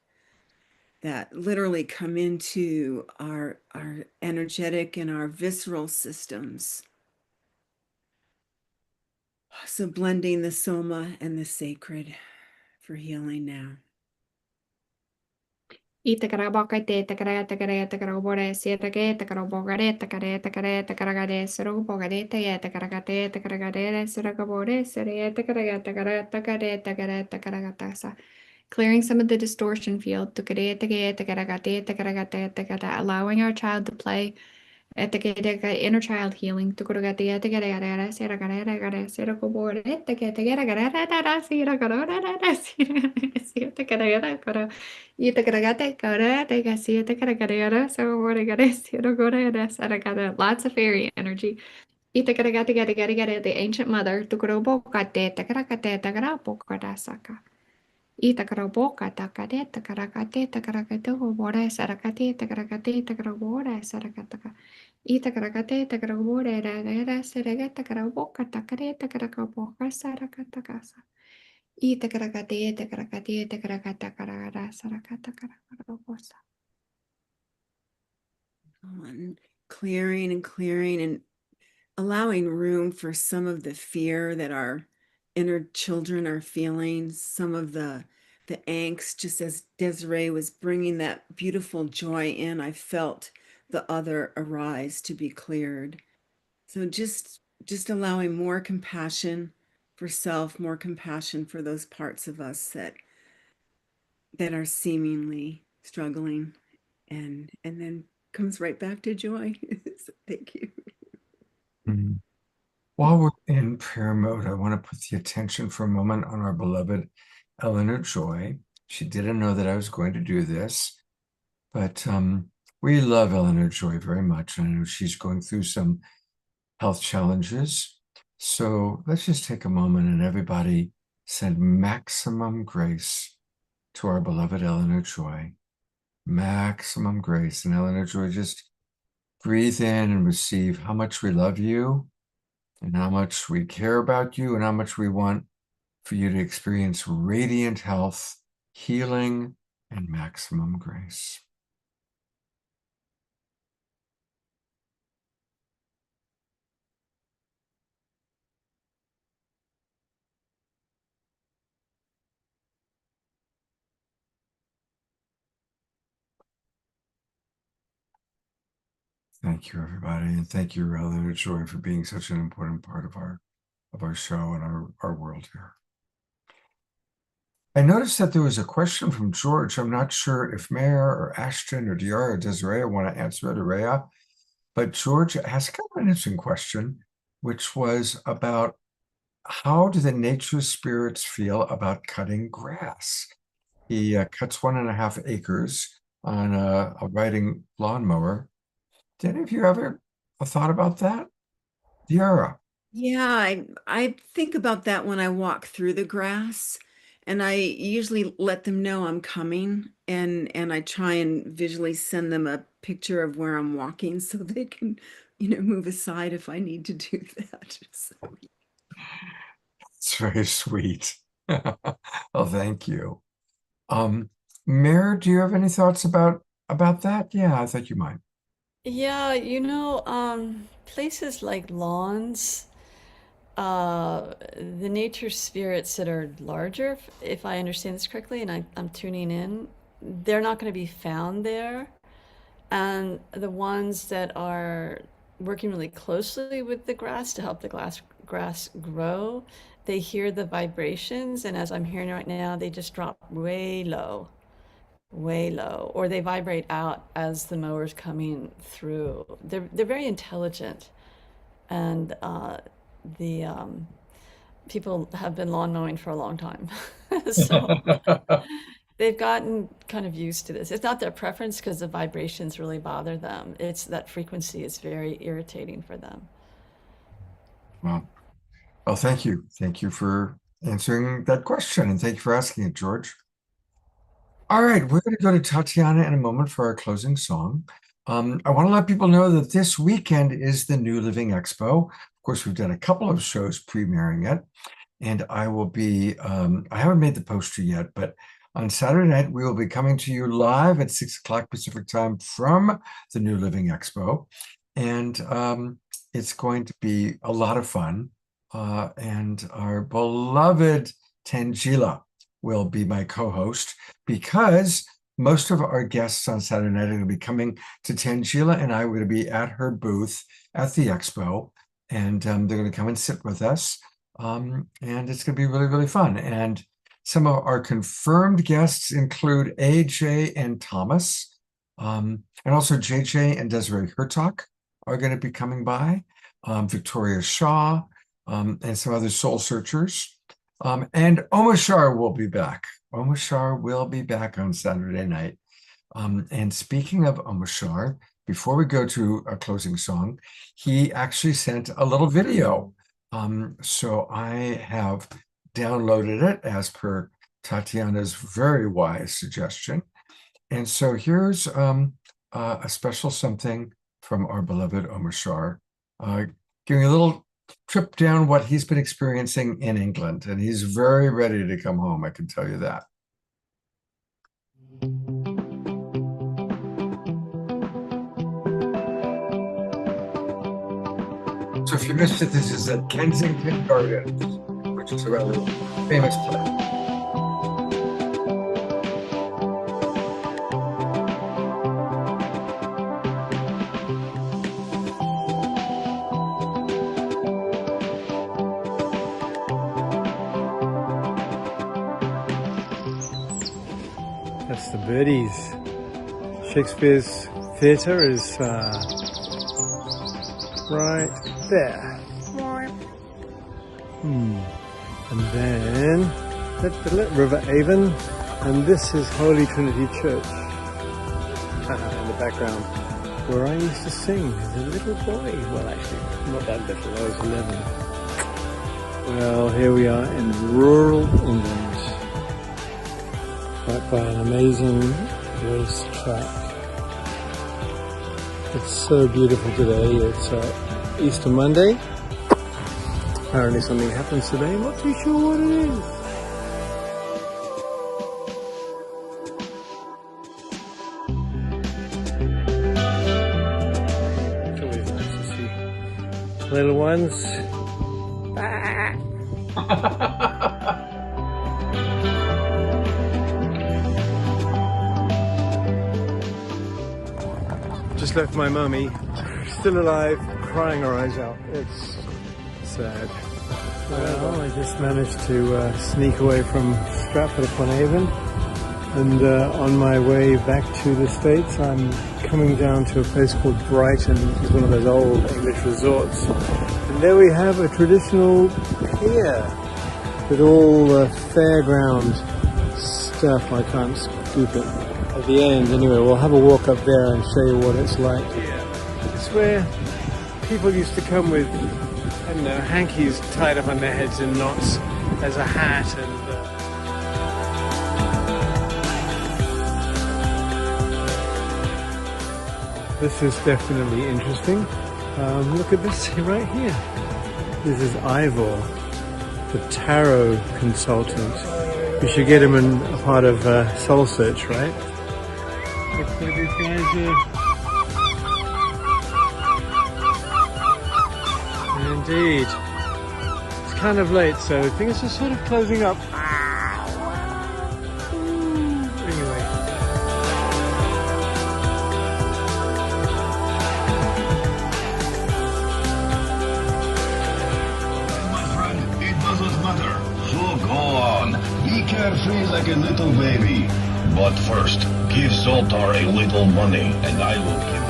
that literally come into our energetic and our visceral systems. So blending the soma and the sacred for healing now. Itakarabakate, takare, takare, takarabore, sirake, takarabogare, takare, takare, takaragade, surubogare, taye, takaragate, takaragade, suragabore, sire, takare, takare, takare, takare, takaragatasa. Clearing some of the distortion field, tukare, takare, takaragate, takaragate, takara, allowing our child to play. Inner child healing. Lots of fairy energy. The ancient mother. Itakaraboka takade takarakate takarakate hobore sarakate takarakate takarabore sarakataka. Itakarakate takarabore ragara saragata karaboka takare takarakaboka sarakatakasa. Itakarakate takarakate takarakata karara sarakata karakarabosa. And clearing and allowing room for some of the fear that our inner children are feeling, some of the angst. Just as Desiree was bringing that beautiful joy in, I felt the other arise to be cleared. So just allowing more compassion for self, more compassion for those parts of us that are seemingly struggling, and then comes right back to joy. So thank you. Mm. While we're in prayer mode, I want to put the attention for a moment on our beloved Eleanor Joy. She didn't know that I was going to do this, but we love Eleanor Joy very much. I know she's going through some health challenges. So let's just take a moment and everybody send maximum grace to our beloved Eleanor Joy. Maximum grace. And Eleanor Joy, just breathe in and receive how much we love you and how much we care about you and how much we want for you to experience radiant health, healing, and maximum grace. Thank you, everybody, and thank you, Eleanor Joy, for being such an important part of our show and our world here. I noticed that there was a question from George. I'm not sure if Mayor or Ashton or Diara or Desiree want to answer it, or Rhea, but George asked kind of an interesting question, which was about how do the nature spirits feel about cutting grass? He cuts 1.5 acres on a riding lawnmower. Did any of you ever thought about that? Diara. Yeah, I think about that when I walk through the grass, and I usually let them know I'm coming, and I try and visually send them a picture of where I'm walking so they can, move aside if I need to do that. So, It's very sweet. Well, thank you. Mayor, do you have any thoughts about that? Yeah, I thought you might. Yeah, places like lawns, the nature spirits that are larger, if I understand this correctly, and I'm tuning in, they're not going to be found there. And the ones that are working really closely with the grass to help the grass grow, they hear the vibrations, and as I'm hearing right now, they just drop way low, or they vibrate out as the mower's coming through. They're very intelligent, and the people have been lawn mowing for a long time, so they've gotten kind of used to this. It's not their preference because the vibrations really bother them. It's that frequency is very irritating for them. Well, well, thank you. Thank you for answering that question, and thank you for asking it, George. All right, we're going to go to Tatiana in a moment for our closing song. I want to let people know that this weekend is the New Living Expo. Of course, we've done a couple of shows premiering it, and I will be, I haven't made the poster yet, but on Saturday night, we will be coming to you live at 6 o'clock Pacific time from the New Living Expo. And it's going to be a lot of fun. And our beloved Tangela will be my co-host, because most of our guests on Saturday night are going to be coming to Tangela, and I are going to be at her booth at the expo, and they're going to come and sit with us. And it's going to be really, really fun. And some of our confirmed guests include AJ and Thomas, and also JJ and Desiree Hertog are going to be coming by, Victoria Shaw, and some other soul searchers. And Omashar will be back. Omashar will be back on Saturday night. And speaking of Omashar, before we go to a closing song, he actually sent a little video. So I have downloaded it as per Tatiana's very wise suggestion. And so here's a special something from our beloved Omashar, giving a little trip down what he's been experiencing in England. And he's very ready to come home, I can tell you that. So if you missed it, this is at Kensington Gardens, which is a rather famous place. That's the birdies. Shakespeare's Theatre is right there. And then River Avon, and this is Holy Trinity Church in the background, where I used to sing as a little boy. Well, actually, not that little, I was 11. Well, here we are in rural England, right by an amazing race track. It's so beautiful today. It's Easter Monday. Apparently something happens today. I'm not too sure what it is. It's always nice to see little ones. Just left my mummy, still alive, crying her eyes out. It's sad. Well, I just managed to sneak away from Stratford-upon-Avon, and on my way back to the States, I'm coming down to a place called Brighton, which is one of those old English resorts. And there we have a traditional pier with all the fairground stuff. I can't scoop it at the end. Anyway, we'll have a walk up there and show you what it's like. It's where people used to come with, I don't know, hankies tied up on their heads in knots as a hat, and this is definitely interesting. Look at this right here. This is Ivor, the tarot consultant. We should get him in a part of Soul Search, right? Look at these guys here. indeed. It's kind of late, so things are sort of closing up. Anyway. My friend, it doesn't matter. So go on. Be carefree like a little baby. But first, give Zoltar a little money, and I will give it.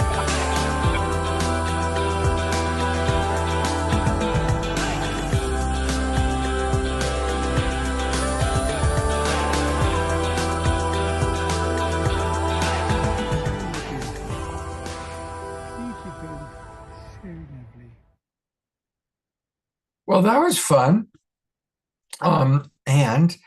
Well, that was fun. And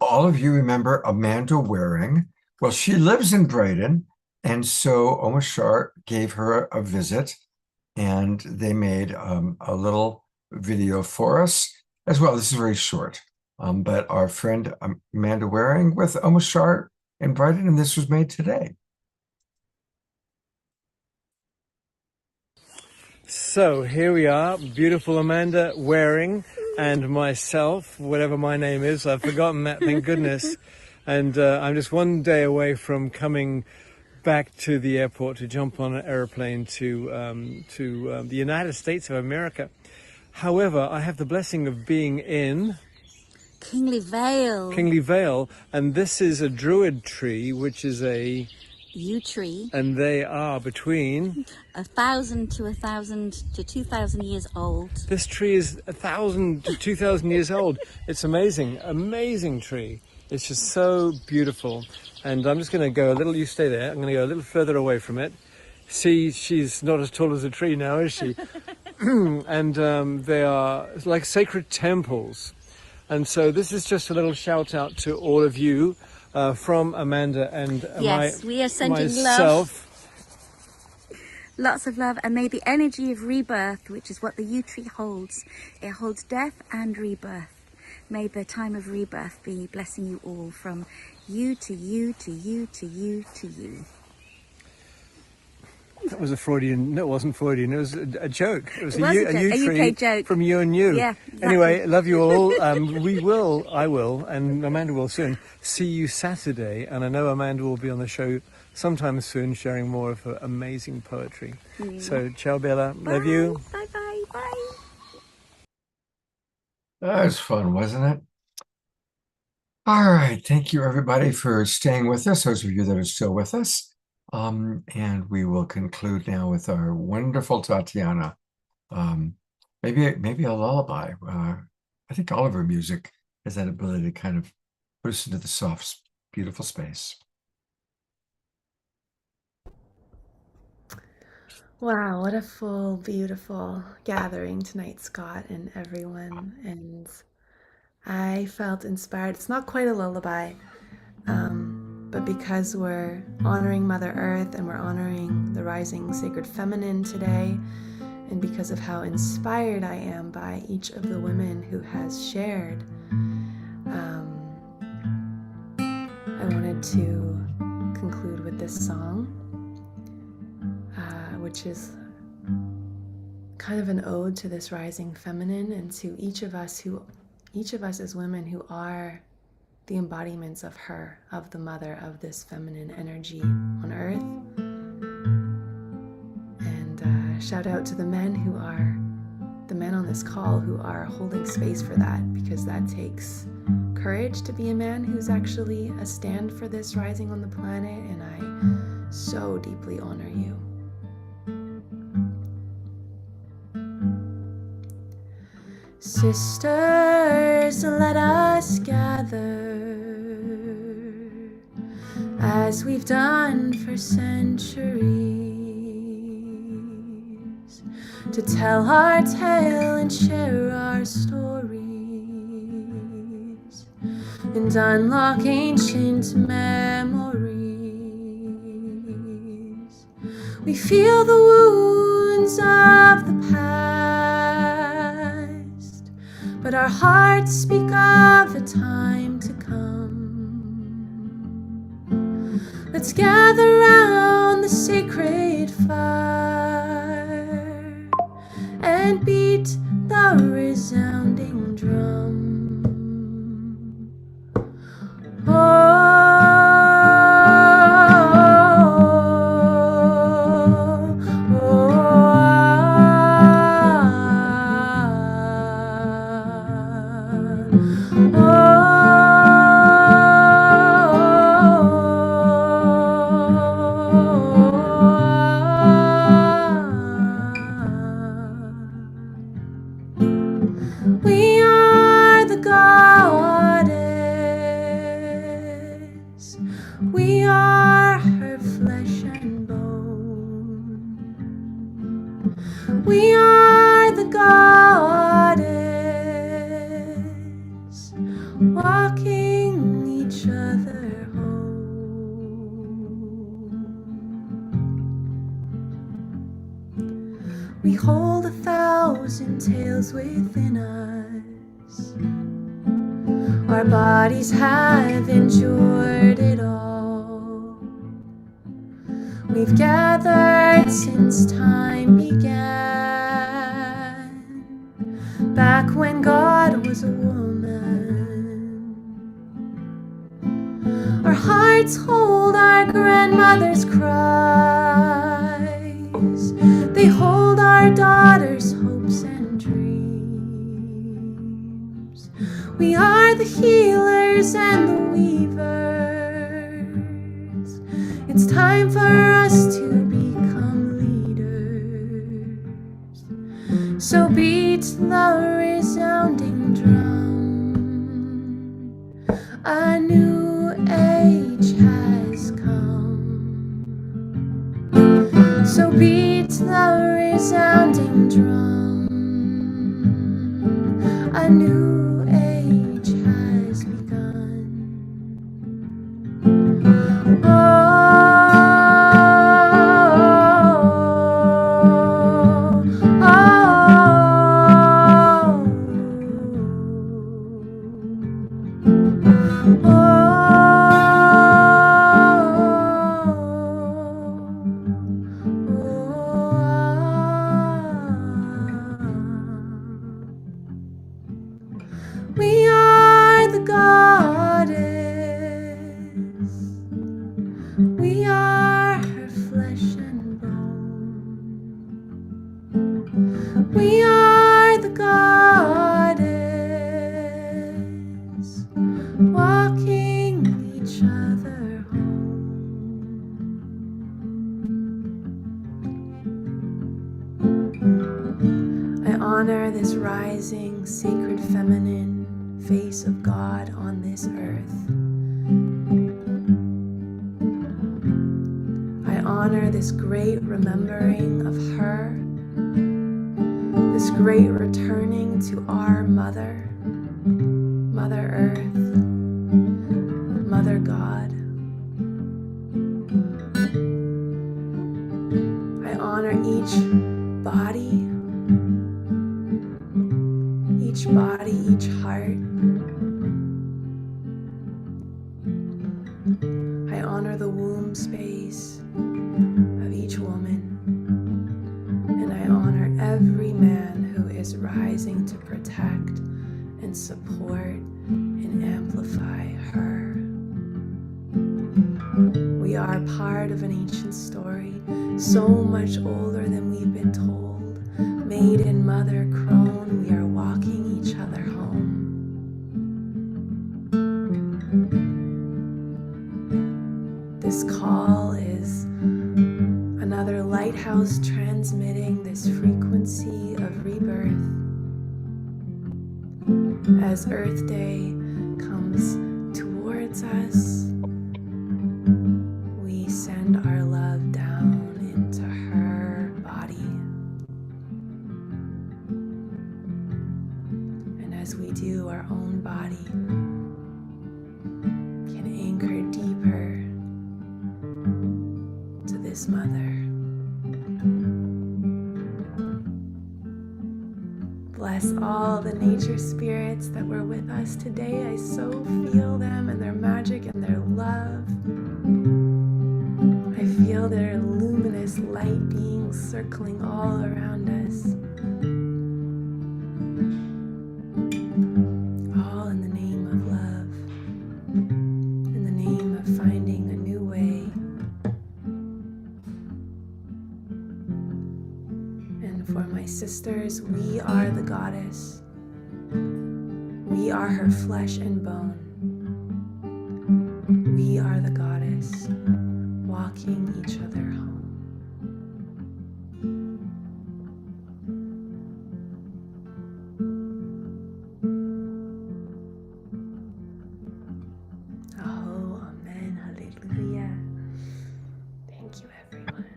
all of you remember Amanda Waring. Well, she lives in Brighton, and so Omashar gave her a visit, and they made a little video for us as well. This is very short, but our friend Amanda Waring with Omashar in Brighton, and this was made today. So here we are, beautiful Amanda Waring and myself, whatever my name is. I've forgotten that, thank goodness. And I'm just one day away from coming back to the airport to jump on an airplane to the United States of America. However, I have the blessing of being in Kingly Vale, and this is a druid tree, which is a yew tree, and they are between 1,000 to 2,000 years old. This tree is 1,000 to 2,000 years old. It's amazing, amazing tree. It's just so beautiful. And I'm just going to go a little, you stay there, I'm going to go a little further away from it. See, she's not as tall as a tree now, is she? And they are like sacred temples. And so this is just a little shout out to all of you from Amanda and Yes, we are sending myself. love. Lots of love, and may the energy of rebirth, which is what the yew tree holds, it holds death and rebirth. May the time of rebirth be blessing you all from you to you to you to you to you. That was a Freudian, no, it wasn't Freudian, it was a joke. It was a UK joke. From you and you. Yeah, exactly. Anyway, love you all. I will, and Amanda will soon see you Saturday. And I know Amanda will be on the show sometime soon, sharing more of her amazing poetry. So, ciao Bella, love you. Bye bye, bye. That was fun, wasn't it? All right. Thank you, everybody, for staying with us, those of you that are still with us. And we will conclude now with our wonderful Tatiana. Maybe a lullaby. I think all of her music has that ability to kind of put us into the soft, beautiful space. Wow, what a full, beautiful gathering tonight, Scott and everyone. And I felt inspired. It's not quite a lullaby, but because we're honoring Mother Earth and we're honoring the rising sacred feminine today, and because of how inspired I am by each of the women who has shared, I wanted to conclude with this song, which is kind of an ode to this rising feminine and to each of us as women who are the embodiments of her, of the mother, of this feminine energy on earth. And shout out to the men on this call who are holding space for that, because that takes courage to be a man who's actually a stand for this rising on the planet, and I so deeply honor you. Sisters, let us gather as we've done for centuries, to tell our tale and share our stories and unlock ancient memories. We feel the wounds of the past, but our hearts speak of a time to come. Let's gather round the sacred fire and beat the resounding drum. We are the goddess. We are her flesh and bone. We are the goddess, walking each other home. We hold 1,000 tales within us. Our bodies have endured it all. We've gathered since time began, back when God was a woman. Our hearts hold our grandmother's cries. They hold our daughters' hopes and dreams. We are the healers and the weavers. It's time for us to become leaders. So beat the resounding drum. A new age has come. So beat the resounding drum. A new age has begun. We are the goddess. We are her flesh and bone. We are the goddess, walking each other home. I honor this rising, sacred feminine face of God on this earth. I honor this great remembering of her, this great returning to our Mother, Mother Earth, Mother God. I honor each body, each heart. I honor the womb space of each woman, and I honor every man who is rising to protect and support and amplify her. We are part of an ancient story, so much older than we've been told. Made in Mother Crone, we are walking each other home. This call is another lighthouse transmitting this frequency of rebirth. As Earth Day comes towards us, we send our love down into her body. And as we do, our own body can anchor deeper to this mother. Bless all the nature spirits that were with us today. I so feel them and their magic and their love. I feel their luminous light beings circling all around us. sisters, we are the goddess. We are her flesh and bone. We are the goddess, walking each other home. Aho, amen, hallelujah. Thank you, everyone.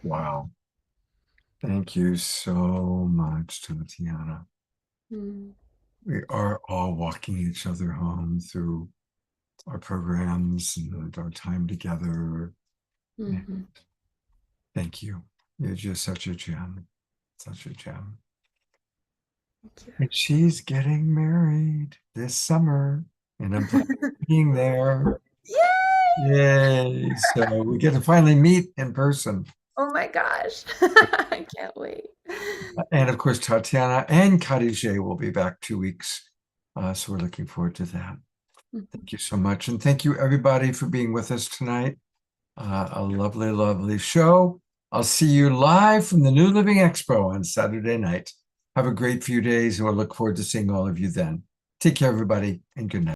Wow. Thank you so much, Tatiana. Mm. We are all walking each other home through our programs and our time together. Mm-hmm. Thank you. You're just such a gem. Such a gem. Thank you. And she's getting married this summer, and I'm planning on being there. Yay! Yay! So we get to finally meet in person. Oh my gosh. I can't wait. And of course, Tatiana and Khadijah will be back 2 weeks. So we're looking forward to that. Thank you so much. And thank you, everybody, for being with us tonight. A lovely, lovely show. I'll see you live from the New Living Expo on Saturday night. Have a great few days, and we'll look forward to seeing all of you then. Take care, everybody, and good night.